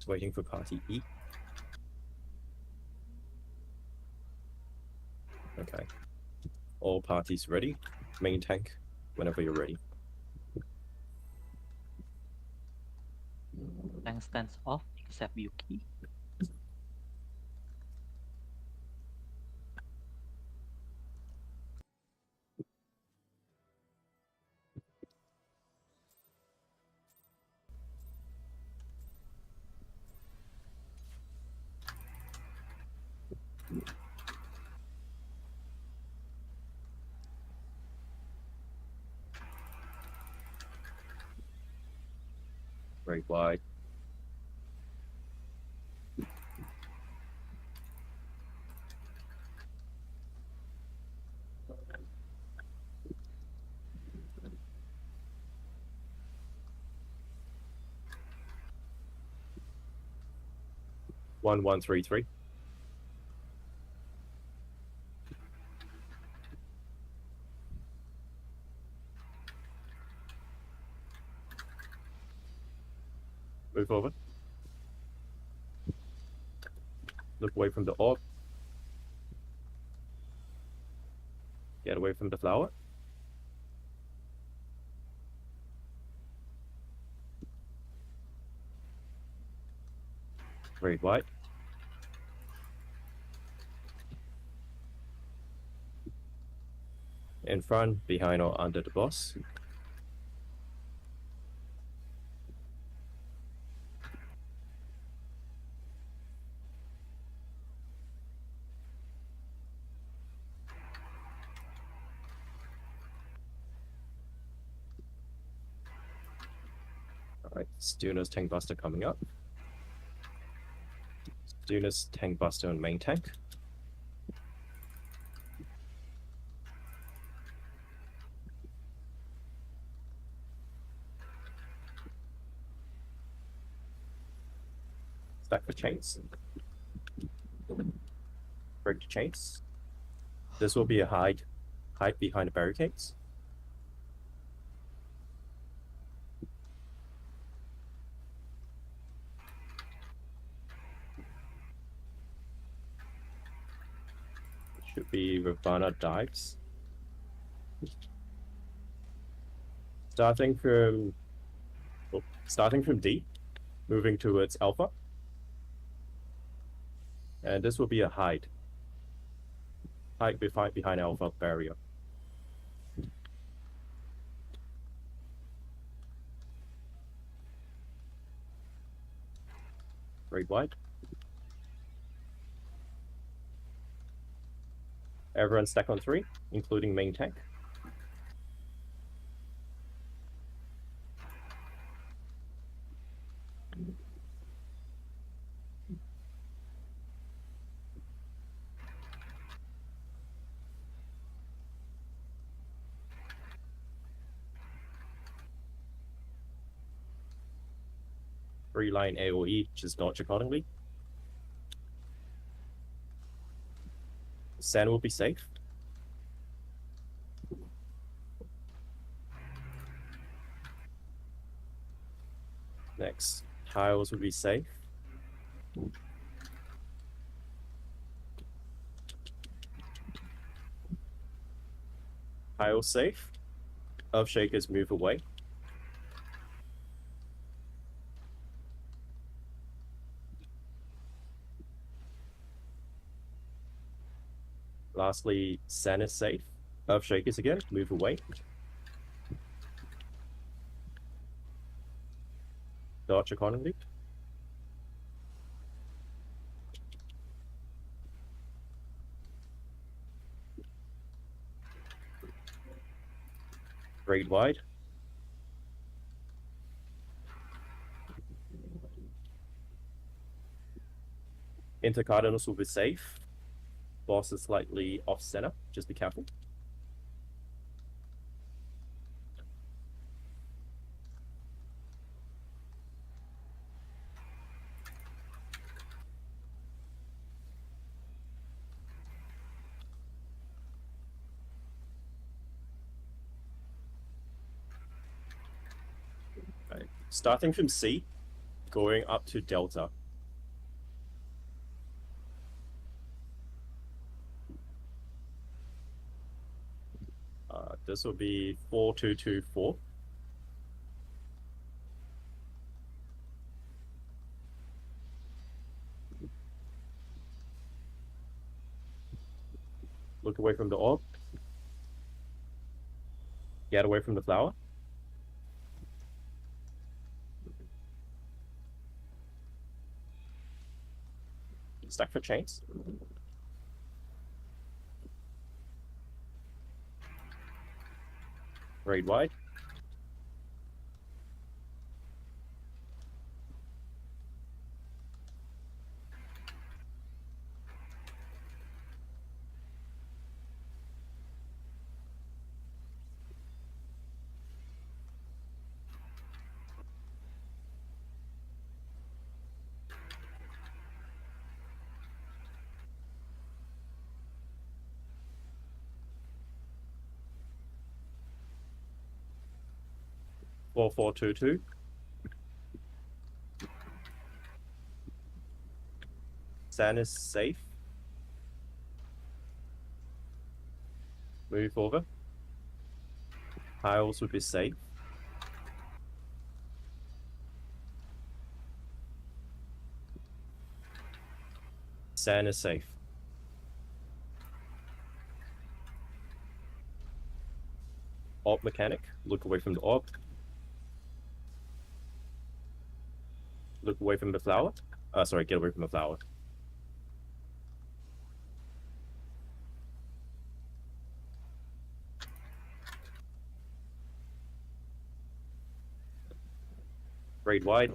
Waiting for party E. Okay. All parties ready. Main tank, whenever you're ready. Tank stands off except Yuki. Very wide. One, 1, 3, 3. Move over. Look away from the orb. Get away from the flower. Very wide. In front, behind, or under the boss. Alright, Stuna's Tank Buster coming up. Stuna's Tank Buster and main tank. Stack the chains. Break the chains. This will be a hide behind the barricades. Should be Ravana dives. Starting from D, moving towards Alpha. And this will be a hide. Hide behind Alpha barrier. Straight wide. Everyone stack on 3, including main tank. Three-line AoE, just dodge accordingly. Sand will be safe. Next, tiles will be safe. Tile safe. Earthshakers move away. Lastly, sand is safe. Earthshakers again, move away. Dodge accordingly. Grade wide. Intercardinals will be safe. Boss is slightly off center, just be careful. Right. Starting from C, going up to Delta. This will be 4224. Look away from the orb. Get away from the flower. Stack for chains. Raid wide. Four, 4-2-2. Sand is safe. Move over. Tiles would be safe. Sand is safe. Orb mechanic. Look away from the orb. Look away from the flower. Sorry, get away from the flower. Raid wide.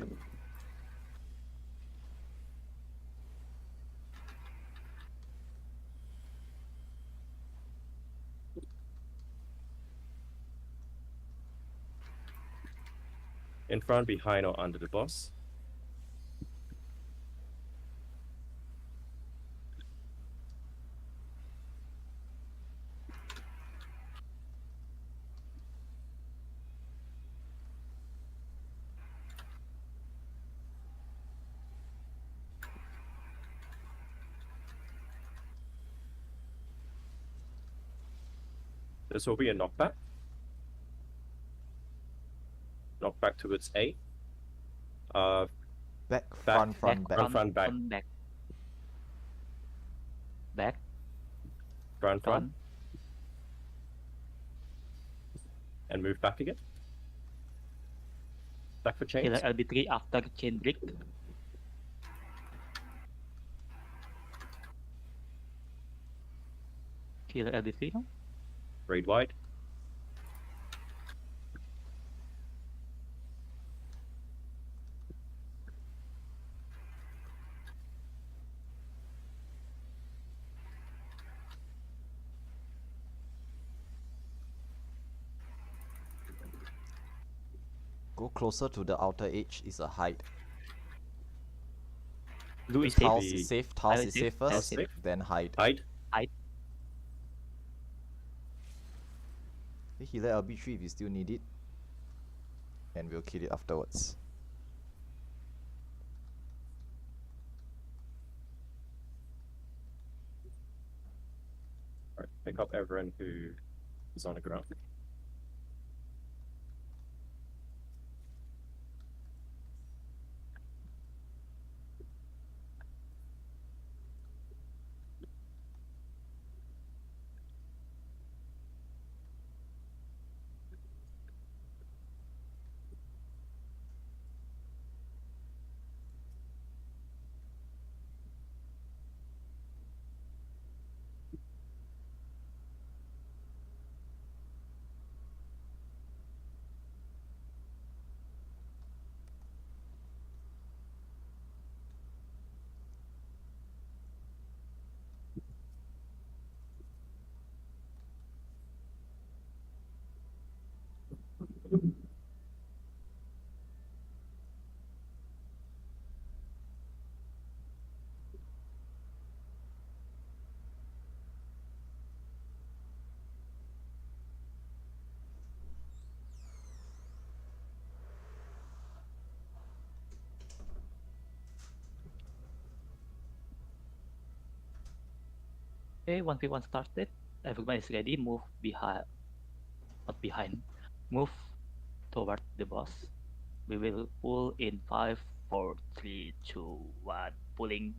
In front, behind, or under the boss. This will be a knockback. Knockback towards A. Back, front, front, back. Front, back. Back. Back. Front. Front. And move back again. Back for chains. Healer LB3 after chain break. Healer LD3 now. Raid wide. Go closer to the outer edge is a hide. Blue is This safe. Tiles be- is safe. Tile Tiles is is safe, safe tile is first, safe. then hide. Hide. Healer LB3 if you still need it. And we'll kill it afterwards. Alright, pick up everyone who is on the ground. Okay, 1v1 started. Everyone is ready. Move behind. Not behind. Move toward the boss. We will pull in 5, 4, 3, 2, 1. Pulling.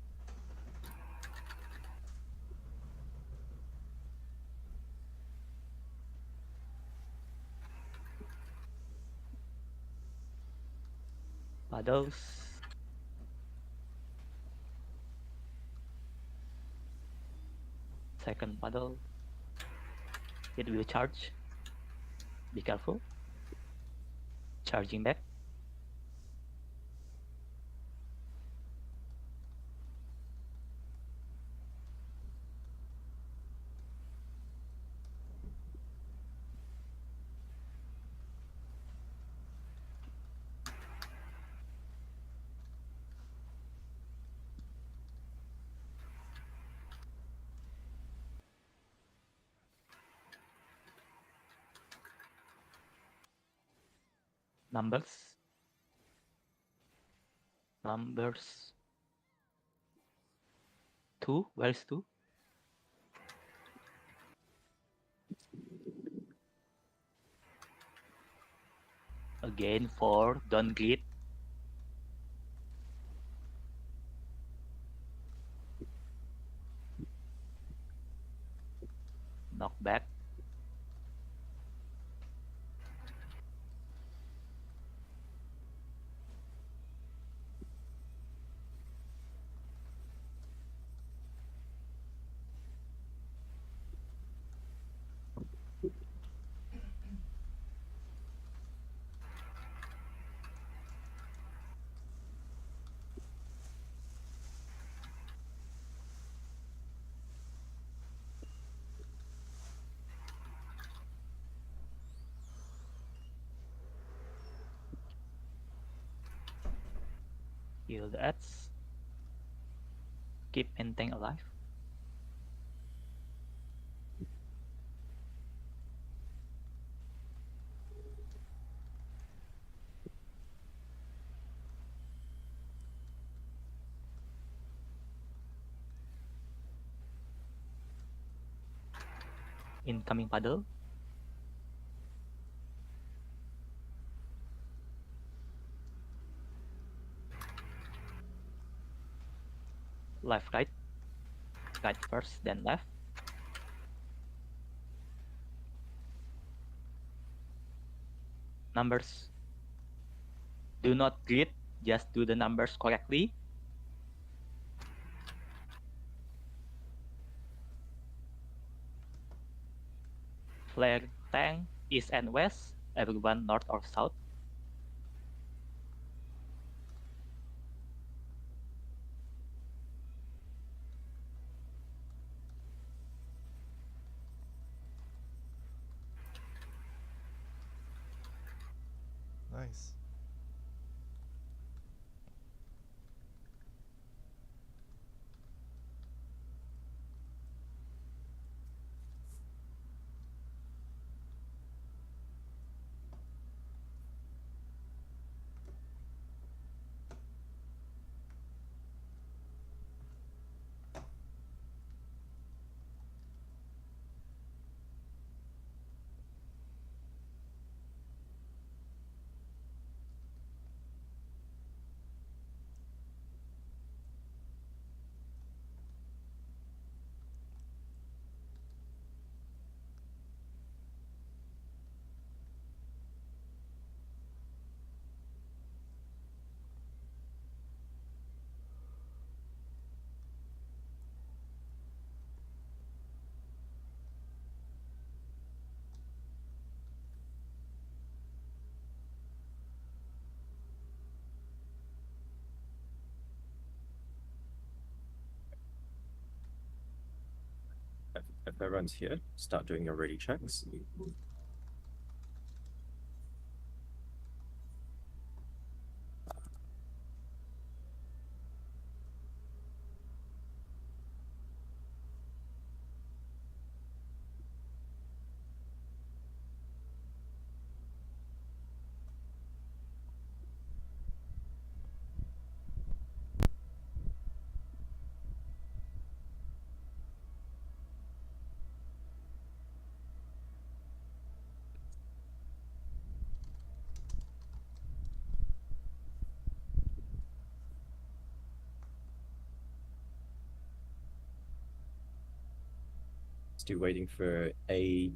Paddles. Second paddle. It will charge. Be careful. Charging back. Numbers. Numbers. 2. Where is 2? Again 4. Don't grid. Knock back. Heal the ads. Keep Entang alive. Incoming paddle. Left, right. Right first, then left. Numbers. Do not grid. Just do the numbers correctly. Flare tank east and west. Everyone north or south. Nice. If everyone's here, start doing your ready checks. Still waiting for ADE.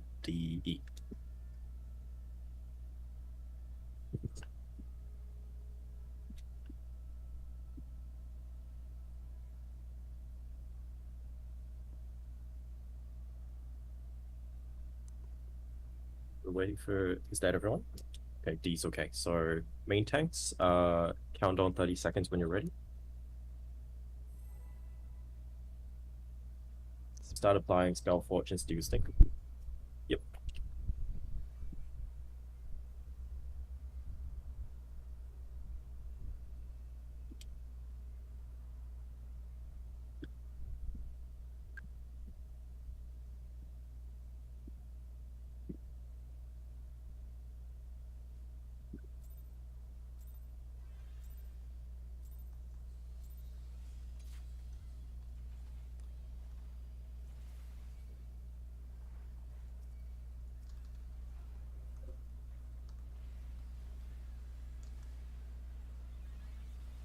We're waiting for, is that everyone? Okay, D's okay. So main tanks, count on 30 seconds when you're ready. Start applying spell Fortune Steel Stick. Yep.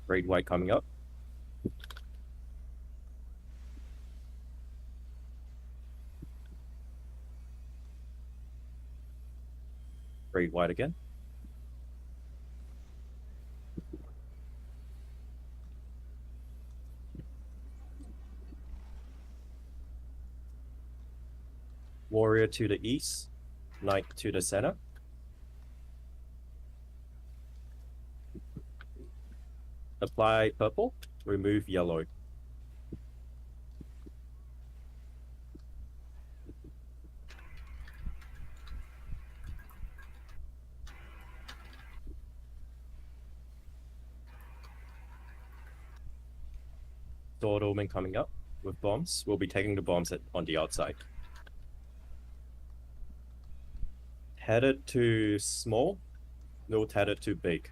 Raid white coming up. Raid white again. Warrior to the east, knight to the center. Apply purple, remove yellow. Sword Omen coming up with bombs. We'll be taking the bombs on the outside. Headed to small, not headed to big.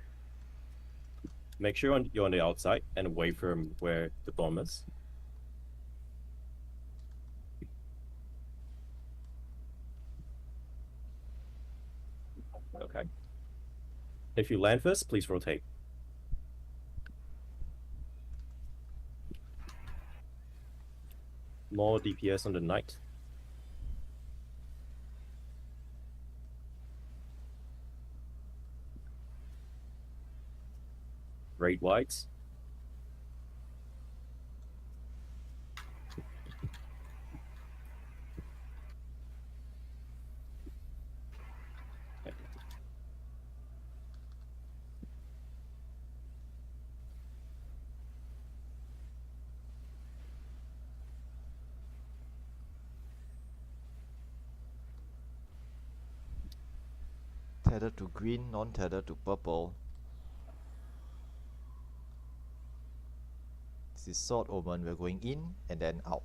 Make sure you're on the outside and away from where the bomb is. Okay. If you land first, please rotate. More DPS on the knight. Raid whites. Tethered to green, non-tethered to purple. This is Sword Omen. We're going in and then out.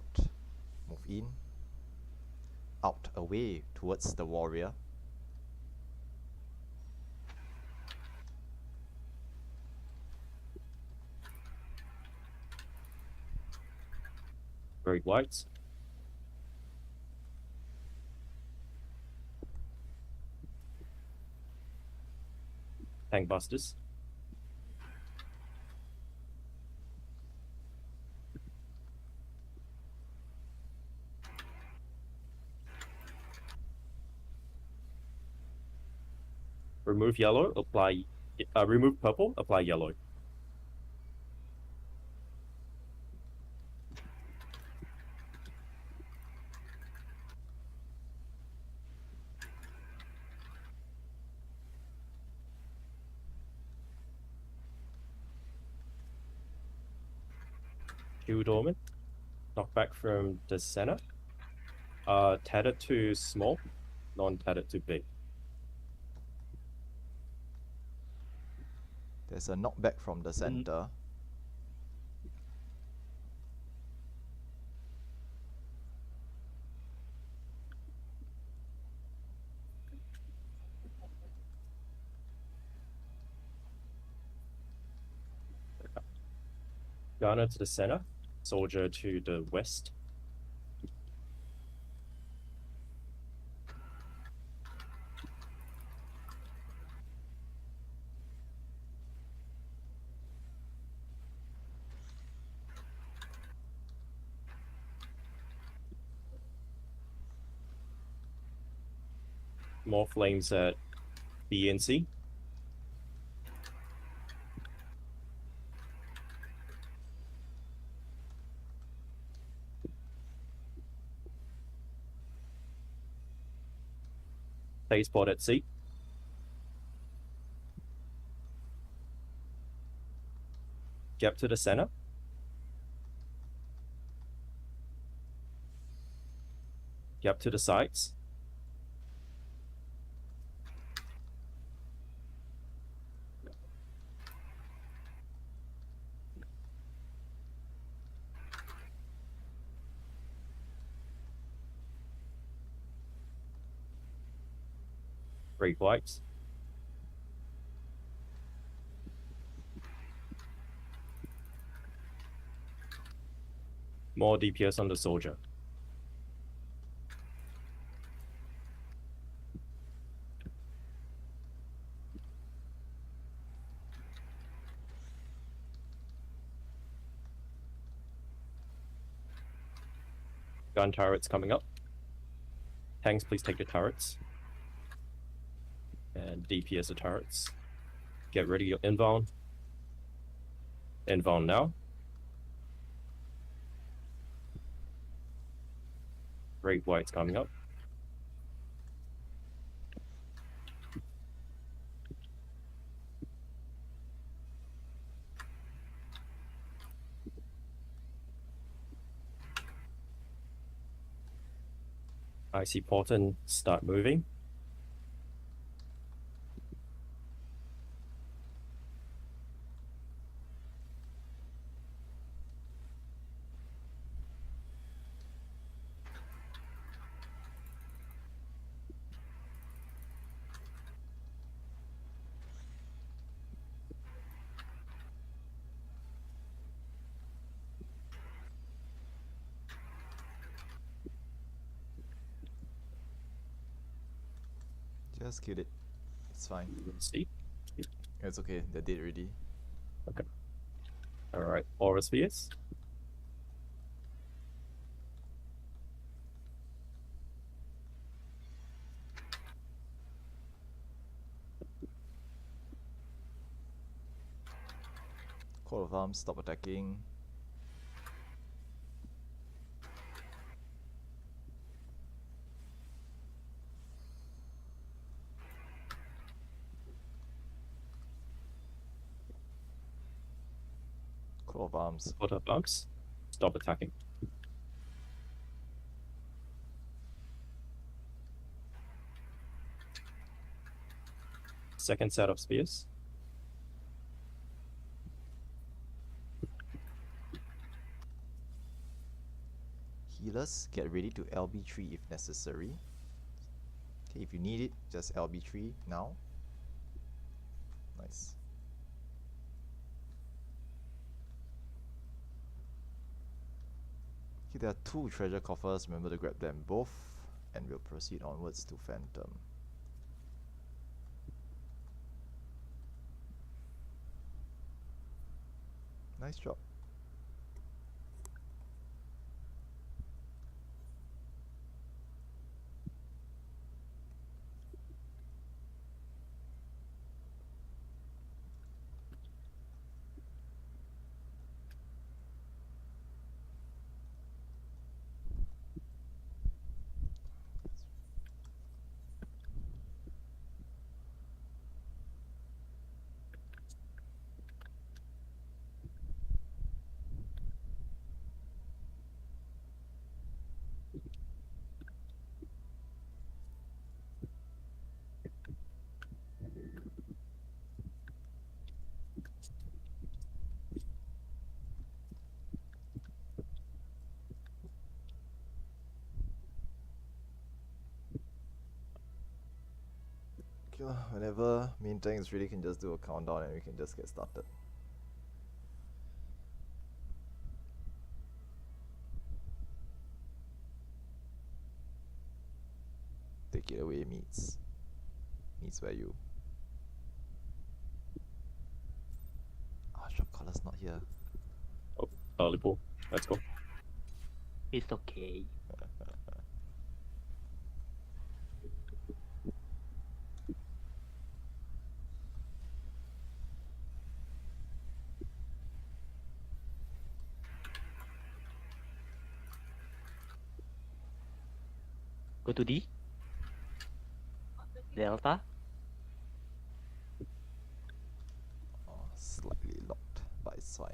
Move in, out, away towards the warrior. Great whites. Tank busters. Remove yellow, apply. Remove purple, apply yellow. Shield Omen. Knock back from the center. Tethered to small, non-tethered to big. There's a knockback from the center. Gunner to the center. Soldier to the west. More flames at B and C. Phase spot at C. Gap to the center. Gap to the sides. Great whites. More DPS on the soldier. Gun turrets coming up. Tanks, please take the turrets. And DPS the turrets. Get ready your inbound. Inbound now. Great whites coming up. I see Porton start moving. Just kill it. It's fine. Let's see. It's okay. They're dead already. Okay. Alright, Aura Spheres. Coat of Arms, stop attacking. Coat of Arms. Coat of Arms. Stop attacking. second set of spears. Healers, get ready to LB3 if necessary. Okay, if you need it, just LB3 now. Nice. Okay, there are 2 treasure coffers. Remember to grab them both, and we'll proceed onwards to Phantom. Nice job. Okay, whenever main tank is ready, can just do a countdown and we can just get started. Take it away, Meats. Meats, where you? Ah, Shotcalls not here. Oh, Liverpool. Let's go. It's okay. Go to D. Delta. Oh, slightly locked, but it's fine.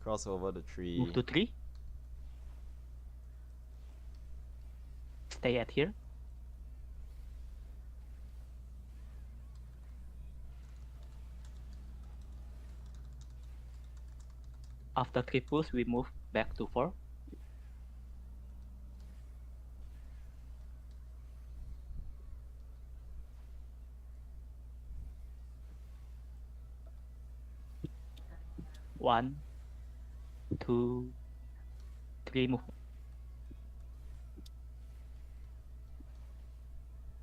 Cross over the tree. Move to 3. Stay at here. After 3 pulls, we move back to 4. One, 2, 3, move.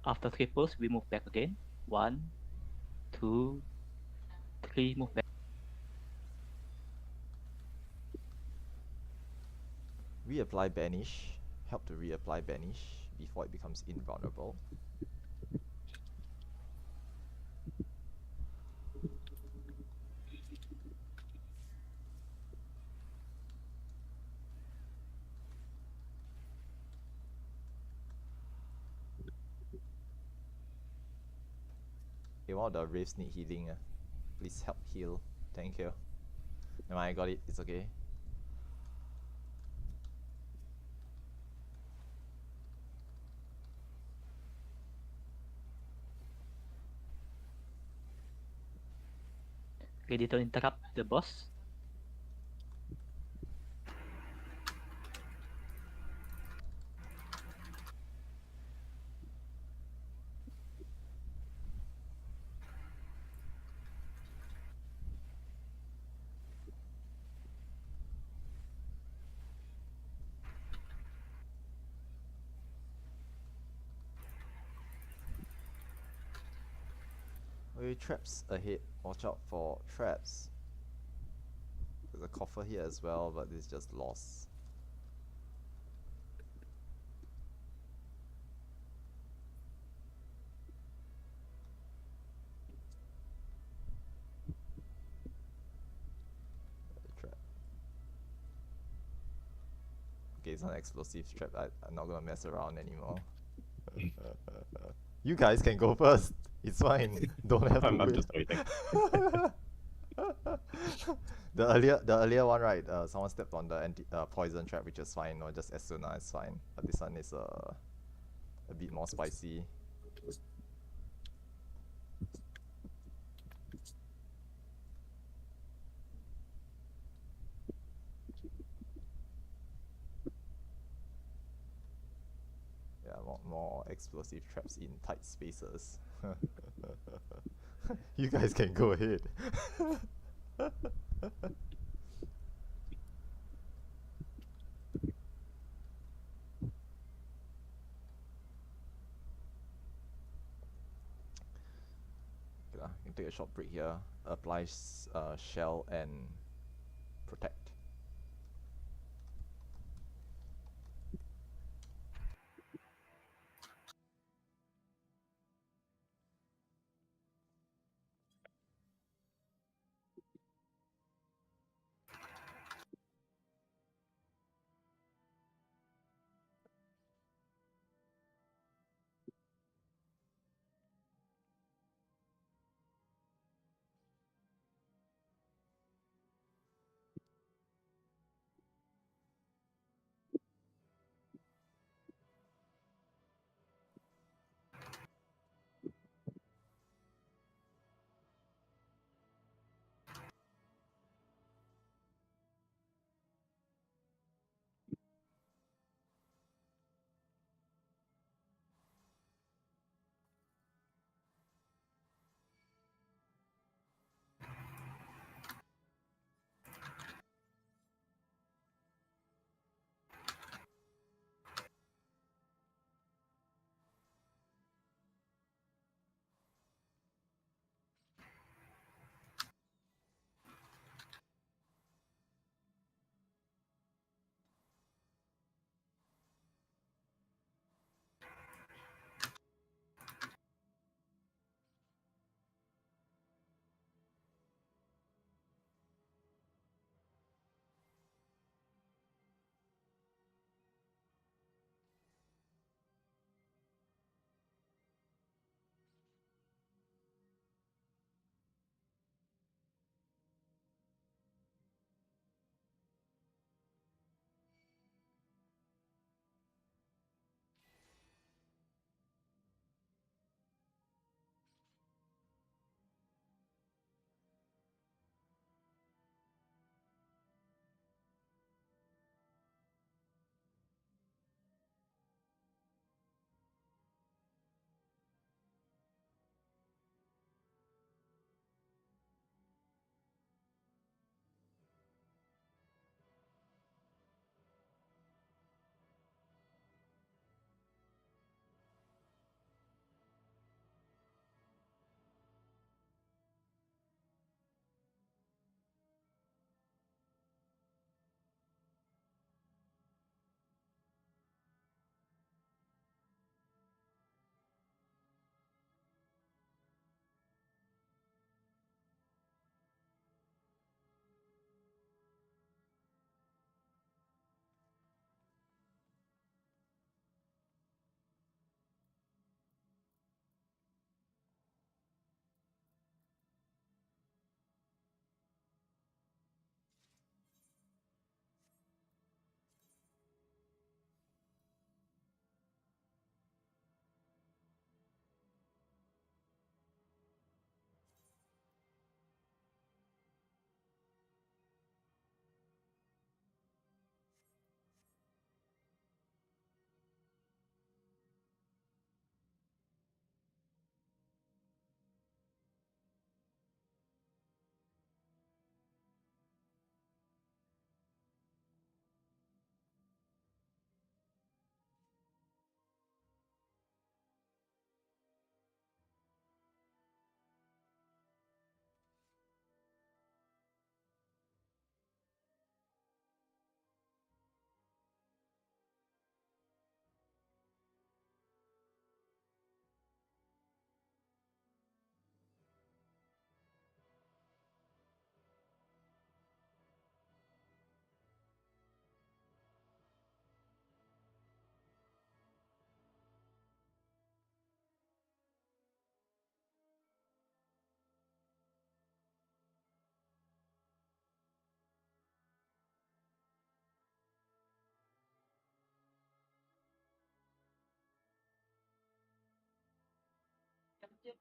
After 3 pulls, we move back again. 1, 2, 3, move back. Reapply Banish. Help to reapply Banish before it becomes invulnerable. Okay, one of the Wraiths need healing. Please help heal. Thank you. Never mind, I got it. It's okay. Ready to interrupt the boss. Okay, traps ahead. Watch out for traps. There's a coffer here as well, but this is just lost. Okay, it's an explosive trap. I'm not gonna mess around anymore. You guys can go first. It's fine. Don't have to I'm wait. just waiting. The earlier one, right? Someone stepped on the poison trap, which is fine. Or just Esuna is fine. But this one is a bit more spicy. Yeah, more explosive traps in tight spaces. You guys can go ahead. Okay, I can take a short break here. Apply shell and protect.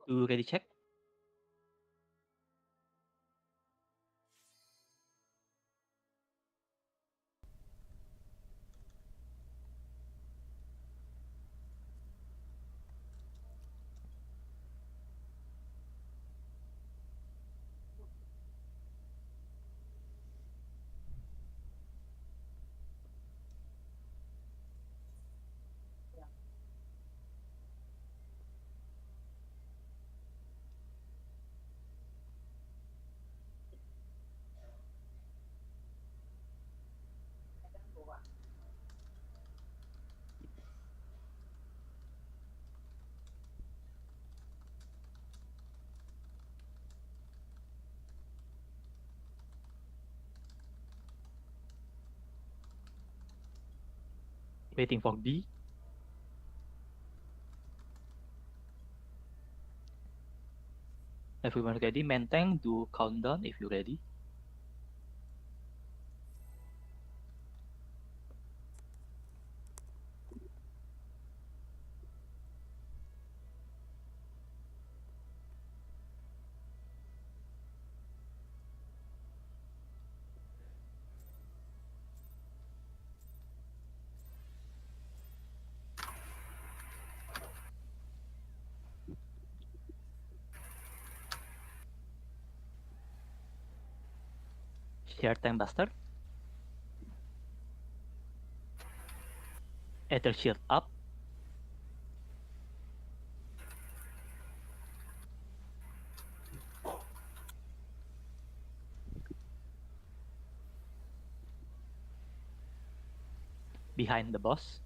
Do ready check. Waiting for B. Everyone ready? Maintain, do countdown if you're ready. Share tank buster. Ether shield up. Behind the boss.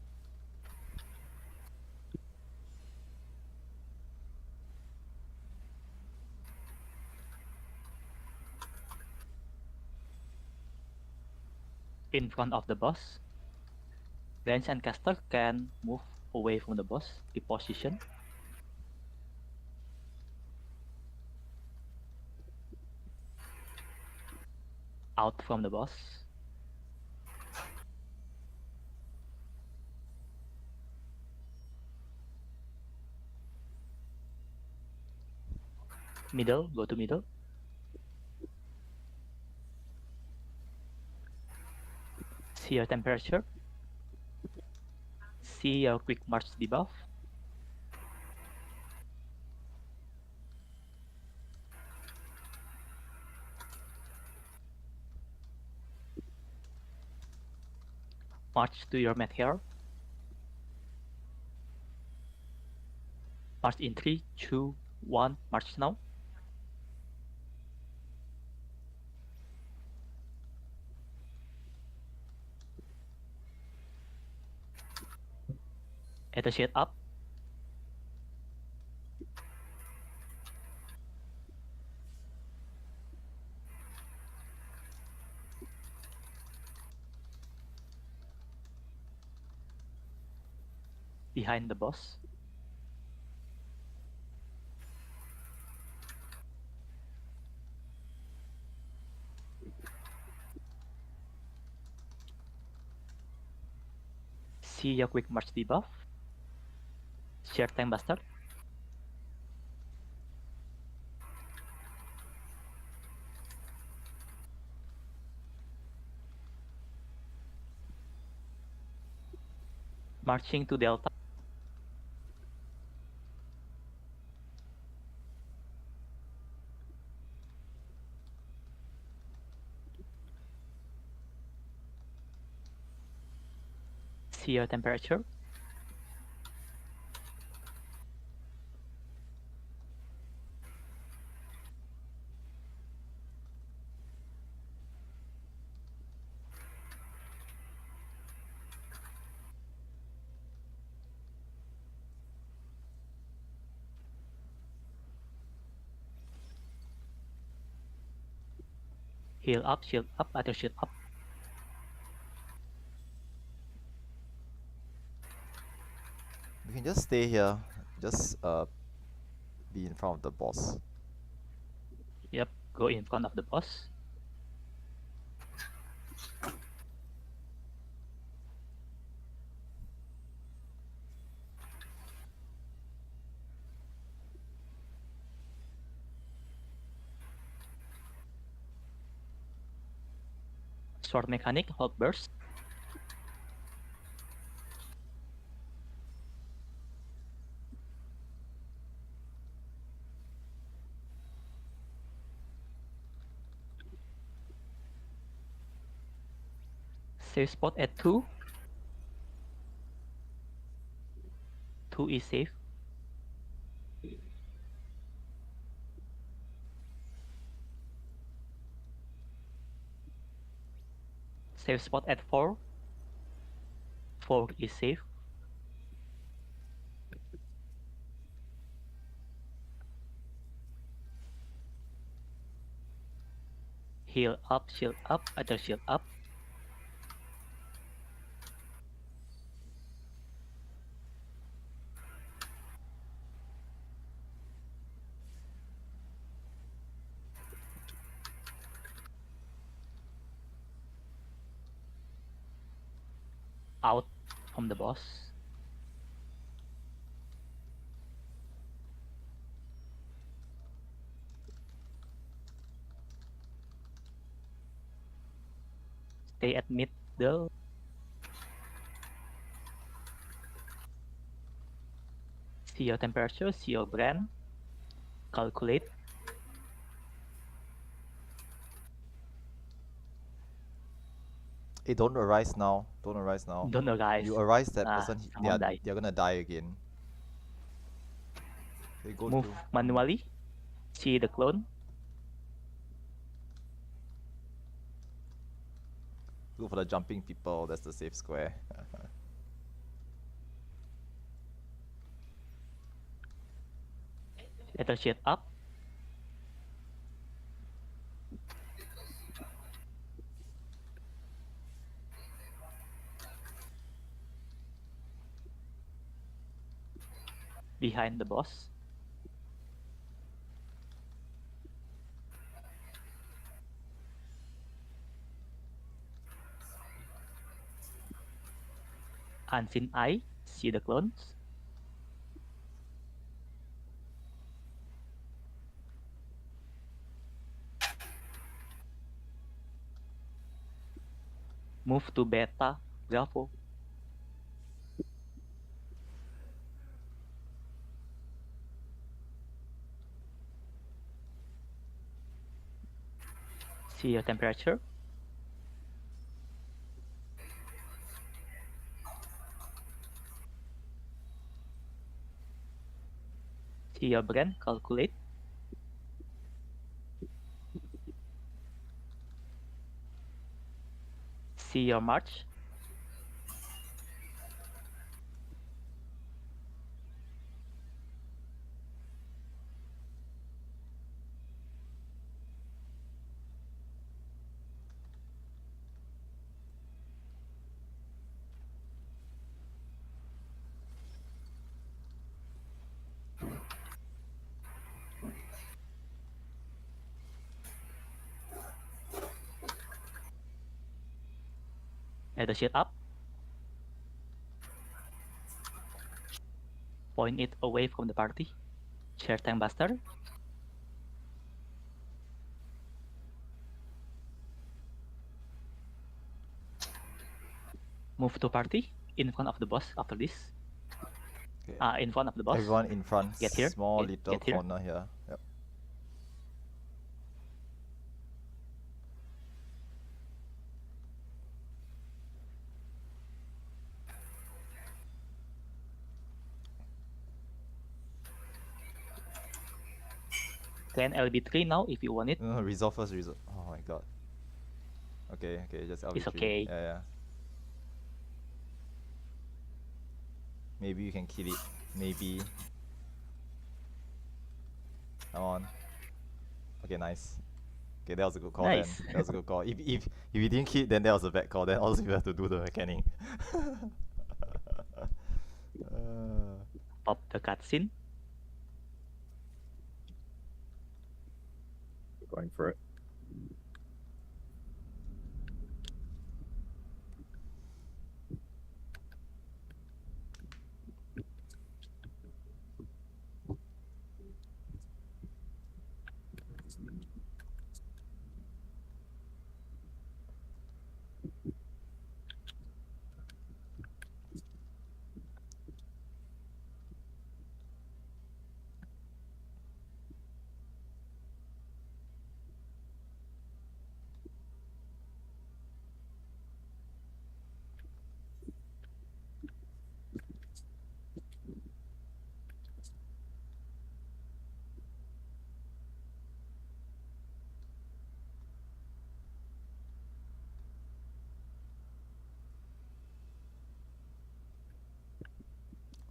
In front of the boss. Range and caster can move away from the boss, reposition. Out from the boss. Middle, go to middle. See your temperature. See your quick march debuff. March to your meteor. March in 3, 2, 1, march now. Ether shield up. Behind the boss. See your quick march debuff. Share tank buster. Marching to Delta. See your temperature. Heal up, shield up, other shield up. You can just stay here. Just be in front of the boss. Yep, go in front of the boss. Short mechanic, hold burst. Safe spot at 2. 2 is safe. Safe spot at 4. 4 is safe. Heal up, shield up, other shield up. Out from the boss. Stay at middle. See your temperature, see your brand. Calculate. Hey, don't arise now. Don't arise now. Don't arise. You arise that Ah, person, someone died. they're gonna die again. Okay, go Move through. manually. See the clone. Go for the jumping people, that's the safe square. Other shield up. Behind the boss. Unseen eye. See the clones. Move to beta. Bravo. See your temperature. See your brand. Calculate. See your march. Other shield up. Point it away from the party. Share tank buster. Move to party in front of the boss after this. Okay. In front of the boss. Everyone in front, Get here. small little Get here. corner here. Yep. Can LB3 now if you want it. No, resolve first, resolve. Oh my god. Okay, okay, just LB3. It's okay. Yeah, yeah. Maybe you can kill it. Maybe. Come on. Okay, nice. Okay, that was a good call Nice. then. That was a good call. If you didn't kill, then that was a bad call. Then also you have to do the mechanic. Pop the cutscene. Going for it.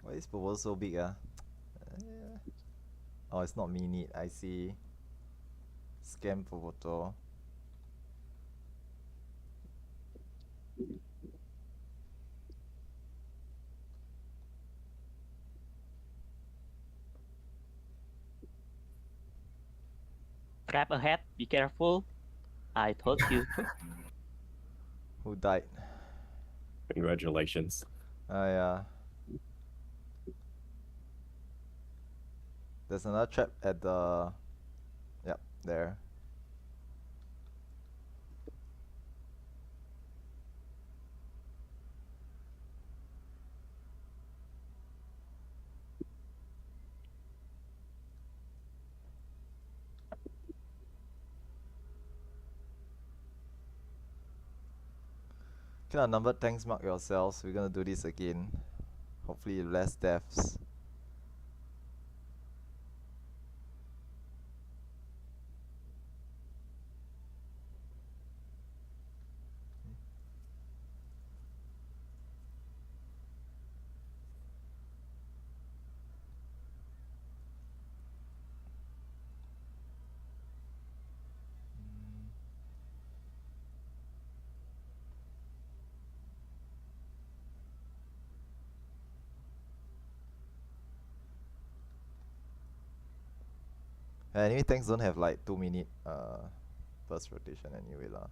Why is purple so big? Oh, it's not mini. I see. Scam photo. Trap ahead, be careful. I told you. Who died? Congratulations. Yeah. There's another trap at the... Yep, there. Okay, number tanks, mark yourselves. We're gonna do this again. Hopefully less deaths. Anyway, tanks don't have like 2-minute burst rotation anyway lah.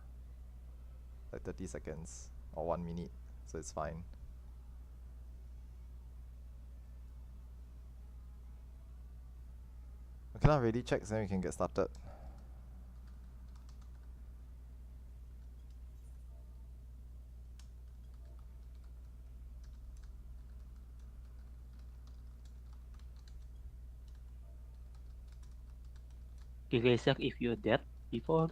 Like 30 seconds or 1 minute, so it's fine. Okay lah, ready checks, then we can get started. Eraser if you're dead before.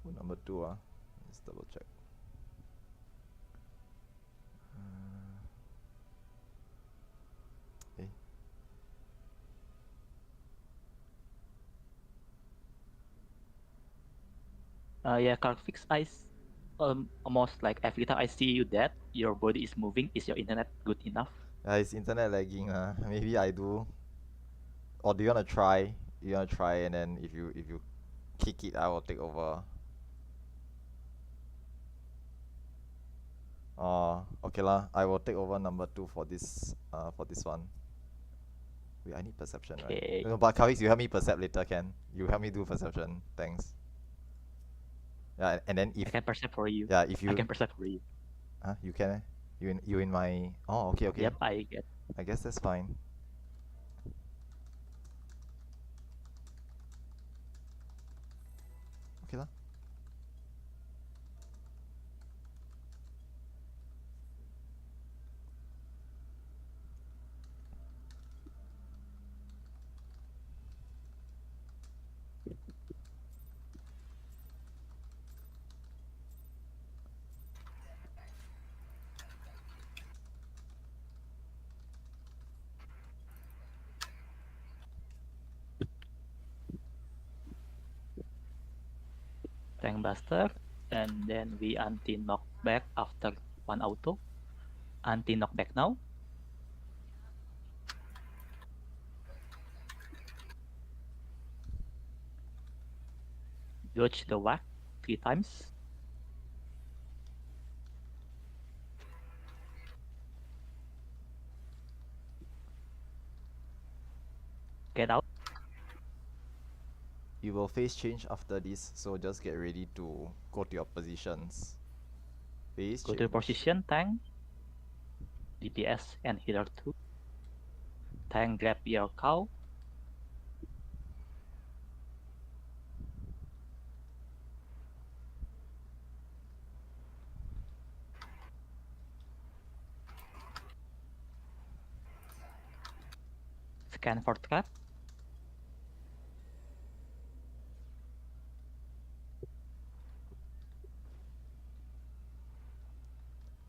Who number 2 ah? Let's double check. Eh. Yeah, Carfix eyes. Almost like every time I see you dead, your body is moving. Is your internet good enough? It's internet lagging maybe I do. Or do you wanna try? You wanna try, and then if you kick it, I will take over. Okay lah. I will take over number 2 for this one. Wait, I need perception, Okay. right? No, but Kavix, you help me percept later, can? You help me do perception. Thanks. Yeah, and then I if can percept for you. yeah, if you I can percept for you. you can you in my okay. Yep, I get. I guess that's fine. Okay lah. Tank Buster, and then we anti-knockback after 1 auto. Anti-knockback now. Dodge the whack 3 times. Get out. You will face change after this, so just get ready to go to your positions. Face Go change. to position, tank. DPS and healer 2. Tank grab your cow. Scan for trap.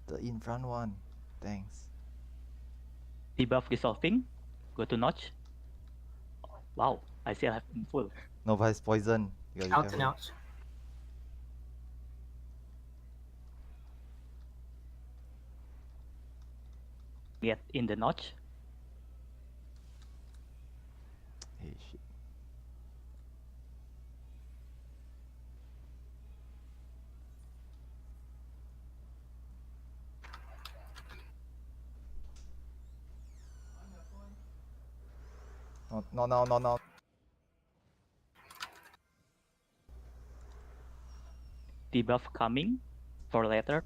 The in front one. Thanks. Debuff resolving. Go to notch. Wow, I still have him full. No, but it's poison. You gotta be Out and careful. out. Get in the notch. Hey, shit. No, no, no, no. Debuff coming for later.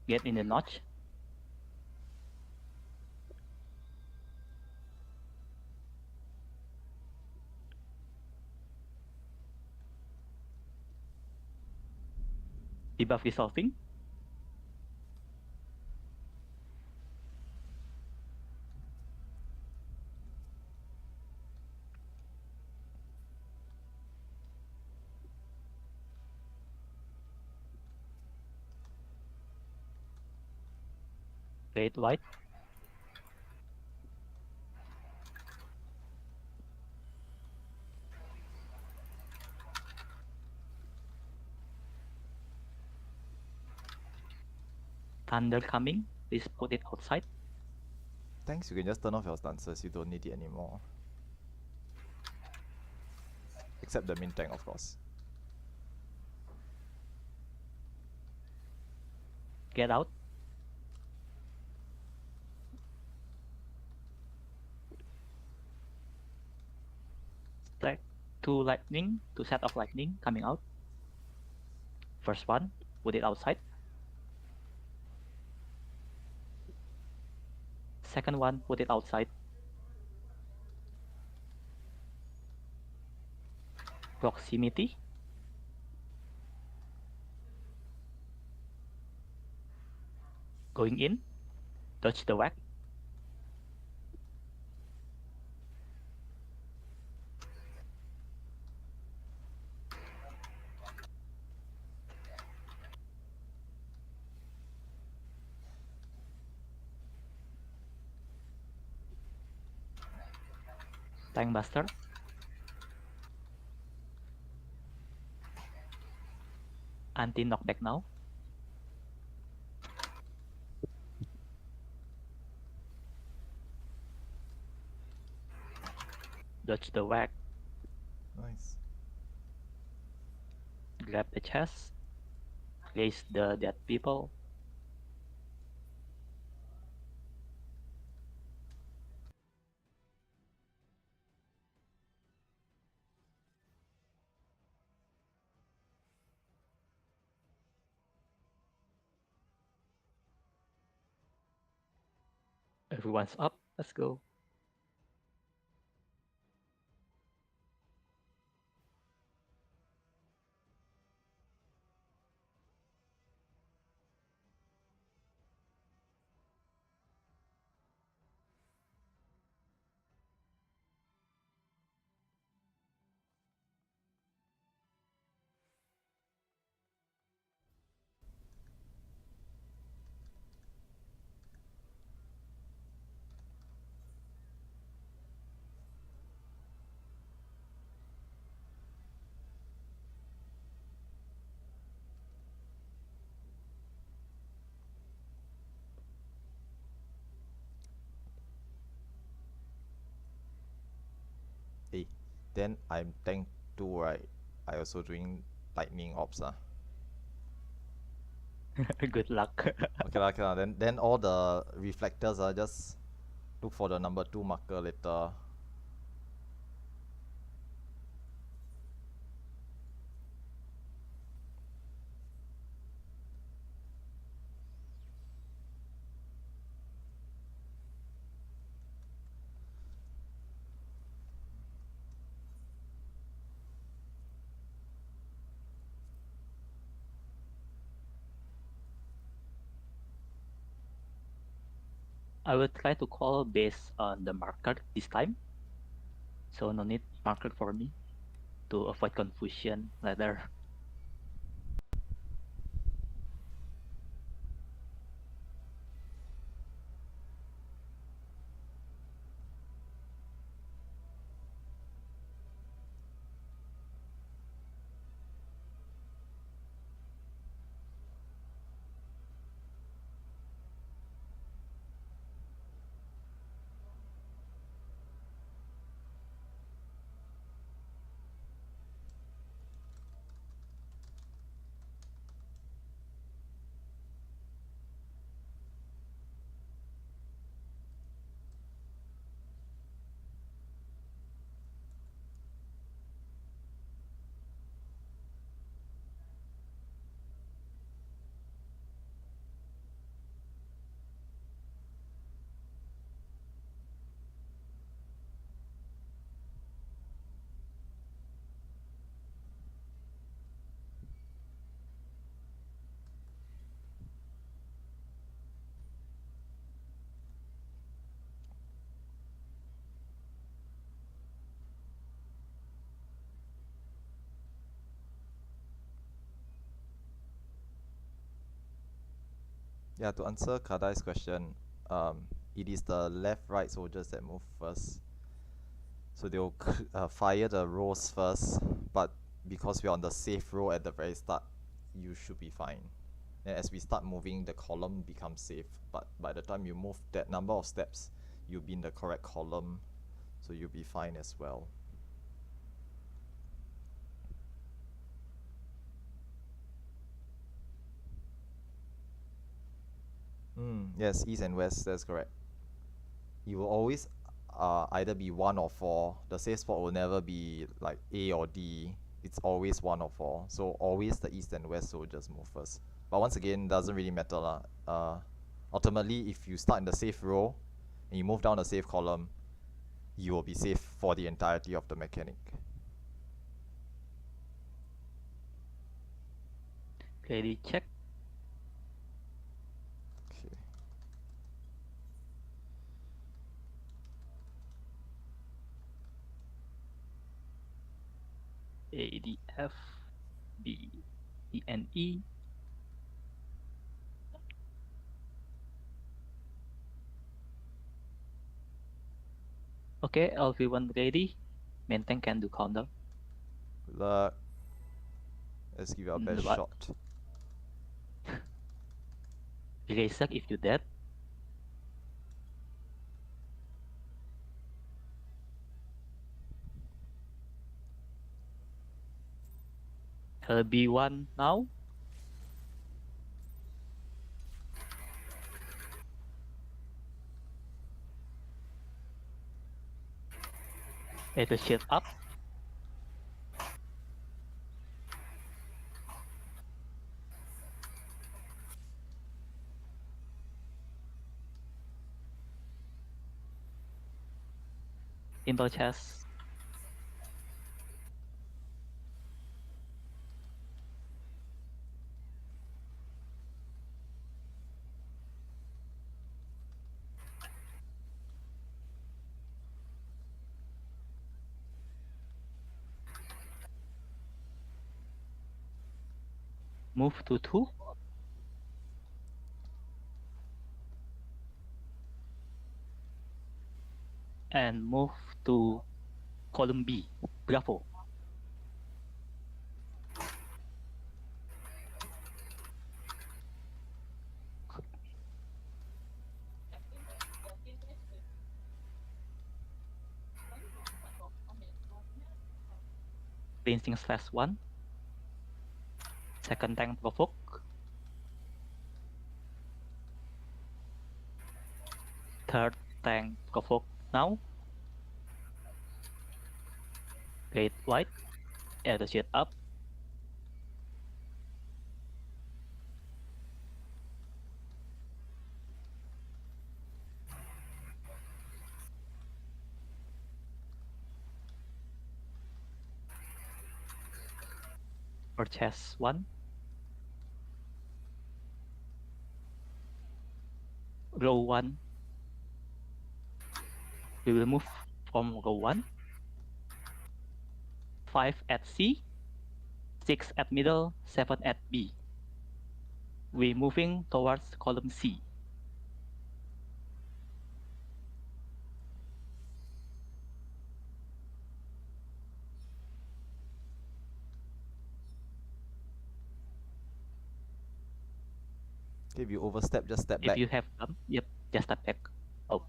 Get in the notch. Debuff resolving. Red white. Thunder coming. Please put it outside. Thanks, you can just turn off your stances. You don't need it anymore. Except the min tank, of course. Get out. Stack two lightning, two set of lightning coming out. First one, put it outside. Second one, put it outside. Proximity. Going in. Dodge the whack. Tank Buster. Anti-knockback now. Dodge the whack. Nice. Grab the chest. Raise the dead people. Everyone's up. Let's go. Hey, then I'm tank 2, right? I also doing lightning ops. Good luck. Okay lah. Then all the reflectors just look for the number 2 marker later. I will try to call based on the marker this time. So no need marker for me to avoid confusion later. Yeah, to answer Kadai's question, it is the left-right soldiers that move first. So they'll fire the rows first, but because we're on the safe row at the very start, you should be fine. And as we start moving, the column becomes safe. But by the time you move that number of steps, you'll be in the correct column, so you'll be fine as well. Yes, east and west, that's correct. You will always either be 1 or 4. The safe spot will never be like A or D. It's always 1 or 4. So always the east and west soldiers move first. But once again, doesn't really matter lah. Ultimately, if you start in the safe row and you move down the safe column, you will be safe for the entirety of the mechanic. Ready, check. Okay. A, D, F, B, E, and E. Okay, everyone ready? Main tank can do countdown. Good luck. Let's give it our best What? shot. Eraser if you dead. B1 now. The shield up. Indoor chest. Move to 2. And move to column B. Bravo. Cleansing /1. Second tank provoke. Third tank provoke now. Great white. The shield up. Or chest 1. Row 1. We will move from row 1. 5 at C, 6 at middle, 7 at B. We're moving towards column C. If you overstep, just step back. If you have come, yep, just step back. Oh.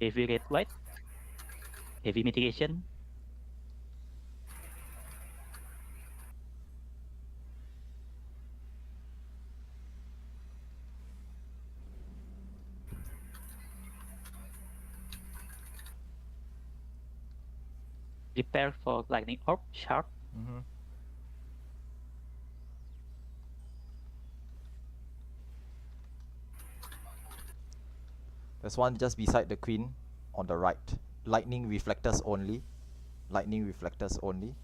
Heavy red white, heavy mitigation. Prepare for lightning orb, sharp. There's one just beside the queen on the right. Lightning reflectors only. Lightning reflectors only.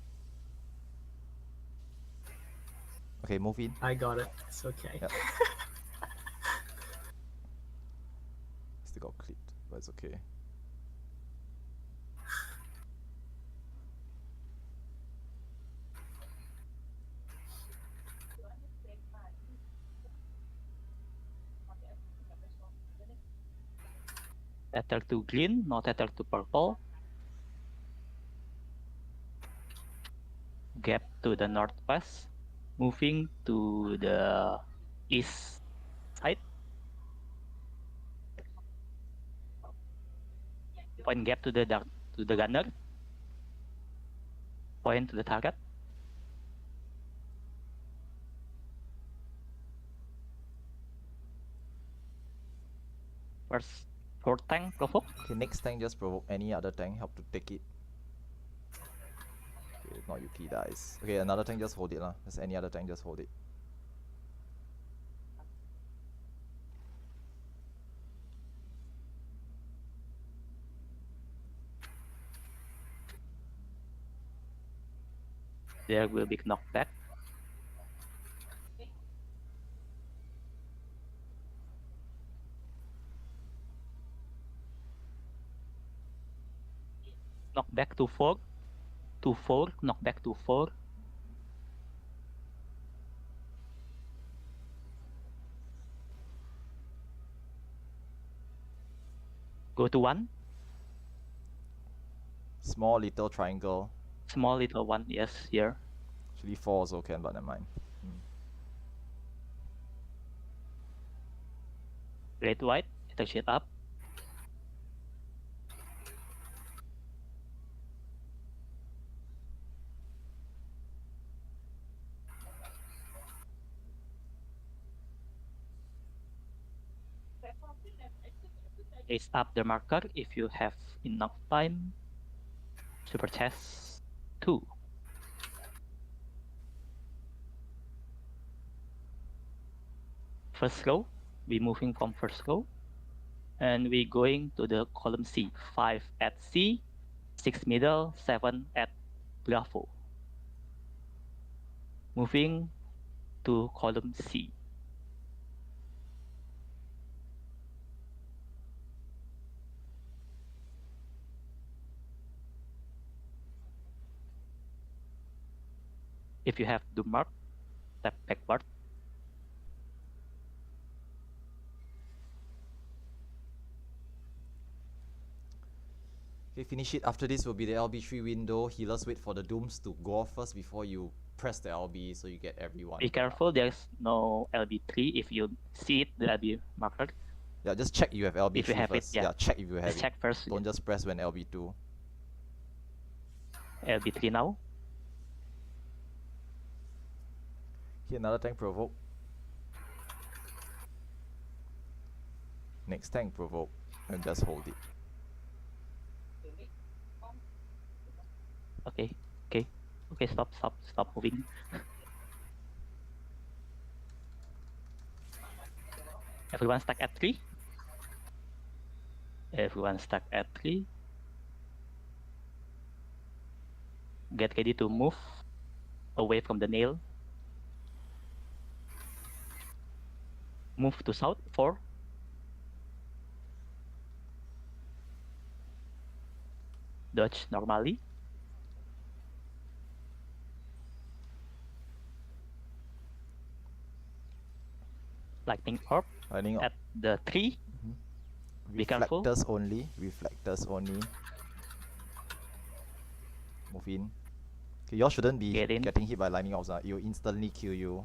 Okay, move in. I got it. It's okay. Yep. Still got clipped, but it's okay. Tether to green, no tether to purple. Gap to the northwest. Moving to the east side. Point gap to the gunner. Point to the target. First, fourth tank provoke. Okay, next tank just provoke any other tank, help to take it. Okay, if not Yuki dies. Okay, another tank just hold it lah. Just any other tank just hold it. There will be knockback. Knockback to 4. To 4. Knockback to 4. Go to 1. Small little triangle. Small little 1, yes, here. Actually 4 also can, but never mind. Red white, attack shit up. Raise up the marker if you have enough time. Super chest 2. First row, we moving from first row. And we going to the column C. 5 at C, 6 middle, 7 at Bravo. Moving to column C. If you have the mark, step backward. Okay, finish it. After this will be the LB3 window. Healers wait for the dooms to go off first before you press the LB so you get everyone. Be careful, there's no LB3 if you see it, the LB marker. Yeah, just check you have LB3 If you have it, first. yeah. Check if you have Just it. check first. Don't just press when LB2. LB3 now. Okay, another tank provoke. Next tank provoke. And just hold it. Okay, okay, stop moving. Everyone stuck at 3. Everyone stuck at 3. Get ready to move away from the nail. Move to south, 4. Dodge normally. Lightning orb Lightning orb. at the 3. Be careful. Reflectors only. Reflectors only. Move in. Okay, y'all shouldn't be Get in. getting hit by lightning orbs. It will instantly kill you.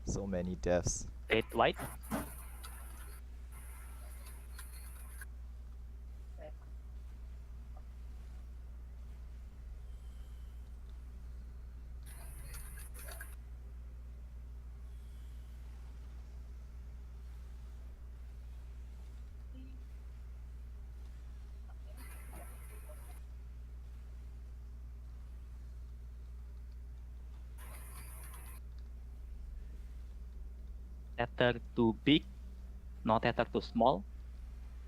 So many deaths. Red, white. Tether too big, no tether too small.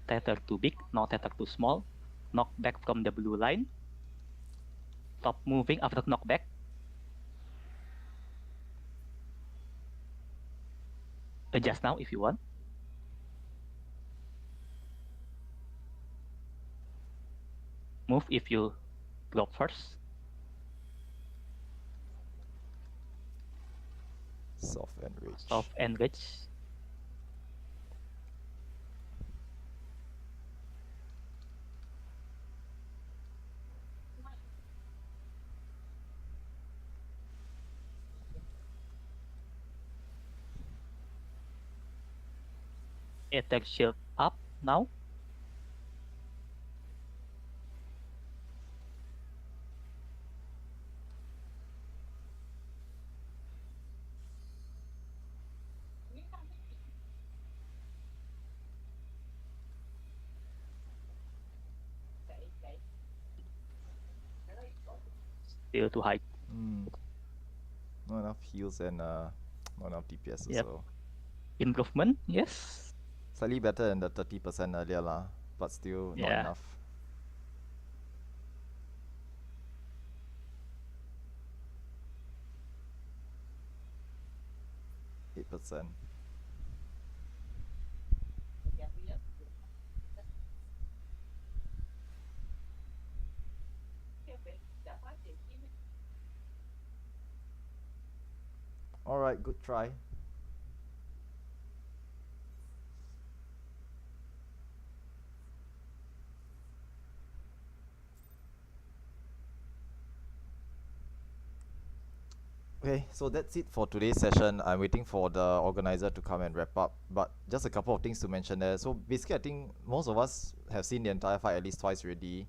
Tether too big, no tether too small. Knock back from the blue line. Stop moving after knockback. Adjust now if you want. Move if you drop first. Soft and rich. Soft and rich. Attack shield up now. Still too high. Not enough heals and not enough DPS Yep. also. Improvement, yes. Slightly better than the 30% earlier lah, but still not Yeah. enough. %. Alright, good try. Okay, so that's it for today's session. I'm waiting for the organizer to come and wrap up, but just a couple of things to mention there. So basically, I think most of us have seen the entire fight at least twice already.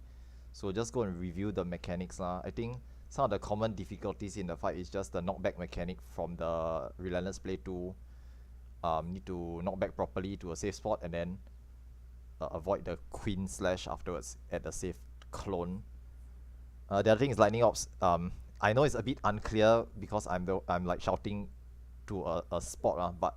So just go and review the mechanics lah. I think some of the common difficulties in the fight is just the knockback mechanic from the Relentless Play 2. Need to knock back properly to a safe spot and then avoid the Queen Slash afterwards at the safe clone. The other thing is Lightning Ops. I know it's a bit unclear because I'm like shouting to a spot, but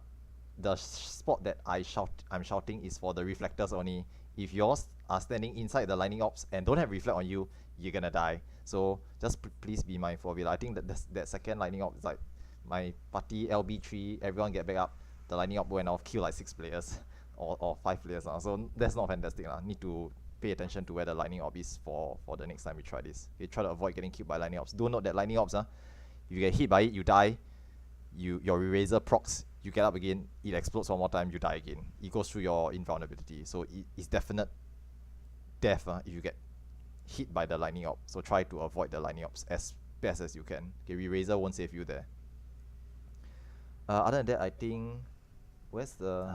the spot that I'm shouting is for the reflectors only. If yours are standing inside the Lightning Ops and don't have reflect on you, you're gonna die. So just please be mindful of it. I think that second Lightning Op is like my party LB3, everyone get back up. The Lightning Op went off, kill like 6 players or 5 players. So that's not fantastic. Need to pay attention to where the Lightning Orb is for the next time we try this. Okay, try to avoid getting killed by Lightning Orbs. Do note that Lightning Orbs, if you get hit by it, you die. Your Eraser procs, you get up again, it explodes one more time, you die again. It goes through your invulnerability. So it's definite death if you get hit by the Lightning Orb. So try to avoid the Lightning Orbs as best as you can. Okay, Eraser won't save you there. Other than that, I think... Where's the...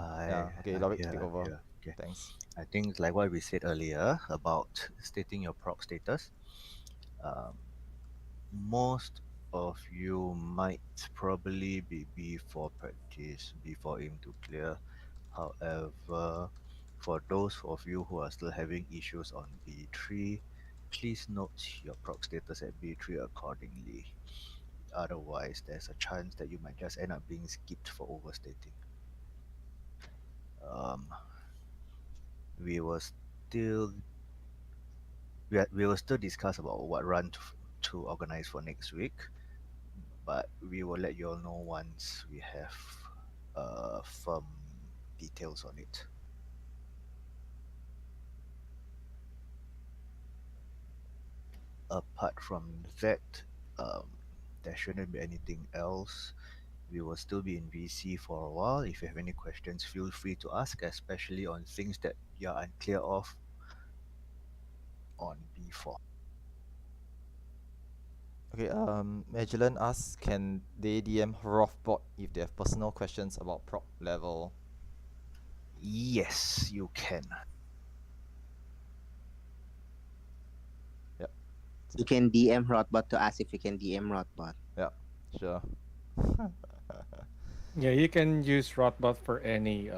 okay, Lorik, take over. Okay. Thanks. I think like what we said earlier about stating your proc status. Most of you might probably be before practice, before aim to clear. However, For those of you who are still having issues on B3, please note your proc status at B3 accordingly. Otherwise, there's a chance that you might just end up being skipped for overstating. We will still we will still discuss about what run to organize for next week, but we will let you all know once we have firm details on it. Apart from that, there shouldn't be anything else. We will still be in VC for a while. If you have any questions, feel free to ask, especially on things that you're unclear of on B4. Okay, Magellan asks, can they DM Rothbot if they have personal questions about prop level? Yes, you can. Yep. You can DM Rotbot to ask if you can DM Rotbot. Yeah, sure. Yeah, you can use Rotbot for any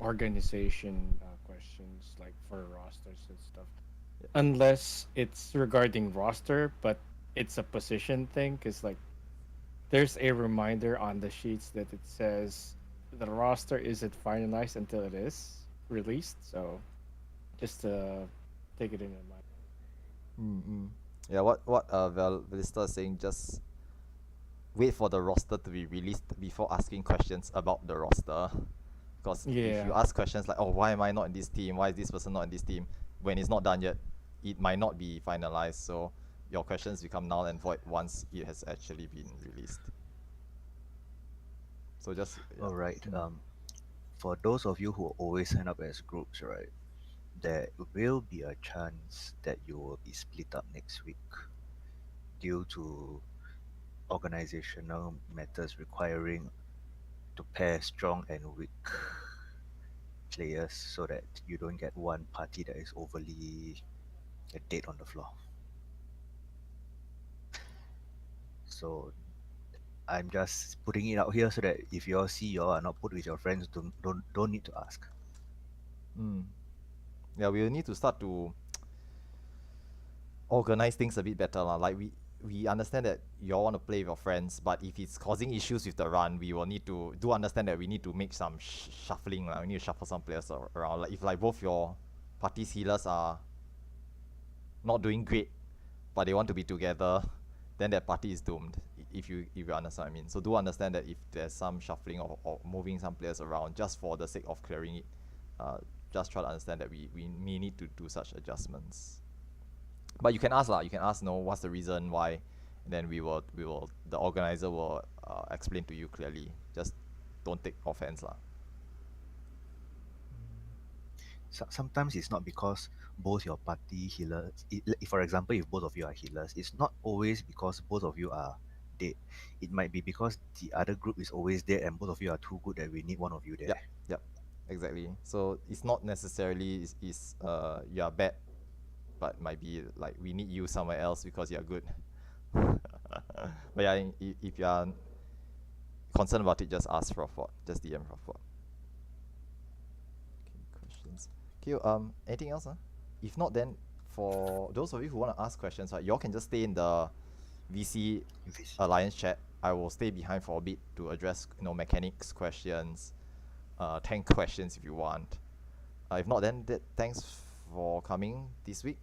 organization questions, like for rosters and stuff. Unless it's regarding roster, but it's a position thing, because like there's a reminder on the sheets that it says the roster isn't finalized until it is released. So just take it in your mind. Mm-hmm. Yeah, what Velista is saying, just wait for the roster to be released before asking questions about the roster. Because if you Yeah. ask questions like, oh, why am I not in this team? Why is this person not in this team? When it's not done yet, it might not be finalized. So your questions become null and void once it has actually been released. So just All right. For those of you who always sign up as groups, right, there will be a chance that you will be split up next week due to organizational matters requiring to pair strong and weak players so that you don't get one party that is overly dead on the floor. So I'm just putting it out here so that if you all see you all are not put with your friends, don't need to ask. Yeah, we will need to start to organize things a bit better lah. Like we understand that you all want to play with your friends, but if it's causing issues with the run, we will need to understand that we need to make some shuffling lah. We need to shuffle some players around. Like if like both your party's healers are not doing great, but they want to be together, then that party is doomed. If you understand what I mean. So do understand that if there's some shuffling or moving some players around just for the sake of clearing it, just try to understand that we may need to do such adjustments. But you can ask lah. You can ask, no, what's the reason why, and then the organizer will explain to you clearly. Just don't take offense lah. Sometimes it's not because both your party healers, for example, if both of you are healers, it's not always because both of you are dead. It might be because the other group is always dead and both of you are too good that we need one of you there. Yep, exactly. So it's not necessarily you are bad, but might be like we need you somewhere else because you are good. But yeah, if you are concerned about it, just ask Rothbot. Just DM Rothbot. Okay, questions. Okay, anything else? If not, then for those of you who want to ask questions, right, y'all can just stay in the VC Alliance chat. I will stay behind for a bit to address mechanics questions, tank questions if you want. If not, then thanks for coming this week.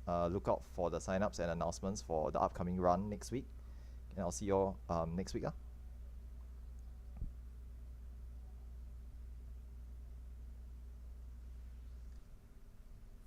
Look out for the sign-ups and announcements for the upcoming run next week. And I'll see you all next week.